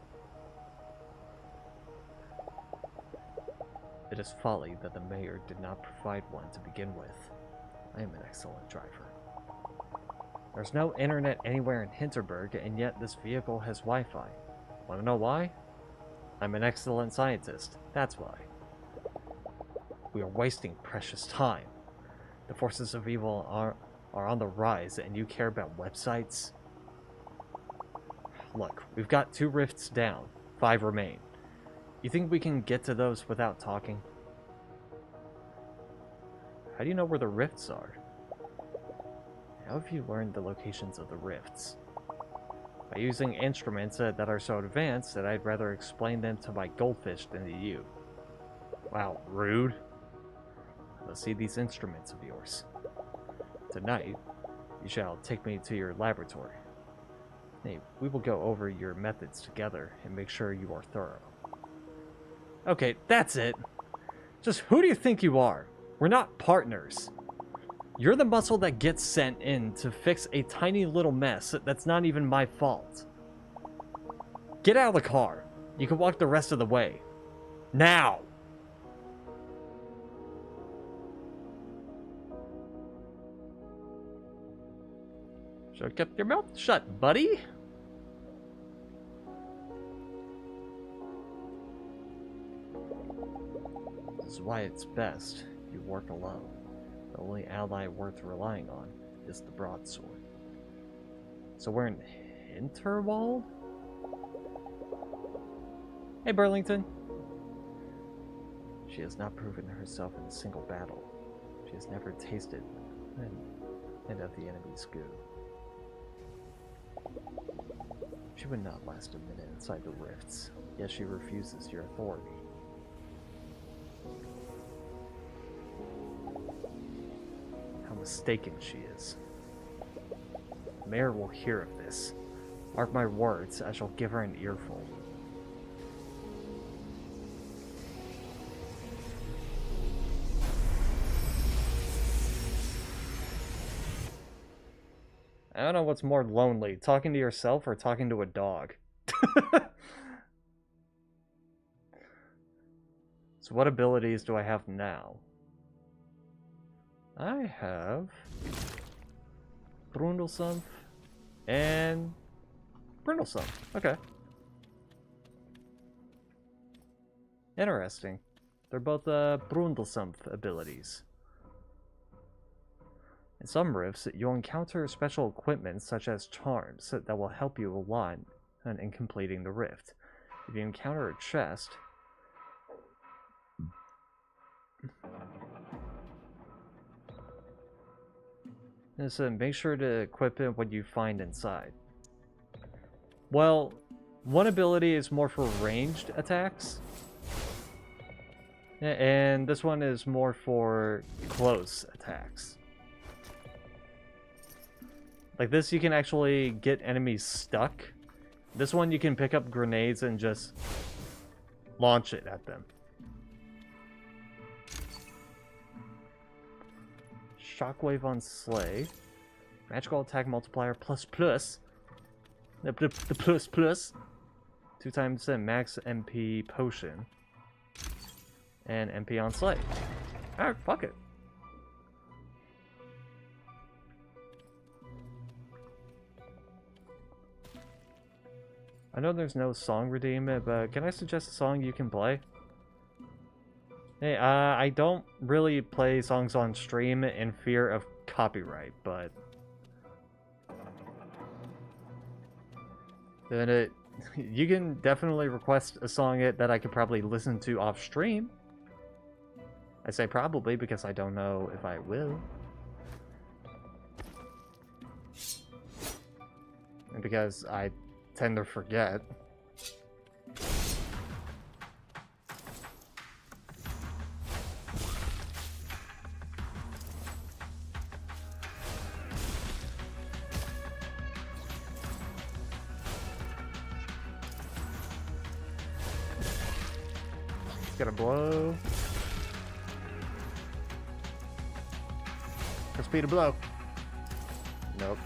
It is folly that the mayor did not provide one to begin with. I am an excellent driver. There's no internet anywhere in Hinterberg, and yet this vehicle has Wi-Fi. Want to know why? I'm an excellent scientist. That's why. We are wasting precious time. The forces of evil are on the rise, and you care about websites? Look, we've got 2 rifts down. 5 remain. You think we can get to those without talking? How do you know where the rifts are? How have you learned the locations of the rifts? By using instruments that are so advanced that I'd rather explain them to my goldfish than to you. Wow, rude. Let's see these instruments of yours. Tonight, you shall take me to your laboratory. Hey, we will go over your methods together and make sure you are thorough. Okay, that's it. Just who do you think you are? We're not partners. You're the muscle that gets sent in to fix a tiny little mess that's not even my fault. Get out of the car. You can walk the rest of the way. Now! Should have kept your mouth shut, buddy. This is why it's best you work alone. The only ally worth relying on is the broadsword. So we're in Hinterberg? Hey, Burlington. She has not proven herself in a single battle. She has never tasted any of the enemy's goo. She would not last a minute inside the rifts, yet she refuses your authority. How mistaken she is. The mayor will hear of this. Mark my words, I shall give her an earful. I don't know what's more lonely, talking to yourself or talking to a dog. So what abilities do I have now? I have Brundlesumpf and Brundlesumpf. Okay. Interesting. They're both Brundlesumpf abilities. In some rifts, you'll encounter special equipment such as charms that will help you a lot in completing the rift. If you encounter a chest, just make sure to equip it what you find inside. Well, one ability is more for ranged attacks, and this one is more for close attacks. Like this, you can actually get enemies stuck. This one, you can pick up grenades and just launch it at them. Shockwave on Slay. Magical attack multiplier plus plus. The plus plus. 2 times the max MP potion. And MP on Slay. Alright, fuck it. I know there's no song redeem, but can I suggest a song you can play? Hey, I don't really play songs on stream in fear of copyright, but then you can definitely request a song that I could probably listen to off stream. I say probably because I don't know if I will. And because I tend to forget. Gonna blow. For speed of blow. Nope.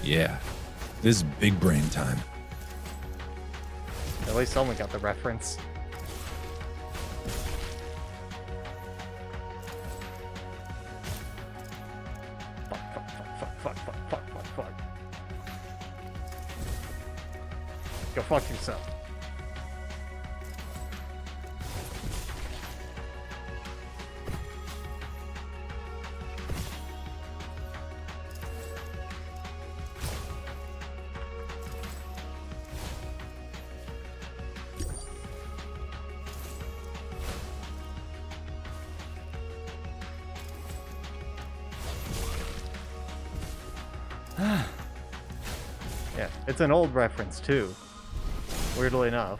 Yeah, this is big brain time. At least someone got the reference. Fuck. Go fuck yourself. It's an old reference too, weirdly enough.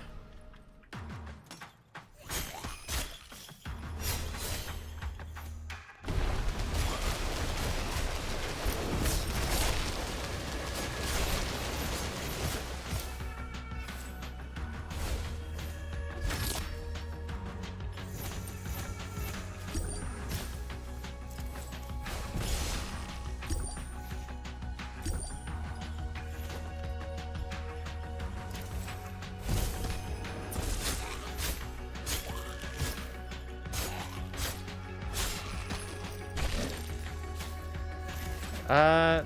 Uh,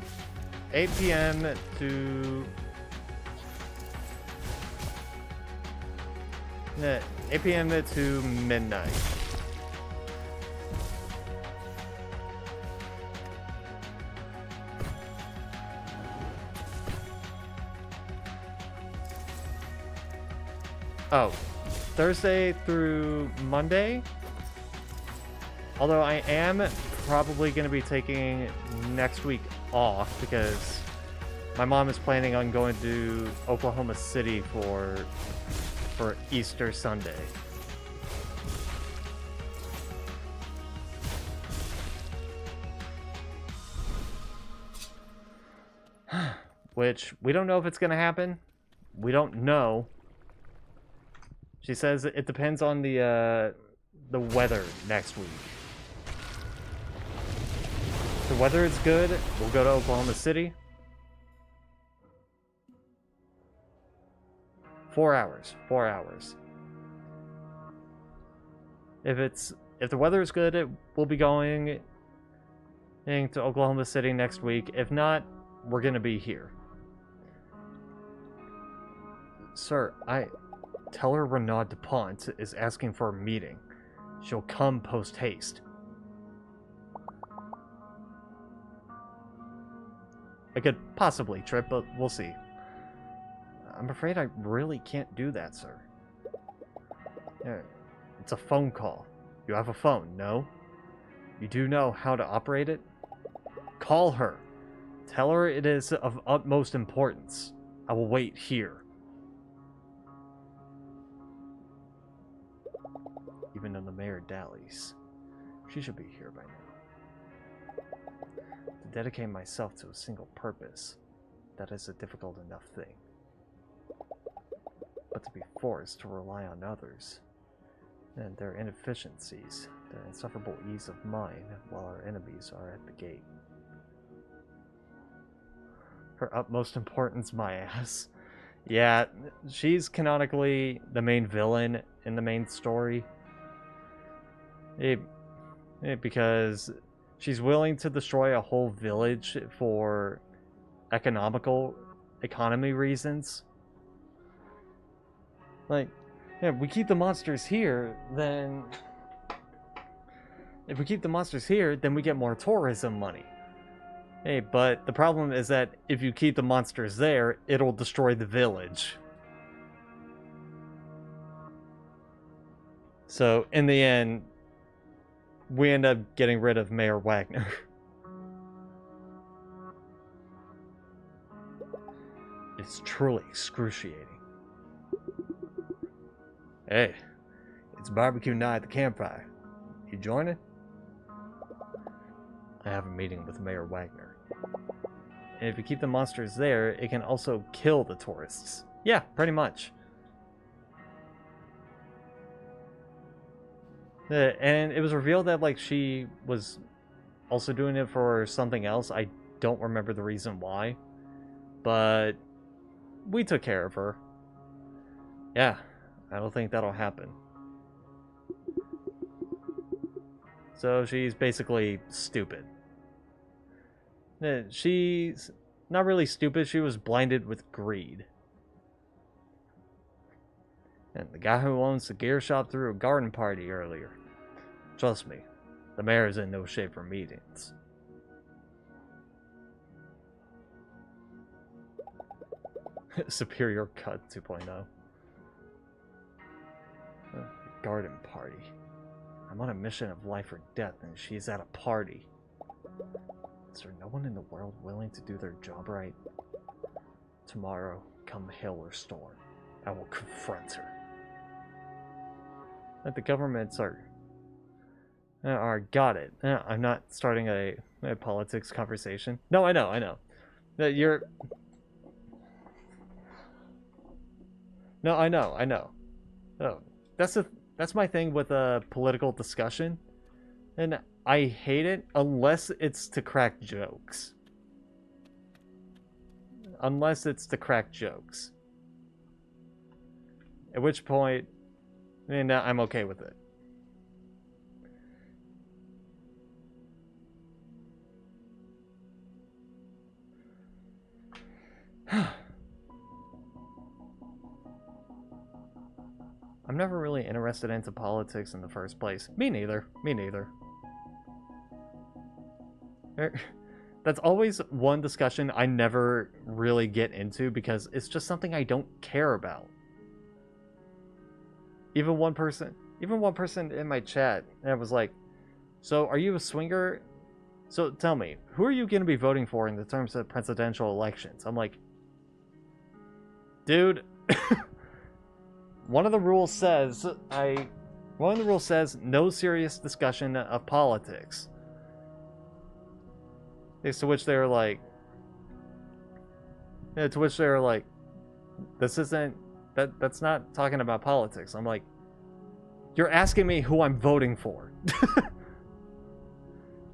8 p.m. to 8 p.m. to midnight. Oh, Thursday through Monday. Although I am probably going to be taking next week off because my mom is planning on going to Oklahoma City for Easter Sunday. Which we don't know if it's going to happen. We don't know. She says it depends on the weather next week. If the weather is good, we'll go to Oklahoma City. 4 hours. 4 hours. If the weather is good, we'll be going to Oklahoma City next week. If not, we're gonna be here. Sir, tell her Renaud DuPont is asking for a meeting. She'll come post haste. I could possibly trip, but we'll see. I'm afraid I really can't do that, sir. Yeah, it's a phone call. You have a phone, no? You do know how to operate it? Call her. Tell her it is of utmost importance. I will wait here. Even though the mayor dallies, she should be here by now. To dedicate myself to a single purpose, that is a difficult enough thing. But to be forced to rely on others, and their inefficiencies, their insufferable ease of mind, while our enemies are at the gate. Her utmost importance, my ass. Yeah, she's canonically the main villain in the main story. Because she's willing to destroy a whole village for economy reasons. Like, yeah, if we keep the monsters here, then... If we keep the monsters here, then we get more tourism money. Hey, but the problem is that if you keep the monsters there, it'll destroy the village. So, in the end, we end up getting rid of Mayor Wagner. It's truly excruciating. Hey, it's barbecue night at the campfire. You joining? I have a meeting with Mayor Wagner. And if you keep the monsters there, it can also kill the tourists. Yeah, pretty much. And it was revealed that, like, she was also doing it for something else. I don't remember the reason why. But we took care of her. Yeah, I don't think that'll happen. So she's basically stupid. She's not really stupid, she was blinded with greed. And the guy who owns the gear shop threw a garden party earlier. Trust me, the mayor is in no shape for meetings. Superior Cut 2.0. Garden party. I'm on a mission of life or death, and she's at a party. Is there no one in the world willing to do their job right? tomorrow, come hail or storm, I will confront her. That the governments are got it. I'm not starting a politics conversation. No, I know. That you're. No, I know. Oh, that's my thing with a political discussion, and I hate it unless it's to crack jokes. Unless it's to crack jokes. At which point, I'm okay with it. I'm never really interested into politics in the first place. Me neither. That's always one discussion I never really get into because it's just something I don't care about. Even one person in my chat was like, "So are you a swinger? So tell me, who are you going to be voting for in the terms of presidential elections?" I'm like, dude, one of the rules says no serious discussion of politics. To which they're like, this isn't that's not talking about politics. I'm like, you're asking me who I'm voting for.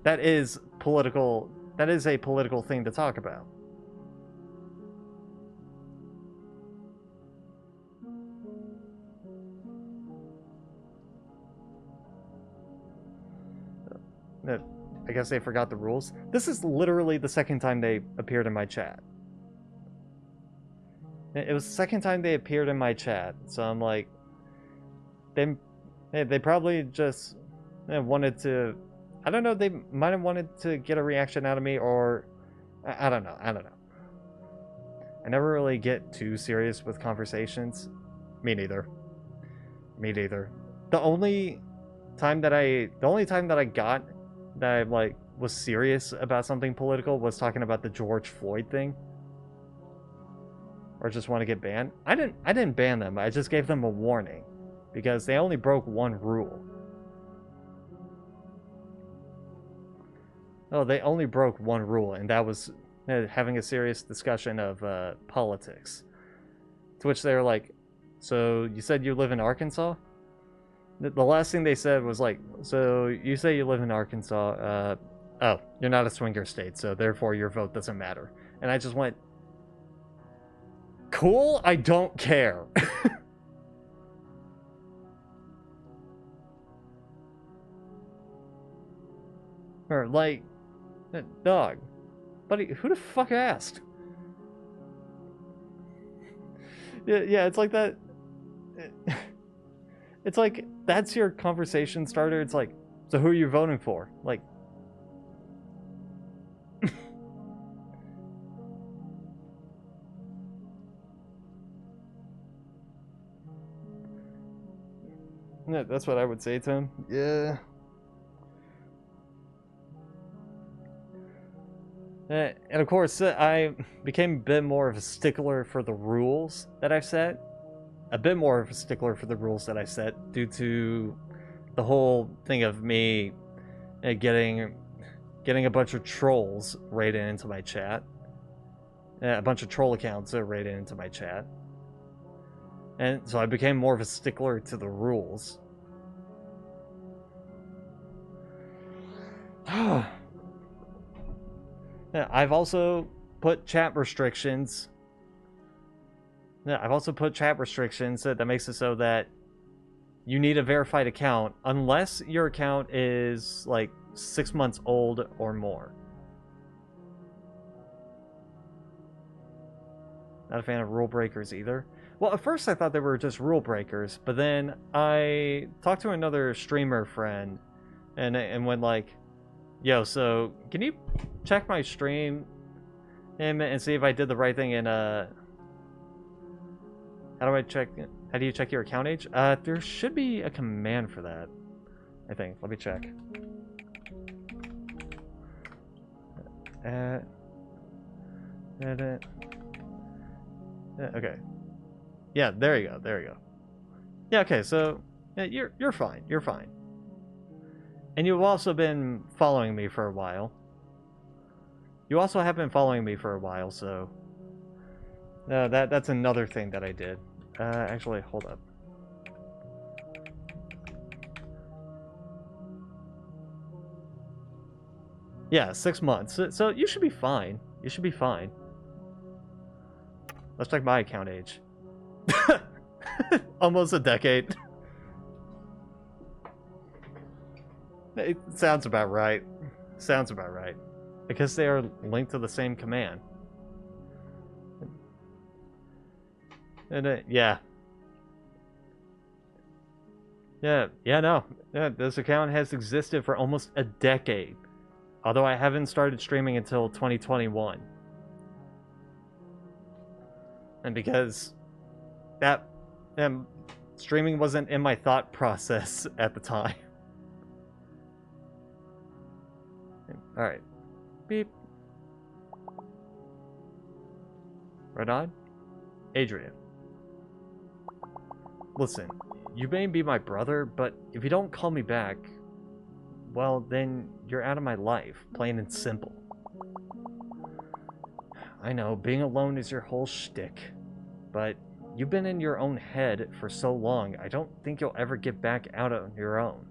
That is political. That is a political thing to talk about. I guess they forgot the rules. This is literally the second time they appeared in my chat. It was the second time they appeared in my chat, so I'm like, they probably just wanted to. I don't know. They might have wanted to get a reaction out of me, or I don't know. I never really get too serious with conversations. Me neither. The only time that I got that I was serious about something political was talking about the George Floyd thing, or just want to get banned. I didn't ban them. I just gave them a warning because they only broke one rule. Oh, they only broke one rule, and that was having a serious discussion of politics. To which they were like, "So you said you live in Arkansas?" The last thing they said was like, "So you say you live in Arkansas, oh, you're not a swinger state, so therefore your vote doesn't matter." And I just went, cool, I don't care. Or like, dog, buddy, who the fuck asked? Yeah, it's like that. It's like, that's your conversation starter. It's like, so who are you voting for? Like, yeah, that's what I would say to him. Yeah. And of course, I became a bit more of a stickler for the rules that I've set. Due to the whole thing of me getting a bunch of trolls raided into my chat. A bunch of troll accounts raided into my chat. And so I became more of a stickler to the rules. I've also put chat restrictions. That makes it so that you need a verified account unless your account is like 6 months old or more. Not a fan of rule breakers either. Well, at first I thought they were just rule breakers, but then I talked to another streamer friend and went like, "Yo, so can you check my stream and see if I did the right thing in how do you check your account age? There should be a command for that, I think. Let me check. Okay. Yeah, there you go. There you go. Yeah, okay, so yeah, you're fine. You're fine. And you've also been following me for a while. You also have been following me for a while, so that's another thing that I did. Actually, hold up. Yeah, 6 months. So you should be fine. You should be fine. Let's check my account age. Almost a decade. It sounds about right. Sounds about right. Because they are linked to the same command. And yeah. Yeah, no. Yeah, this account has existed for almost a decade. Although I haven't started streaming until 2021. And because that streaming wasn't in my thought process at the time. Alright. Beep. Right on? Adrian. Listen, you may be my brother, but if you don't call me back, well, then you're out of my life, plain and simple. I know, being alone is your whole shtick, but you've been in your own head for so long, I don't think you'll ever get back out on your own.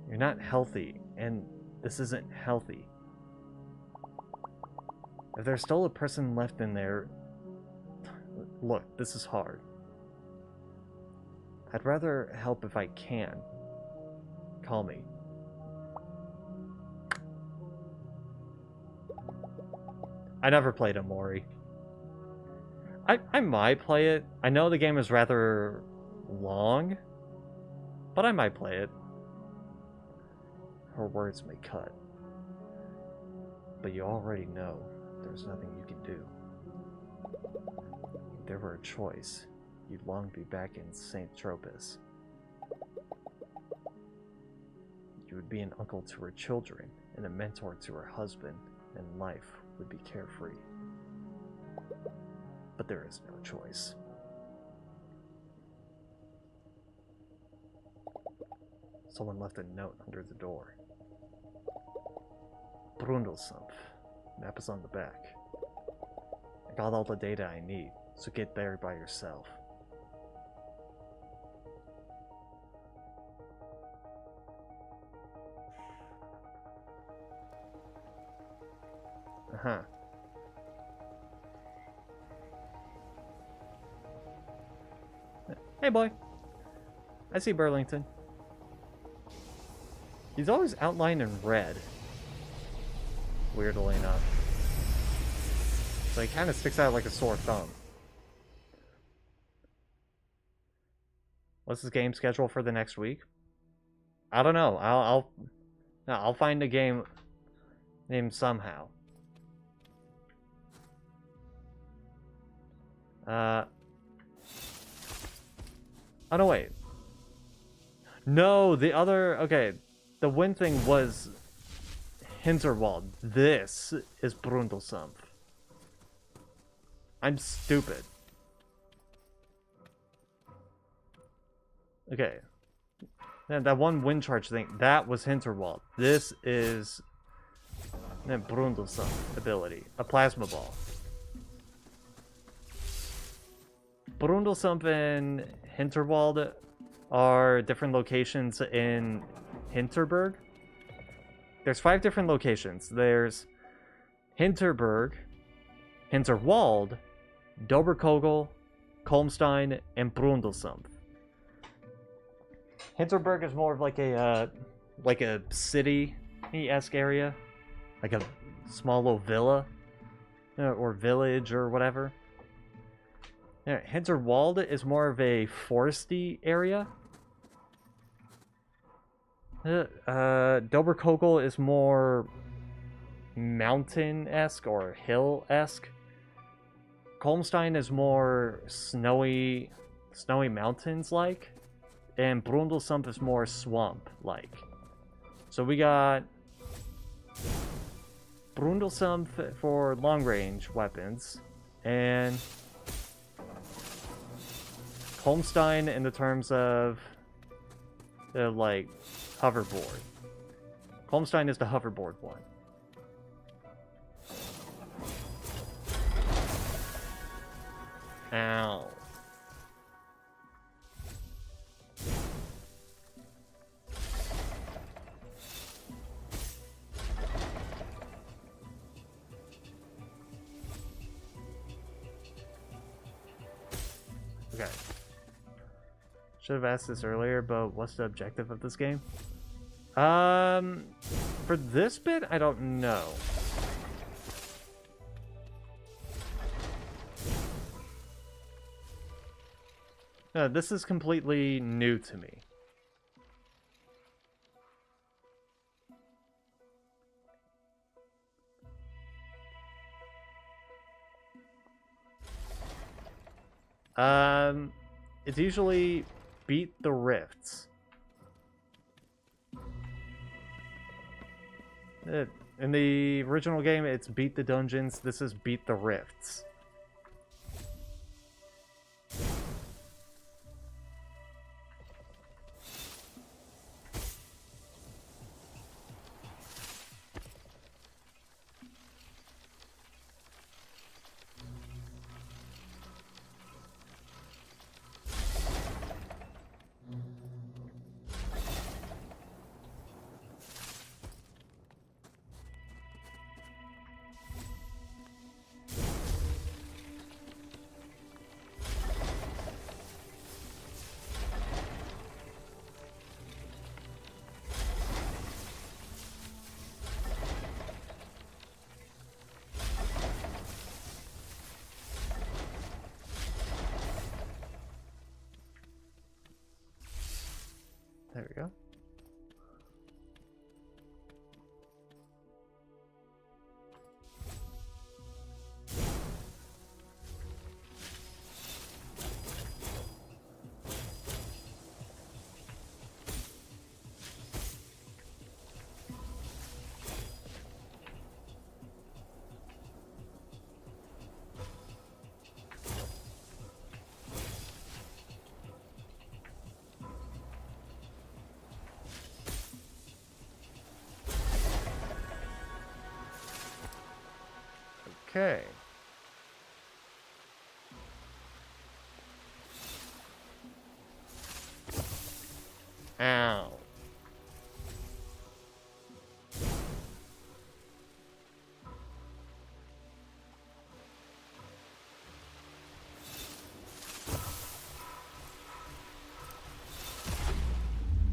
You're not healthy, and this isn't healthy. If there's still a person left in there... Look, this is hard. I'd rather help if I can. Call me. I never played Amori. I might play it. I know the game is rather long, but I might play it. Her words may cut. But you already know there's nothing you can do. If there were a choice, you'd long be back in St. Tropez. You would be an uncle to her children and a mentor to her husband, and life would be carefree. But there is no choice. Someone left a note under the door. Brundelsump. Map is on the back. I got all the data I need, so get there by yourself. Uh-huh. Hey, boy. I see Burlington. He's always outlined in red. Weirdly enough. So he kind of sticks out like a sore thumb. What's his game schedule for the next week? I don't know. I'll find a game name somehow. Oh no, wait. No, the other... Okay, the win thing was Hinterwald. This is Brundelsump. I'm stupid. Okay. And that one wind charge thing, that was Hinterwald. This is Brundelsump ability. A plasma ball. Brundelsump and Hinterwald are different locations in Hinterberg. There's 5 different locations. There's Hinterberg, Hinterwald, Doberkogel, Kolmstein, and Brundelsump. Hinterberg is more of like a city-esque area, like a small little villa or village or whatever. Yeah, Hinterwald is more of a foresty area. Doberkogel is more mountain-esque or hill-esque. Kolmstein is more snowy mountains-like. And Brundelsump is more swamp-like. So we got Brundelsump for long-range weapons, And Holmstein in the terms of like hoverboard. Holmstein is the hoverboard one. Ow. Okay. Should have asked this earlier, but what's the objective of this game? For this bit, I don't know. No, this is completely new to me. It's usually beat the rifts. In the original game, it's beat the dungeons. This is beat the rifts. There we go. Okay. Ow.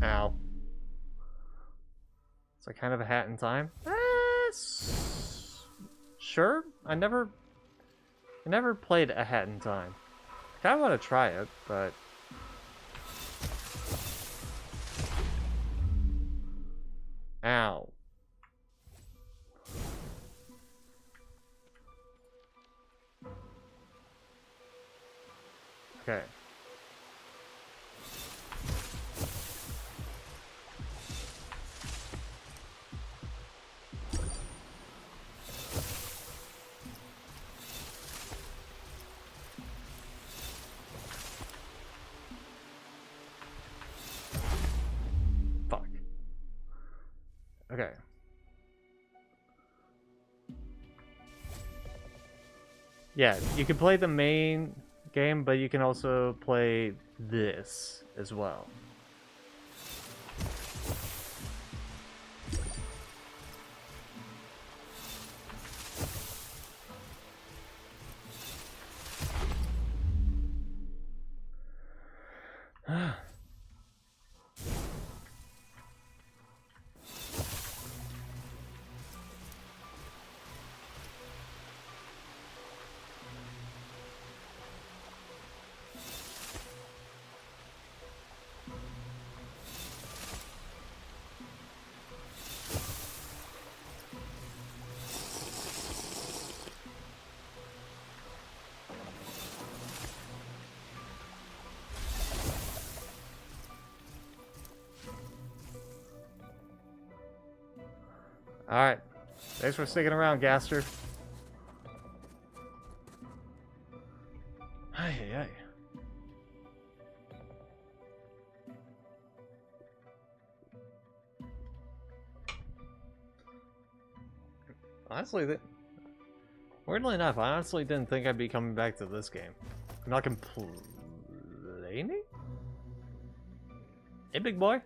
Ow. Is that kind of a hat in time? Sure. I never played a hat in time. I kind of want to try it, but ow. Okay. Okay. Yeah, you can play the main game, but you can also play this as well. Alright. Thanks for sticking around, Gaster. Honestly, weirdly enough, I honestly didn't think I'd be coming back to this game. I'm not complaining? Hey, big boy.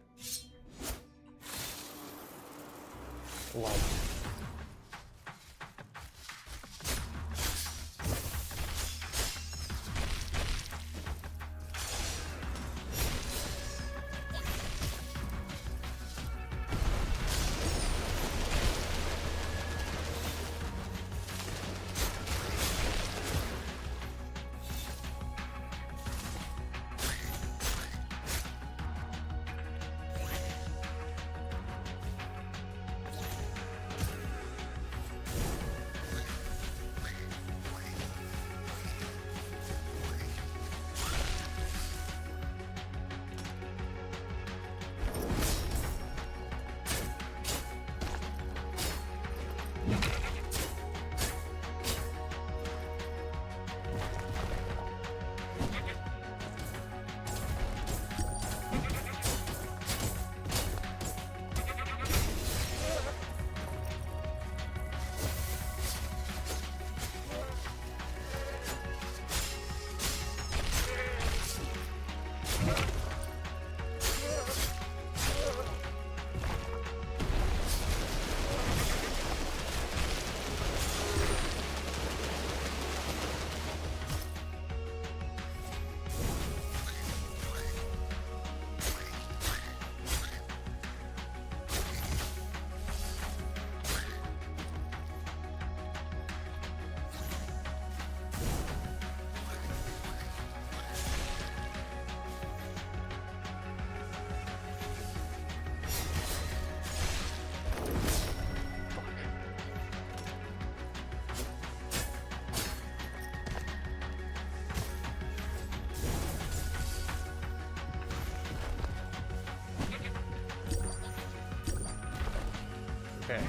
Love. Okay.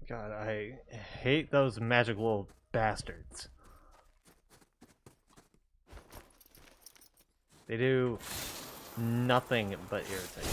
God, I hate those magical bastards. They do nothing but irritate.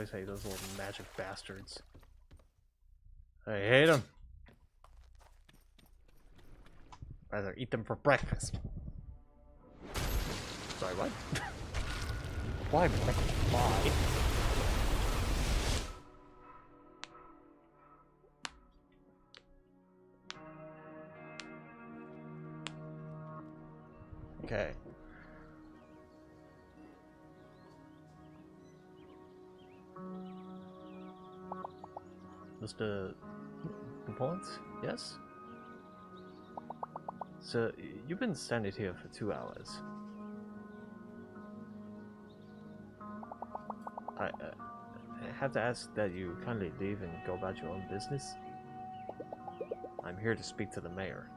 always hate those little magic bastards. I hate them. Rather eat them for breakfast. Sorry, what? Why breakfast? Why? Okay. Just components? Yes? So, you've been standing here for 2 hours. I have to ask that you kindly leave and go about your own business. I'm here to speak to the mayor.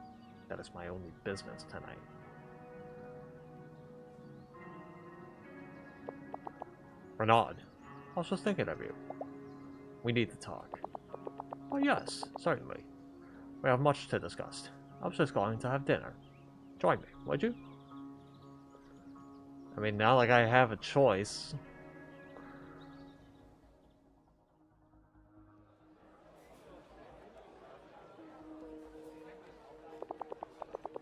That is my only business tonight. Renaud, I was just thinking of you. We need to talk. Oh yes, certainly. We have much to discuss. I was just going to have dinner. Join me, would you? I mean, now like I have a choice.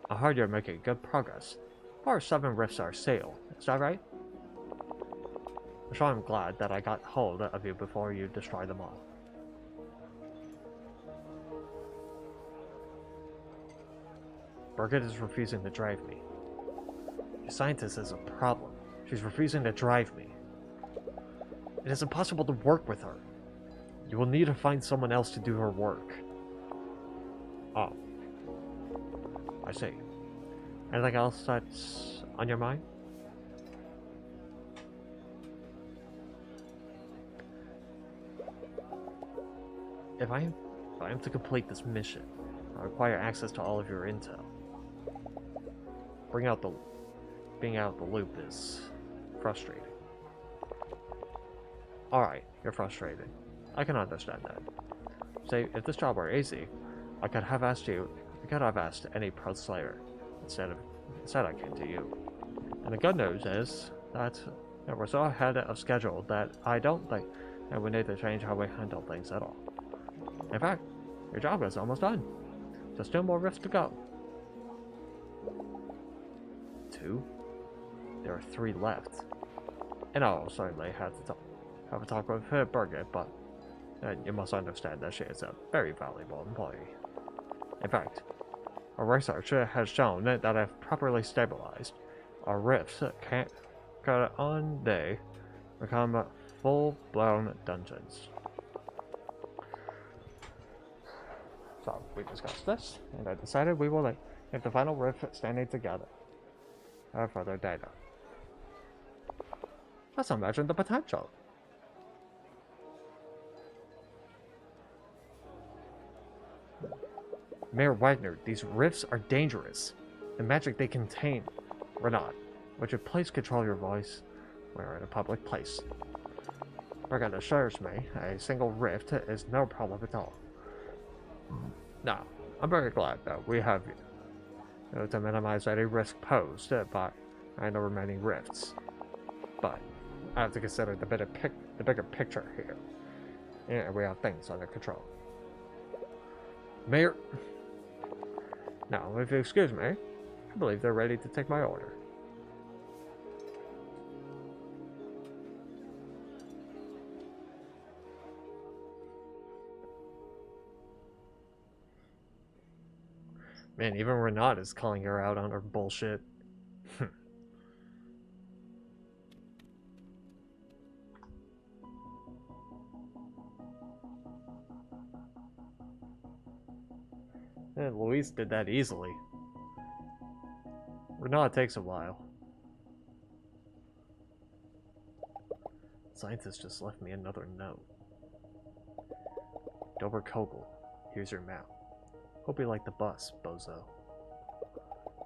I heard you're making good progress. 4 or 7 rifts are sale, is that right? I'm sure I'm glad that I got hold of you before you destroy them all. Birgit is refusing to drive me. The scientist is a problem. She's refusing to drive me. It is impossible to work with her. You will need to find someone else to do her work. Oh. I see. Anything else that's on your mind? If I am to complete this mission, I require access to all of your intel. Being out the loop is frustrating. Alright, you're frustrated. I can understand that. Say, if this job were easy, I could have asked any pro slayer. Instead I came to you. And the good news is that we're so ahead of schedule that I don't think that we need to change how we handle things at all. In fact, your job is almost done. Just 2 more rifts to go. 2? There are 3 left. And I'll certainly have a talk with Birgit, but you must understand that she is a very valuable employee. In fact, our research has shown that if properly stabilized, our rifts can one day become full-blown dungeons. So we discussed this, and I decided we will leave the final rift standing together. Have further data. Just imagine the potential. Mayor Wagner, these rifts are dangerous. The magic they contain, Renaud, would you please control your voice? We're in a public place. Birgit assures me a single rift is no problem at all. Now, I'm very glad that we have you to minimize any risk posed by the remaining rifts. But I have to consider the bigger picture here. And we have things under control. Mayor. Now, if you excuse me, I believe they're ready to take my order. Man, even Renaud is calling her out on her bullshit. And Luis did that easily. Renaud takes a while. Scientist just left me another note. Dober Kogel, here's your map. Hope you like the bus, bozo.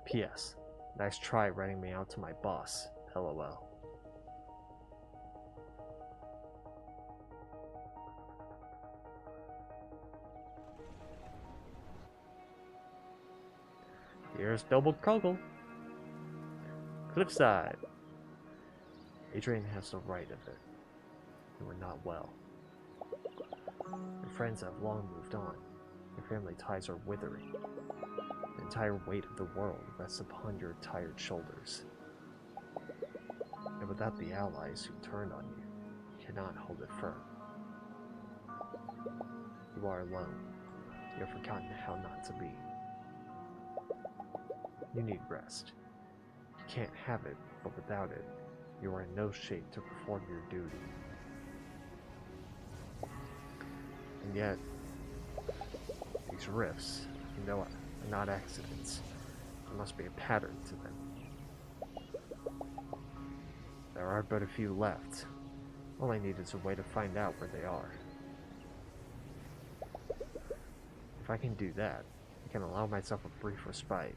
P.S. Nice try writing me out to my boss. LOL. Here's Double Kogel. Cliffside. Adrian has the right of it. You are not well. Your friends have long moved on. Your family ties are withering. The entire weight of the world rests upon your tired shoulders. And without the allies who turned on you, you cannot hold it firm. You are alone. You have forgotten how not to be. You need rest. You can't have it, but without it, you are in no shape to perform your duty. And yet, these rifts, you know, are not accidents. There must be a pattern to them. There are but a few left. All I need is a way to find out where they are. If I can do that, I can allow myself a brief respite.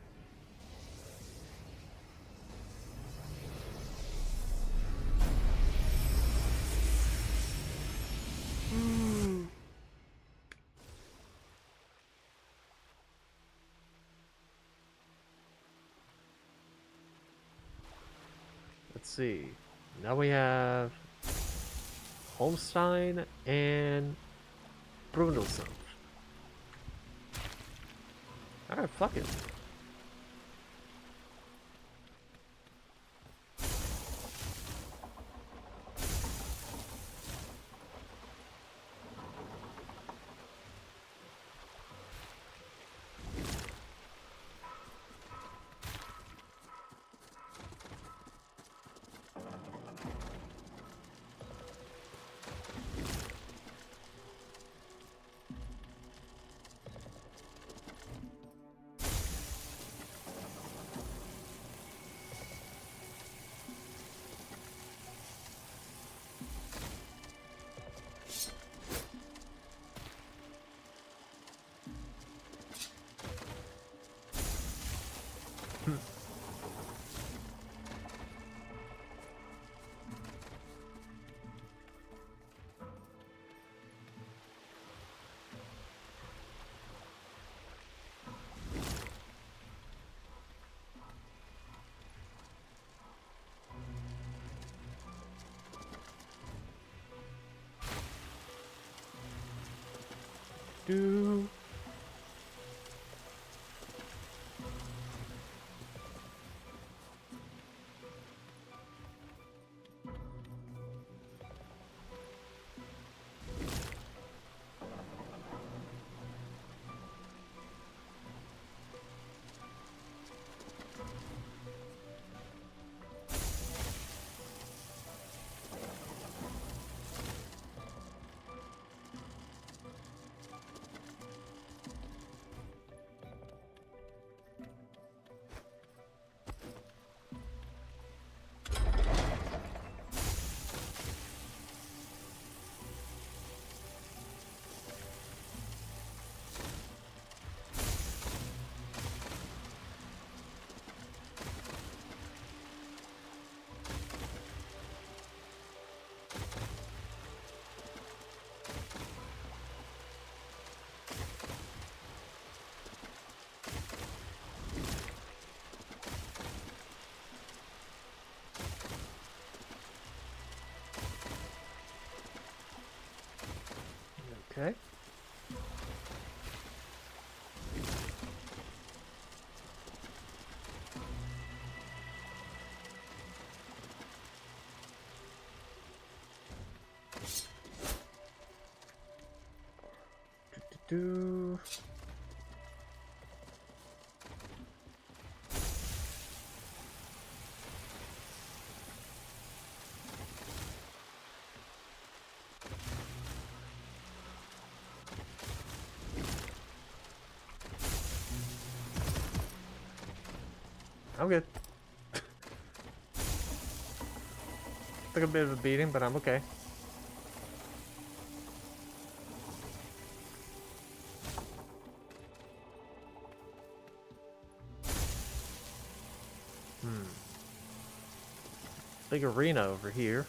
Let's see. Now we have Holstein and Brunelson. Alright, fuck it. Do okay. Do. I'm good. Took a bit of a beating, but I'm okay. Big arena over here.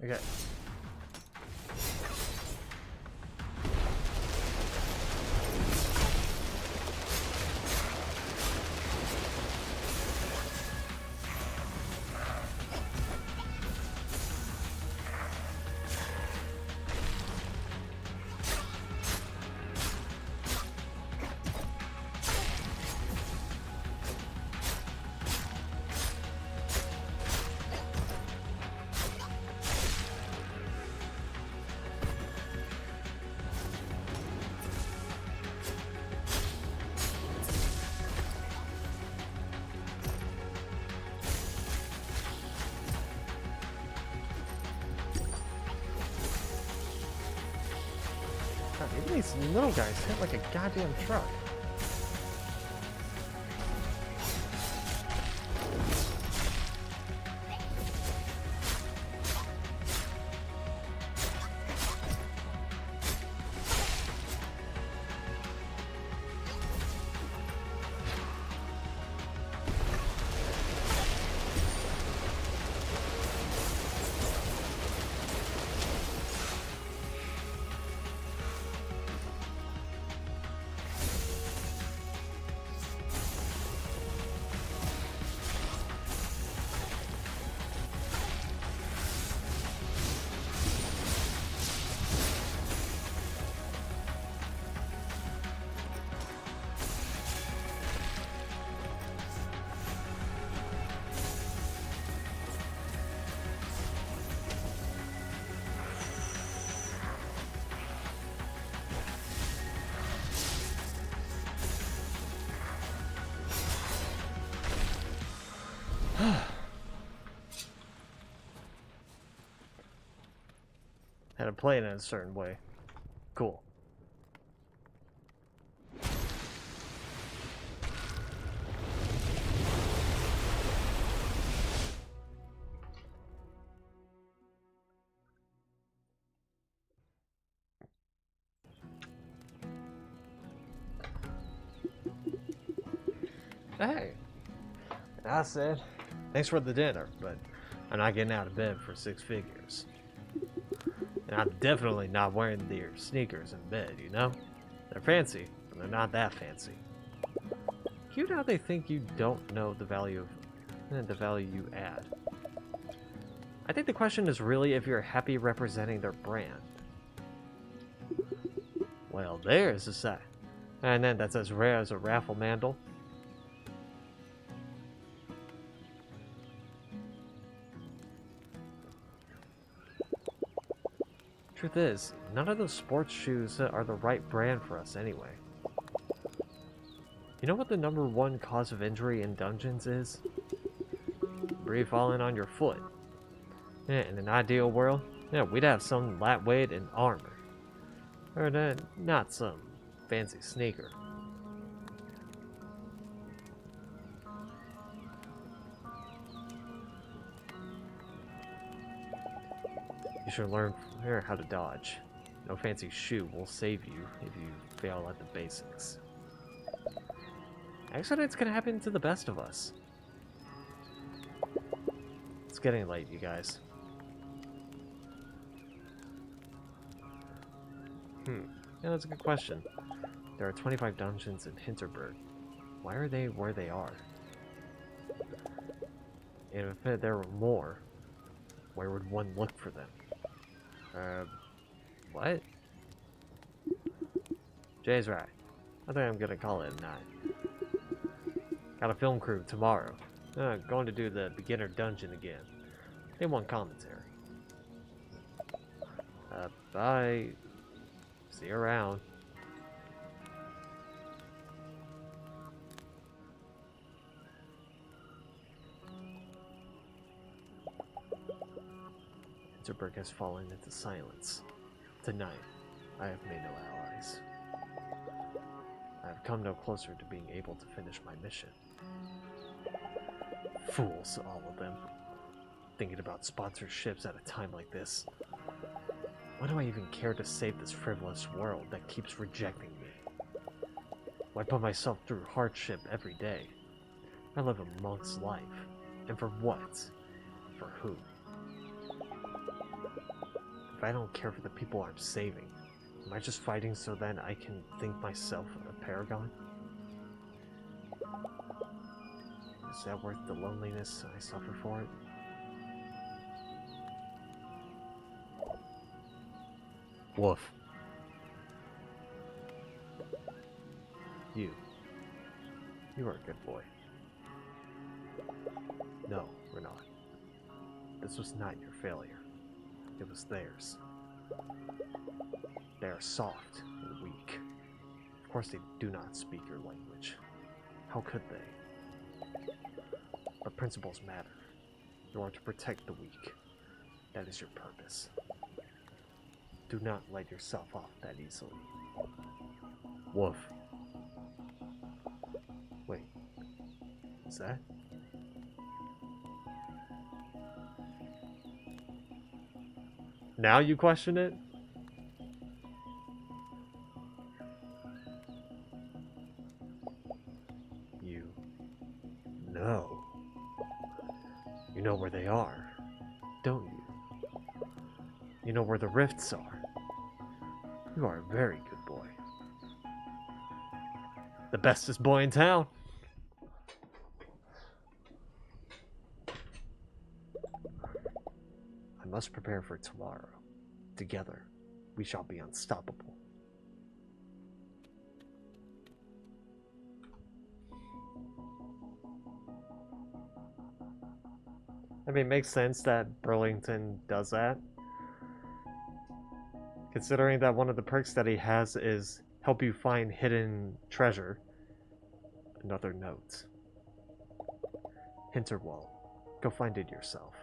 Okay. God, even these little guys hit like a goddamn truck. Had to play it in a certain way. Cool. Hey, I said, thanks for the dinner, but I'm not getting out of bed for 6 figures. And I'm definitely not wearing their sneakers in bed, you know? They're fancy, but they're not that fancy. Cute how they think you don't know the value of the value you add. I think the question is really if you're happy representing their brand. Well, there's a set. And then that's as rare as a raffle mandel. Truth is, none of those sports shoes are the right brand for us anyway. You know what the #1 cause of injury in dungeons is? Debris falling on your foot. Yeah, in an ideal world, yeah, we'd have some lightweight and armor. Or not some fancy sneaker. You should learn how to dodge. No fancy shoe will save you if you fail at the basics. Accidents can happen to the best of us. It's getting late, you guys. Yeah, that's a good question. There are 25 dungeons in Hinterberg. Why are they where they are? And if there were more, where would one look for them? What? Jay's right. I think I'm gonna call it a night. Got a film crew tomorrow. Going to do the beginner dungeon again. They want commentary. Bye. See you around. Hinterberg has fallen into silence. Tonight, I have made no allies. I have come no closer to being able to finish my mission. Fools, all of them. Thinking about sponsorships at a time like this. Why do I even care to save this frivolous world that keeps rejecting me? Why put myself through hardship every day? I live a monk's life. And for what? For who? if I don't care for the people I'm saving, am I just fighting so then I can think myself a paragon? Is that worth the loneliness I suffer for it? Woof. You are a good boy. No, we're not. This was not your failure. It was theirs. They are soft and weak. Of course they do not speak your language. How could they? But principles matter. You are to protect the weak. That is your purpose. Do not let yourself off that easily. Woof. Wait. Is that? Now you question it? You know. You know where they are, don't you? You know where the rifts are. You are a very good boy. The bestest boy in town. I must prepare for tomorrow. Together, we shall be unstoppable. I mean, it makes sense that Burlington does that. Considering that one of the perks that he has is help you find hidden treasure. Another note. Hinterwell. Go find it yourself.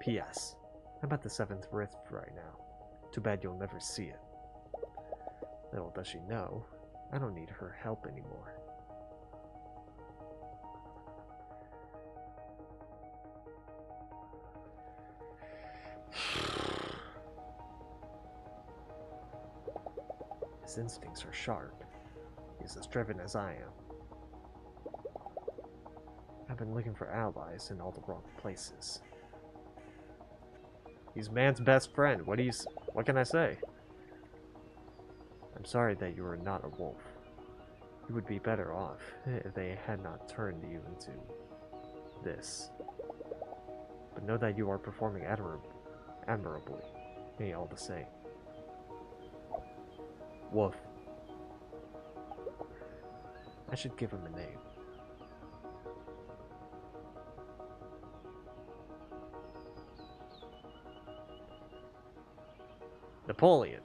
P.S. I'm at the 7th rift right now. Too bad you'll never see it. Little does she know, I don't need her help anymore. His instincts are sharp. He's as driven as I am. I've been looking for allies in all the wrong places. He's man's best friend. What can I say? I'm sorry that you are not a wolf. You would be better off if they had not turned you into this. But know that you are performing admirably, me all the same. Wolf. I should give him a name. Napoleon.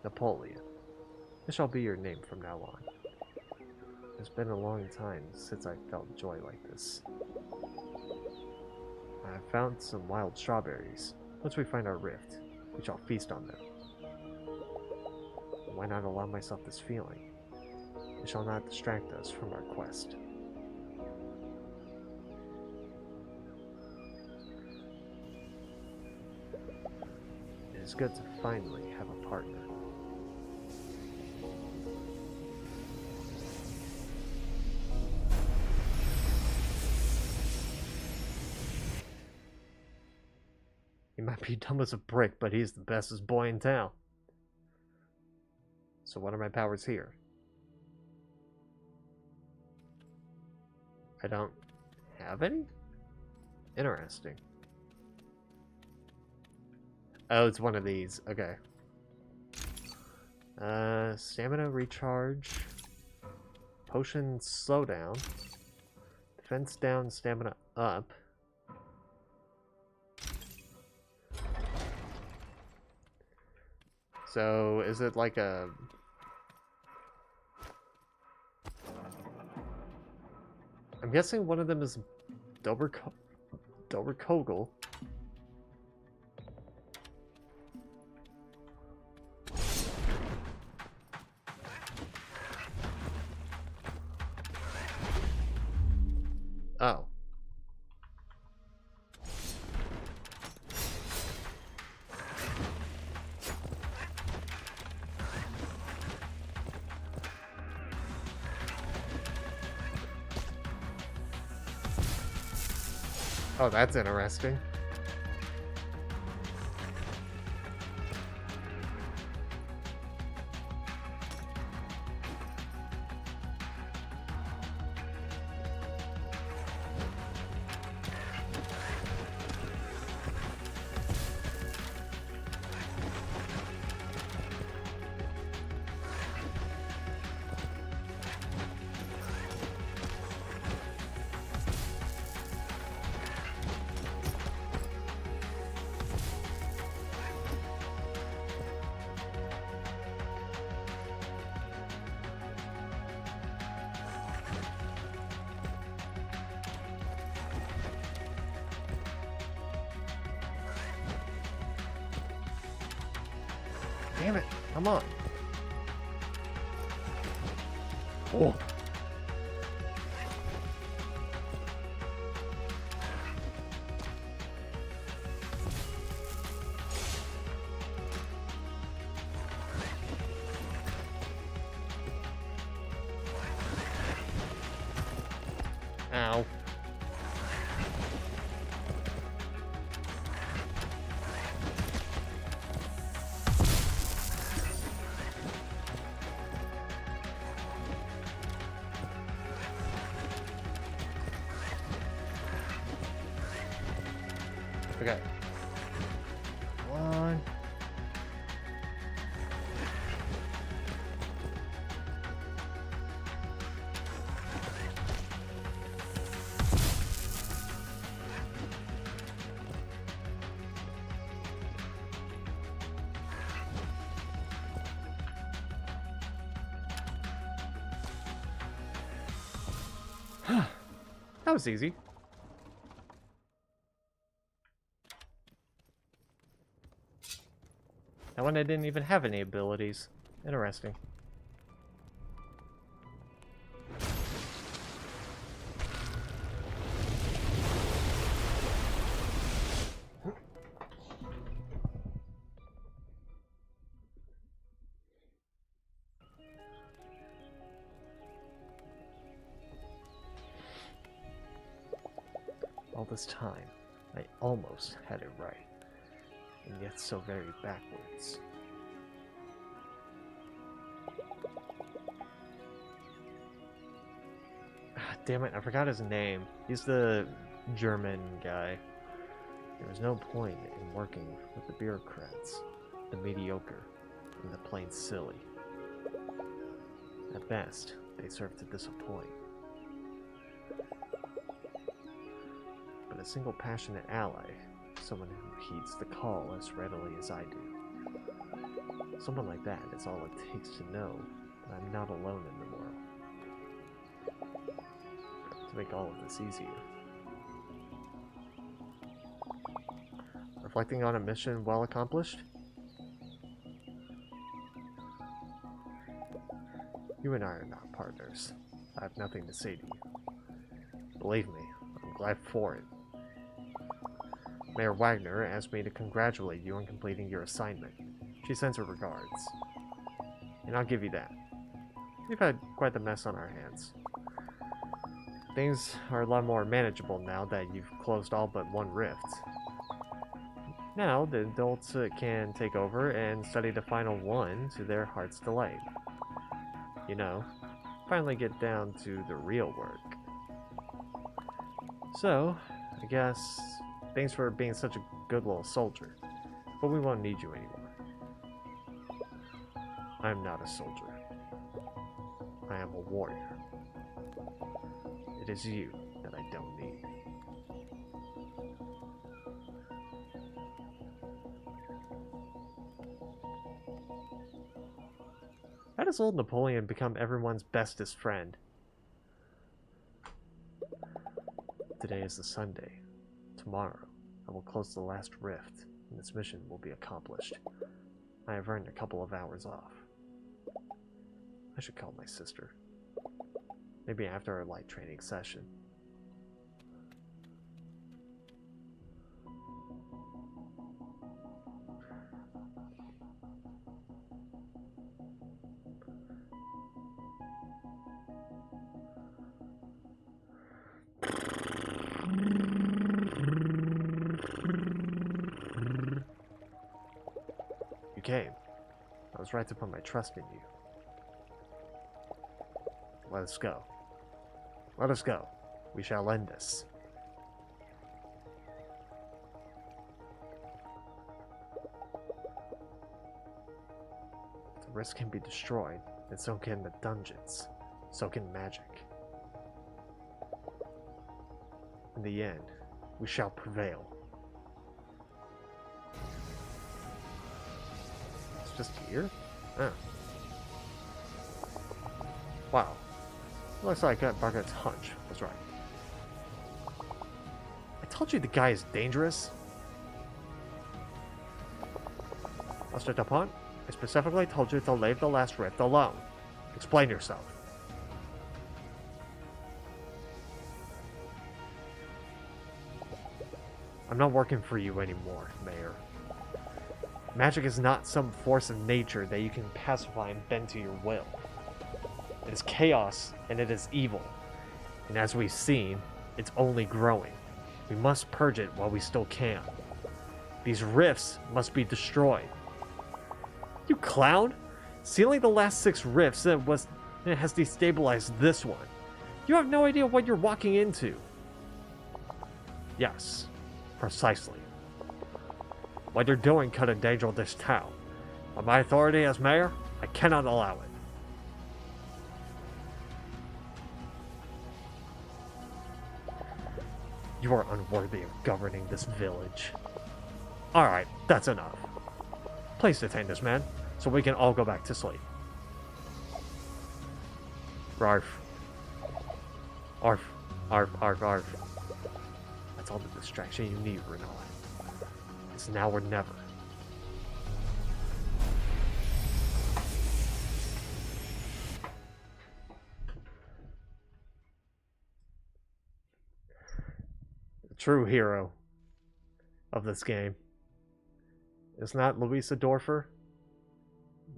Napoleon. This shall be your name from now on. It's been a long time since I felt joy like this. I have found some wild strawberries. Once we find our rift, we shall feast on them. Why not allow myself this feeling? It shall not distract us from our quest. It is good to finally have a partner. He might be dumb as a brick, but he's the bestest boy in town. So what are my powers here? I don't have any? Interesting. Oh, it's one of these. Okay. Stamina recharge. Potion slowdown. Defense down, stamina up. So, is it like a... I'm guessing one of them is Kogel. Oh. Oh, that's interesting. Damn it. Come on. Oh. Ow. Okay. Come on. That was easy. That one I didn't even have any abilities. Interesting. All this time, I almost had it right, and yet so very backwards. Damn it, I forgot his name. He's the German guy. There was no point in working with the bureaucrats, the mediocre, and the plain silly. At best, they serve to disappoint. But a single passionate ally, someone who heeds the call as readily as I do. Someone like that is all it takes to know that I'm not alone in the world. To make all of this easier. Reflecting on a mission well accomplished? You and I are not partners. I have nothing to say to you. Believe me, I'm glad for it. Mayor Wagner asked me to congratulate you on completing your assignment. She sends her regards. And I'll give you that. We've had quite the mess on our hands. Things are a lot more manageable now that you've closed all but one rift. Now, the adults can take over and study the final one to their heart's delight. You know, finally get down to the real work. So, I guess, thanks for being such a good little soldier, but we won't need you anymore. I'm not a soldier. I am a warrior. It is you that I don't need. How does old Napoleon become everyone's bestest friend? Today is the Sunday. Tomorrow, I will close the last rift, and this mission will be accomplished. I have earned a couple of hours off. I should call my sister. Maybe after our light training session. You came. I was right to put my trust in you. Let us go. Let us go. We shall end this. The risk can be destroyed, and so can the dungeons. So can magic. In the end, we shall prevail. It's just here? Oh. Wow. Looks like Barkett's hunch was right. I told you the guy is dangerous. Lost it upon? I specifically told you to leave the last rift alone. Explain yourself. I'm not working for you anymore, Mayor. Magic is not some force of nature that you can pacify and bend to your will. It is chaos, and it is evil. And as we've seen, it's only growing. We must purge it while we still can. These rifts must be destroyed. You clown! Sealing the last 6 rifts has destabilized this one. You have no idea what you're walking into. Yes, precisely. What you're doing could endanger this town. By my authority as mayor, I cannot allow it. You are unworthy of governing this village. Alright, that's enough. Please detain this man, so we can all go back to sleep. Arf. Arf. Arf, arf, arf. That's all the distraction you need, Renard. It's now or never. The true hero of this game is not Louisa Dorfer,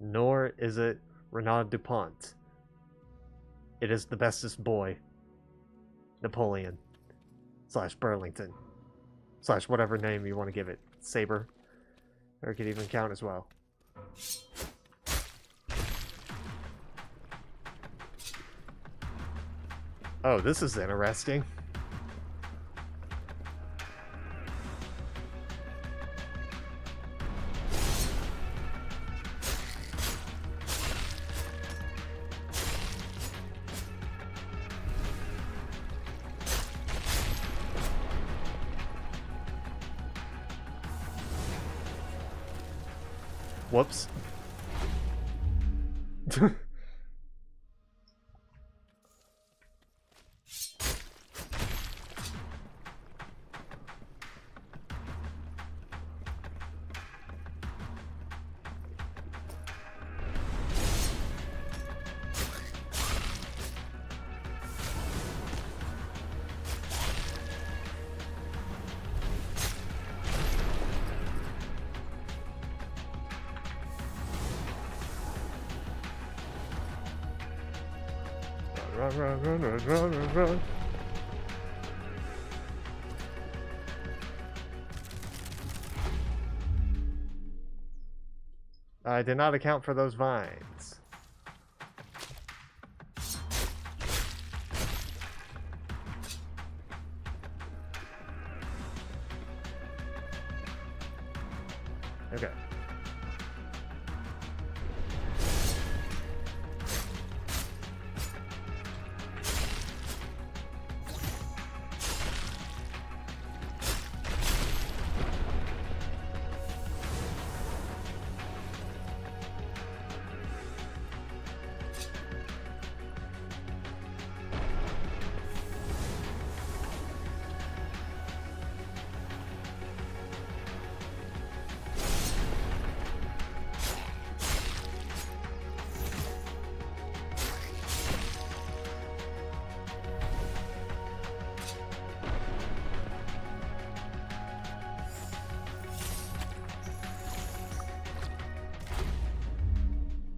nor is it Renaud DuPont. It is the bestest boy, Napoleon, / Burlington, / whatever name you want to give it. Saber, or it could even count as well. Oh, this is interesting. Whoops. Run. I did not account for those vines. Okay.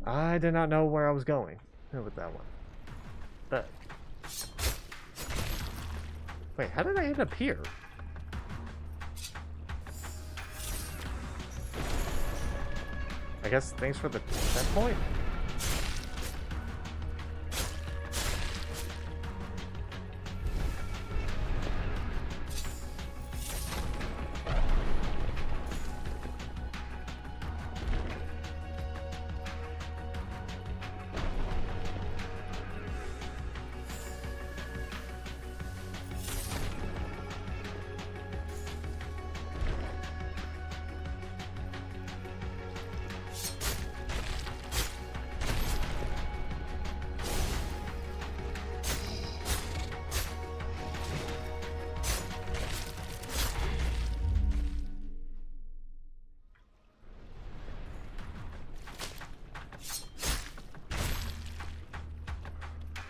I did not know where I was going with that one. But wait, how did I end up here? I guess thanks for the checkpoint.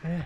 Okay.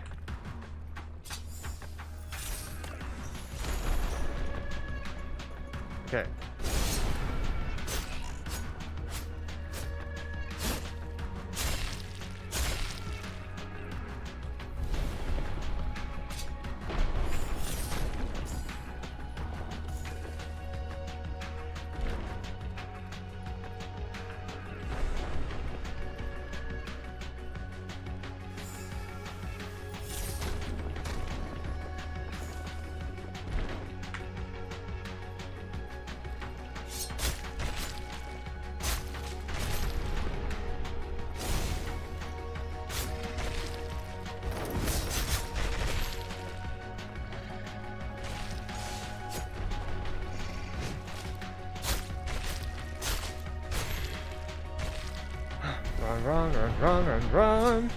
Run.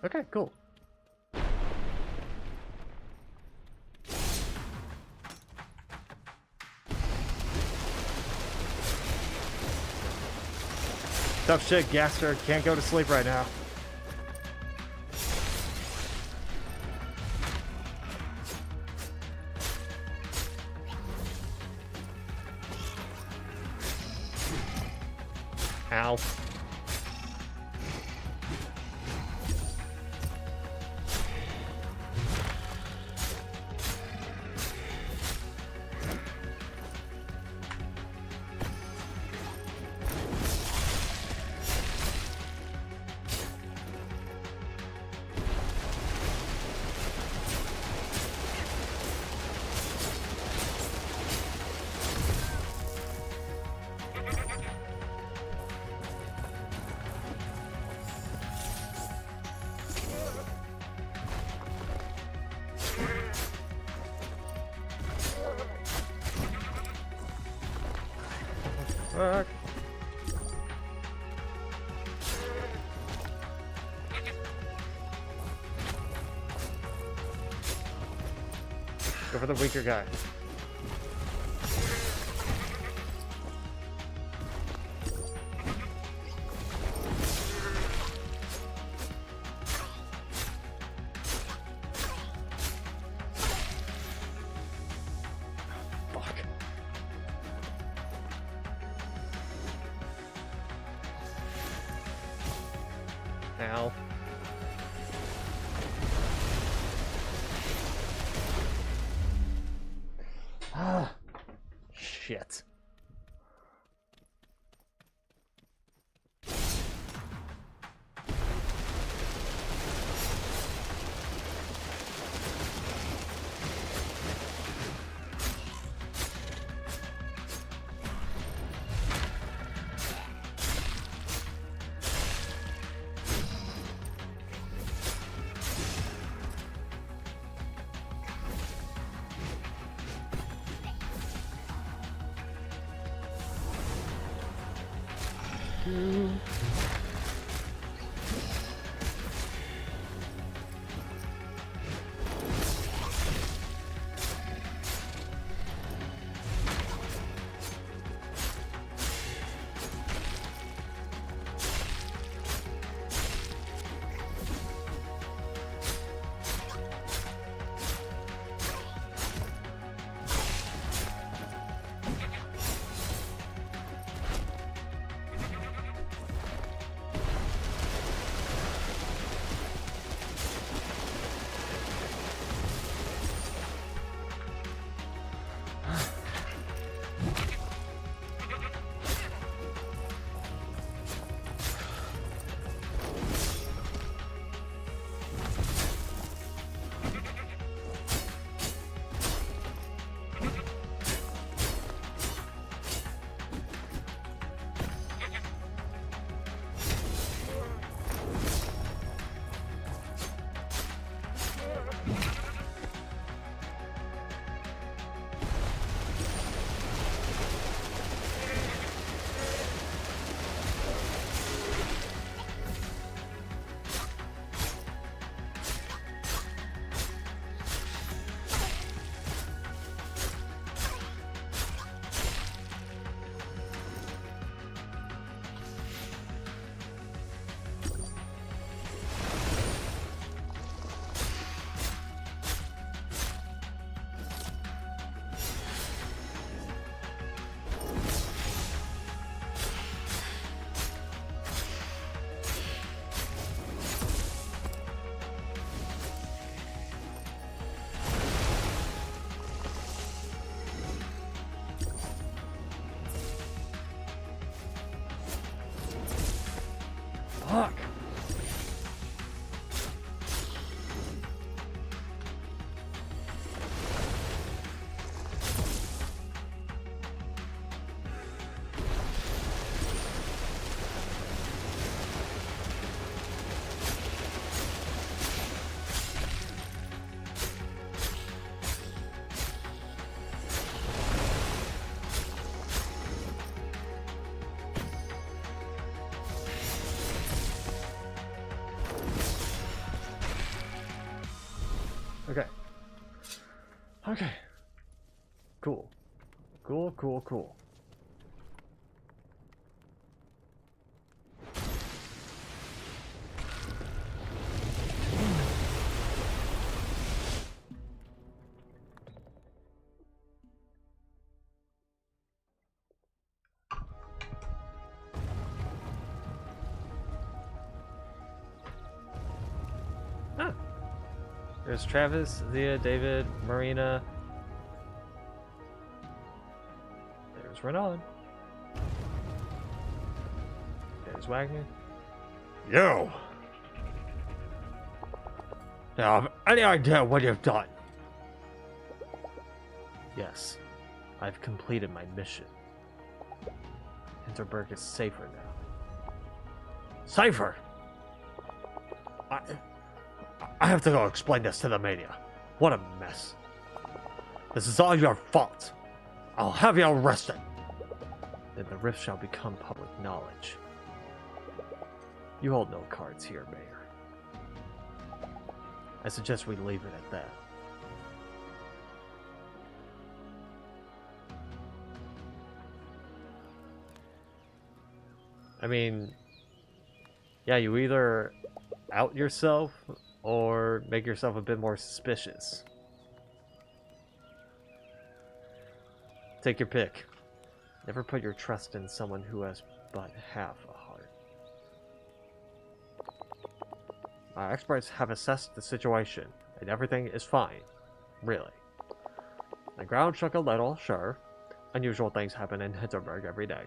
Okay, cool. Tough shit, Gaster. Can't go to sleep right now. Ow. Fuck. Go for the weaker guy. Ow. Ah, shit. Okay. Cool. Cool, cool, cool. Ah. There's Travis, Zia, David, Marina. There's Renan. There's Wagner. You! Now, have any idea what you've done? Yes, I've completed my mission. Hinterberg is safer now. Safer? I have to go explain this to the Mania. What a mess. This is all your fault. I'll have you arrested. Then the rift shall become public knowledge. You hold no cards here, Mayor. I suggest we leave it at that. I mean, yeah, you either out yourself or make yourself a bit more suspicious. Take your pick. Never put your trust in someone who has but half a heart. Our experts have assessed the situation, and everything is fine. Really. The ground shook a little, sure. Unusual things happen in Hinterberg every day.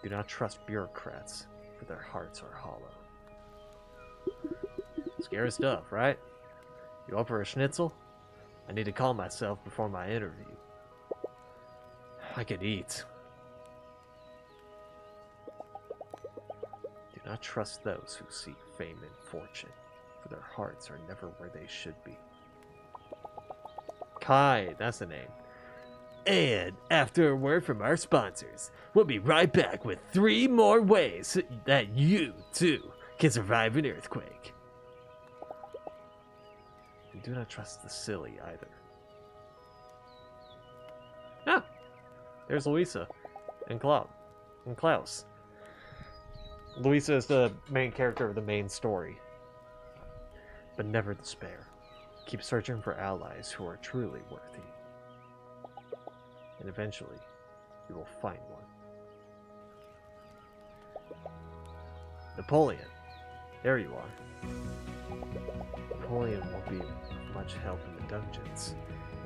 Do not trust bureaucrats, for their hearts are hollow. Scary stuff, right? You up for a schnitzel? I need to calm myself before my interview. I could eat. Do not trust those who seek fame and fortune, for their hearts are never where they should be. Kai, that's the name. And after a word from our sponsors, we'll be right back with 3 more ways that you, too, can survive an earthquake. And do not trust the silly either. Ah! There's Louisa and Klaus. Louisa is the main character of the main story. But never despair. Keep searching for allies who are truly worthy. And eventually, you will find one. Napoleon. There you are. Napoleon won't be much help in the dungeons.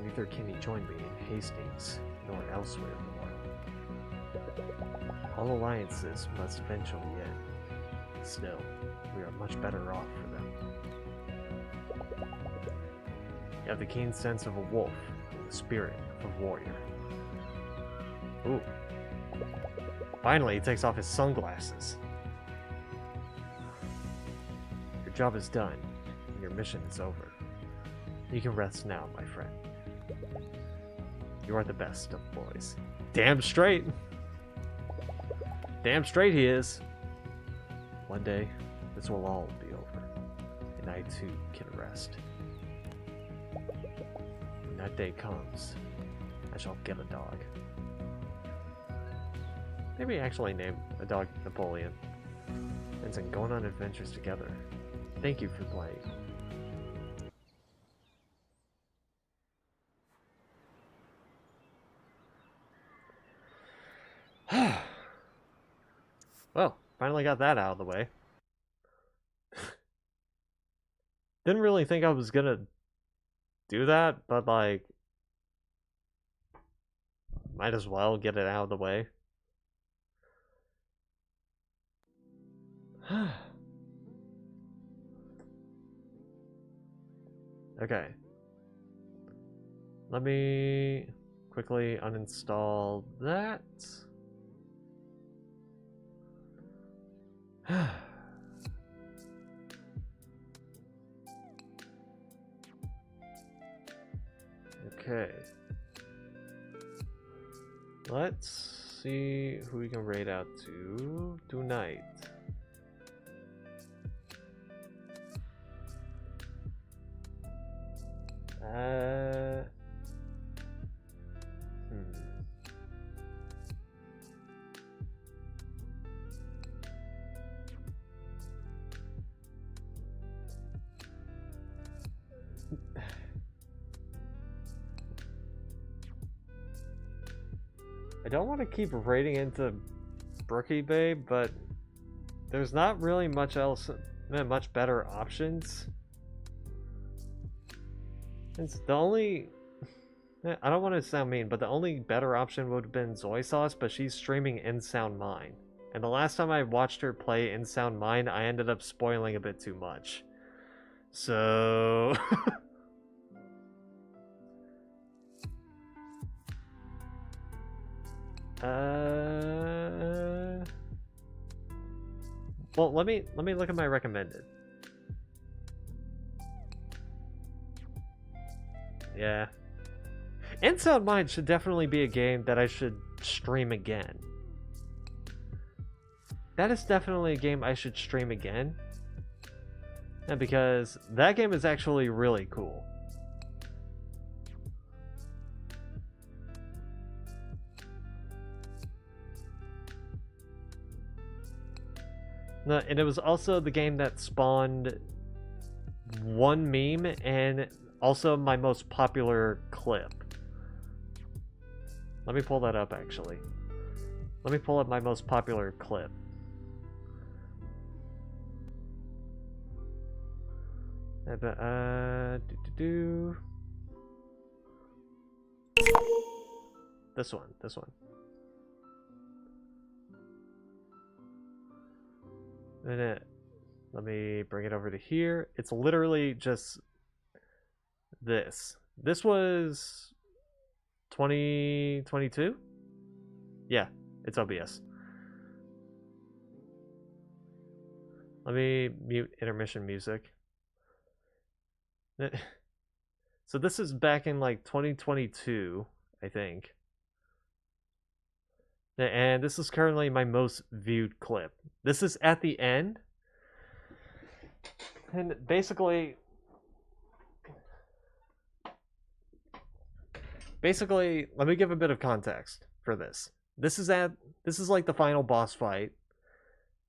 Neither can he join me in Hastings, nor elsewhere in the world. All alliances must eventually end. Still, we are much better off for them. You have the keen sense of a wolf, and the spirit of a warrior. Ooh. Finally, he takes off his sunglasses. Your job is done, and your mission is over. You can rest now, my friend. You are the best of boys. Damn straight! Damn straight he is! One day, this will all be over, and I too can rest. When that day comes, I shall get a dog. Maybe actually name a dog Napoleon. And then going on adventures together. Thank you for playing. Well, finally got that out of the way. Didn't really think I was gonna do that, but like, might as well get it out of the way. Okay. Let me quickly uninstall that. Okay. Let's see who we can raid out to tonight. I don't want to keep raiding into Brookie Bay, but there's not really much else, much better options. It's the only... I don't want to sound mean, but the only better option would have been Zoe Sauce, but she's streaming In Sound Mine. And the last time I watched her play In Sound Mine, I ended up spoiling a bit too much. So... Well, let me look at my recommended. Yeah. In Sound Mind should definitely be a game that I should stream again. That is definitely a game I should stream again. And because that game is actually really cool. No, and it was also the game that spawned one meme and also my most popular clip. Let me pull that up, actually. Let me pull up my most popular clip. This one. Let me bring it over to here. It's literally just this. This was 2022? Yeah, it's OBS. Let me mute intermission music. So this is back in like 2022, I think. And this is currently my most viewed clip. This is at the end. And basically, let me give a bit of context for this. This is like the final boss fight.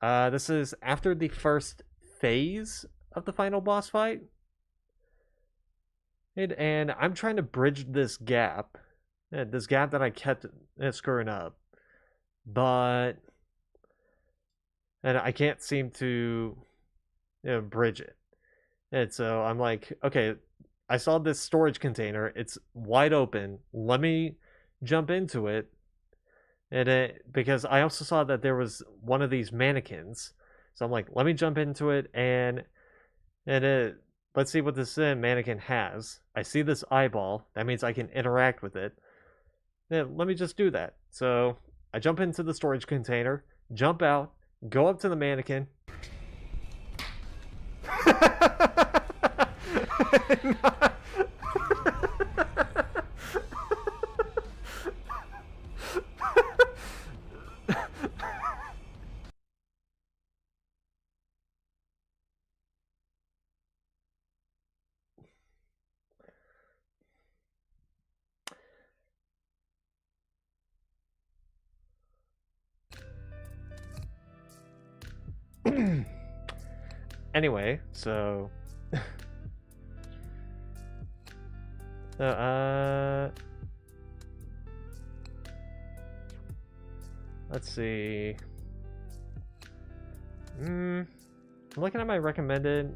This is after the first phase of the final boss fight. And I'm trying to bridge this gap. This gap that I kept screwing up. But I can't seem to bridge it. And so I'm like, okay, I saw this storage container. It's wide open. Let me jump into it. And because I also saw that there was one of these mannequins. So I'm like, let me jump into it and let's see what this mannequin has. I see this eyeball. That means I can interact with it. Then let me just do that. So I jump into the storage container, jump out, go up to the mannequin. Anyway, so let's see. I'm looking at my recommended.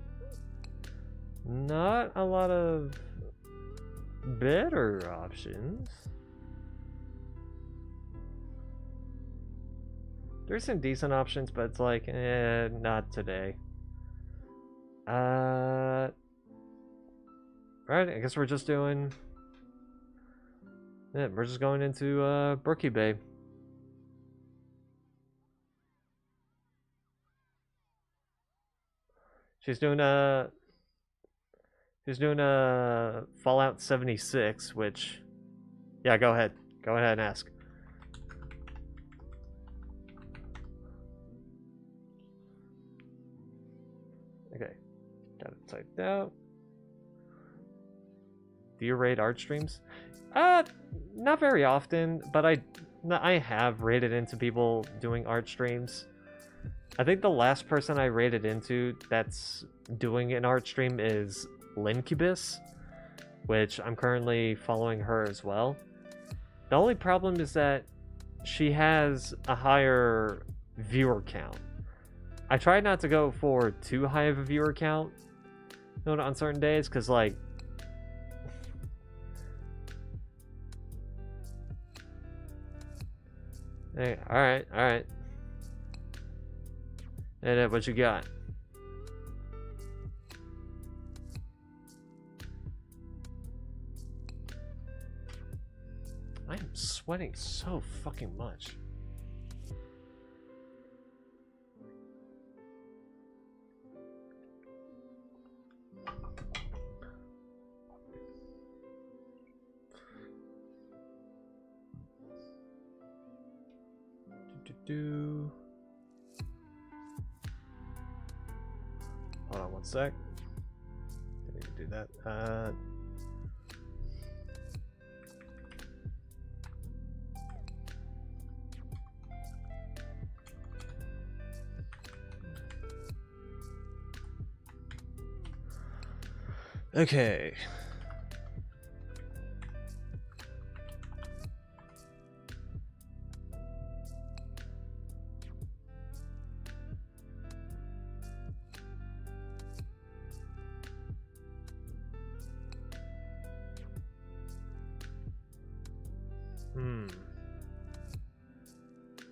Not a lot of better options. There's some decent options, but it's like, not today. Right, I guess we're just doing... Yeah, we're just going into, Brookie Bay. She's doing, Fallout 76, which... Yeah, go ahead. Go ahead and ask. Okay. Got it typed out. Do you raid art streams? Not very often, but I have raided into people doing art streams. I think the last person I raided into that's doing an art stream is Lincubus, which I'm currently following her as well. The only problem is that she has a higher viewer count. I try not to go for too high of a viewer count, you know, on certain days, because like hey, alright. And what you got? I am sweating so fucking much. Hold on one sec. I need to do that. Okay.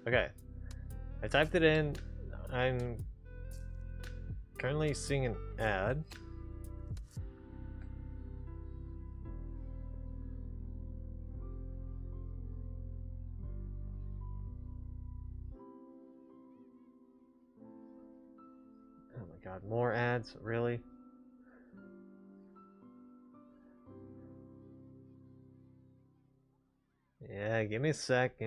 Okay. I typed it in. I'm currently seeing an ad. Oh my god, more ads? Really? Yeah, give me a sec.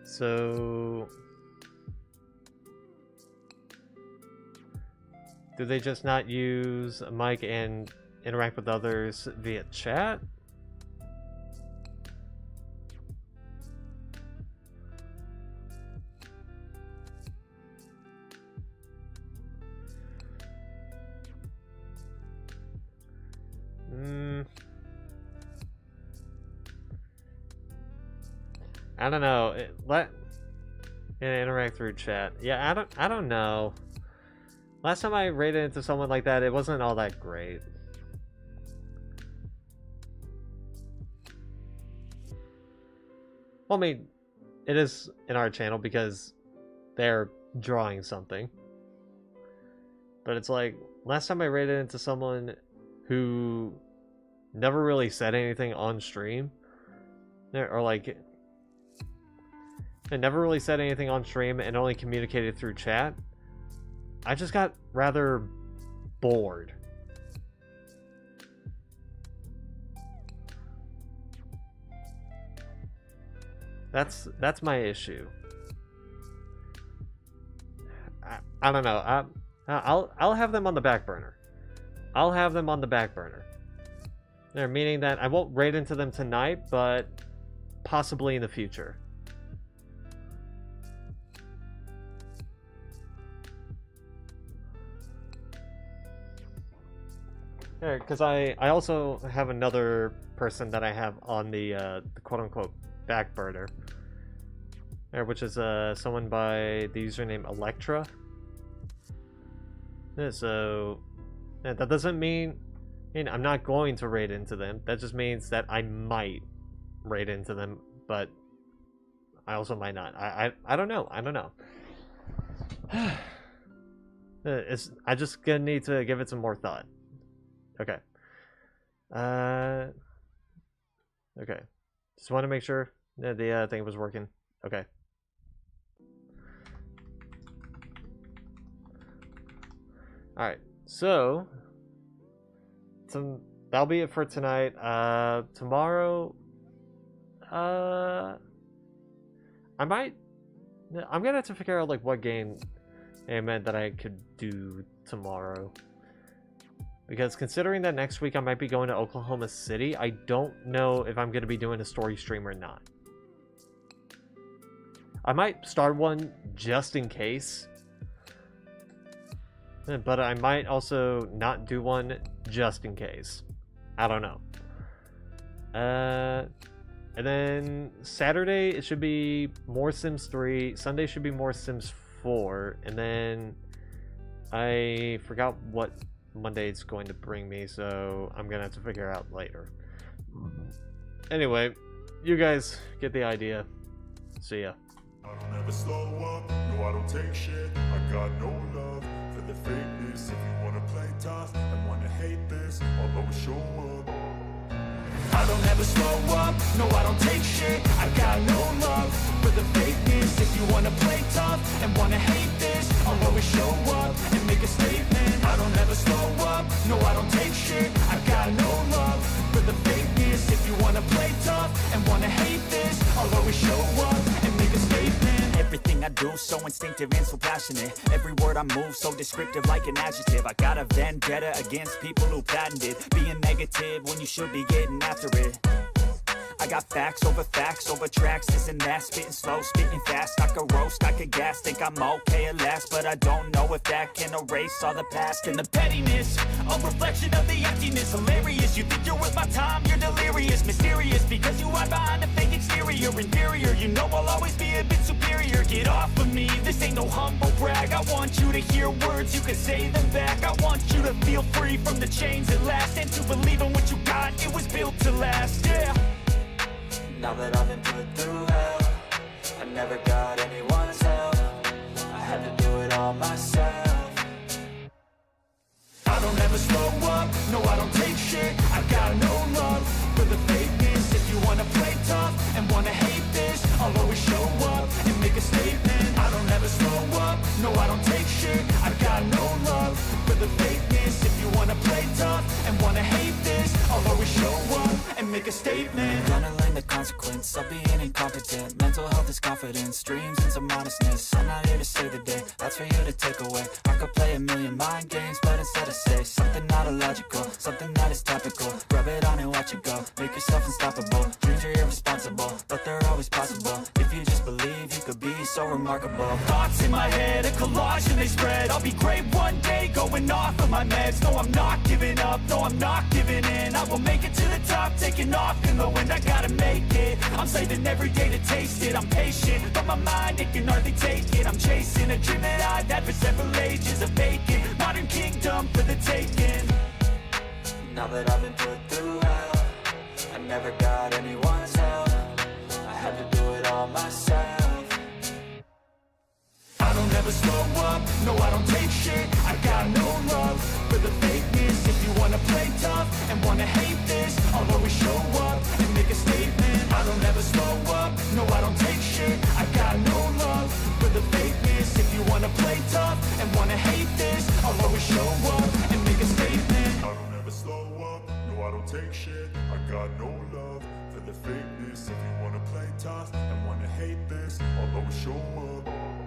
So, do they just not use a mic and interact with others via chat? I don't know. Let interact through chat. Yeah, I don't know. Last time I raided into someone like that, it wasn't all that great. Well, I mean, it is in our channel because they're drawing something. But it's like, last time I raided into someone who never really said anything on stream, or like, I never really said anything on stream and only communicated through chat, I just got rather bored. That's my issue. I don't know. I'll have them on the back burner. I'll have them on the back burner. They're meaning that I won't raid into them tonight, but possibly in the future. Because I also have another person that I have on the quote-unquote back burner, which is someone by the username Electra. So that doesn't mean, I'm not going to raid into them. That just means that I might raid into them, but I also might not. I don't know. I don't know. I just gonna need to give it some more thought. Okay. Okay. Just want to make sure that the thing was working. Okay. Alright, so that'll be it for tonight. Tomorrow, I'm gonna have to figure out like what game it meant that I could do tomorrow. Because considering that next week I might be going to Oklahoma City, I don't know if I'm gonna be doing a story stream or not. I might start one just in case. But I might also not do one just in case. I don't know. And then Saturday it should be more Sims 3. Sunday should be more Sims 4. And then I forgot what Monday it's going to bring me, so I'm gonna have to figure out later. Anyway, you guys get the idea. See ya. I don't ever slow up, no I don't take shit. I got no love for the fakeness. If you wanna play tough and wanna hate this, I'll always show up. I don't ever slow up, no I don't take shit. I got no love for the fakeness. If you wanna play tough and wanna hate this, I'll always show up and make a statement. I don't ever slow up, no I don't take shit. I got no love for the fakeness. If you wanna play tough and wanna hate this, I'll always show up and make a statement. Everything I do so instinctive and so passionate. Every word I move so descriptive like an adjective. I got a vendetta against people who patented being negative when you should be getting after it. I got facts over tracks, this and that. Spitting slow, spitting fast, I could roast, I could gas. Think I'm okay at last, but I don't know if that can erase all the past. And the pettiness, a reflection of the emptiness. Hilarious, you think you're worth my time, you're delirious. Mysterious, because you hide behind a fake exterior. Inferior, you know I'll always be a bit superior. Get off of me, this ain't no humble brag. I want you to hear words, you can say them back. I want you to feel free from the chains at last, and to believe in what you got, it was built to last, yeah. Now that I've been put through hell, I never got anyone's help. I had to do it all myself. I don't ever slow up, no I don't take shit. I got no love for the fakeness. If you wanna play tough and wanna hate this, I'll always show up and make a statement. I don't ever slow up, no I don't take shit. I got no love for the fakeness. If you wanna play tough and wanna hate this, I'll always show up and make a statement. Gonna learn the consequence of being incompetent. Mental health is confidence, dreams and some honestness. I'm not here to save the day, that's for you to take away. I could play a million mind games, but instead I say something not illogical, something that is topical. Rub it on and watch it go, make yourself unstoppable. Dreams are irresponsible, but they're always possible. If you just believe, you could be so remarkable. Thoughts in my head, a collage and they spread. I'll be great one day, going off of my meds. No, I'm not giving up, no, I'm not giving in. I will make it to the top, taking off in the wind. I gotta make it, I'm saving every day to taste it. I'm patient, but my mind, it can hardly take it. I'm chasing a dream that I've had for several ages. A vacant, modern kingdom for the taking. Now that I've been put through hell, I never got anyone's help. I had to do it all myself. I don't ever slow up, no I don't take shit. I got no love for the fakeness. If you wanna play tough and wanna hate this, I'll always show up and make a statement. I don't ever slow up, no I don't take shit. I got no love for the fakeness. If you wanna play tough and wanna hate this, I'll always show up and make a statement. I don't ever slow up, no I don't take shit. I got no love for the fakeness. If you wanna play tough and wanna hate this, I'll always show up.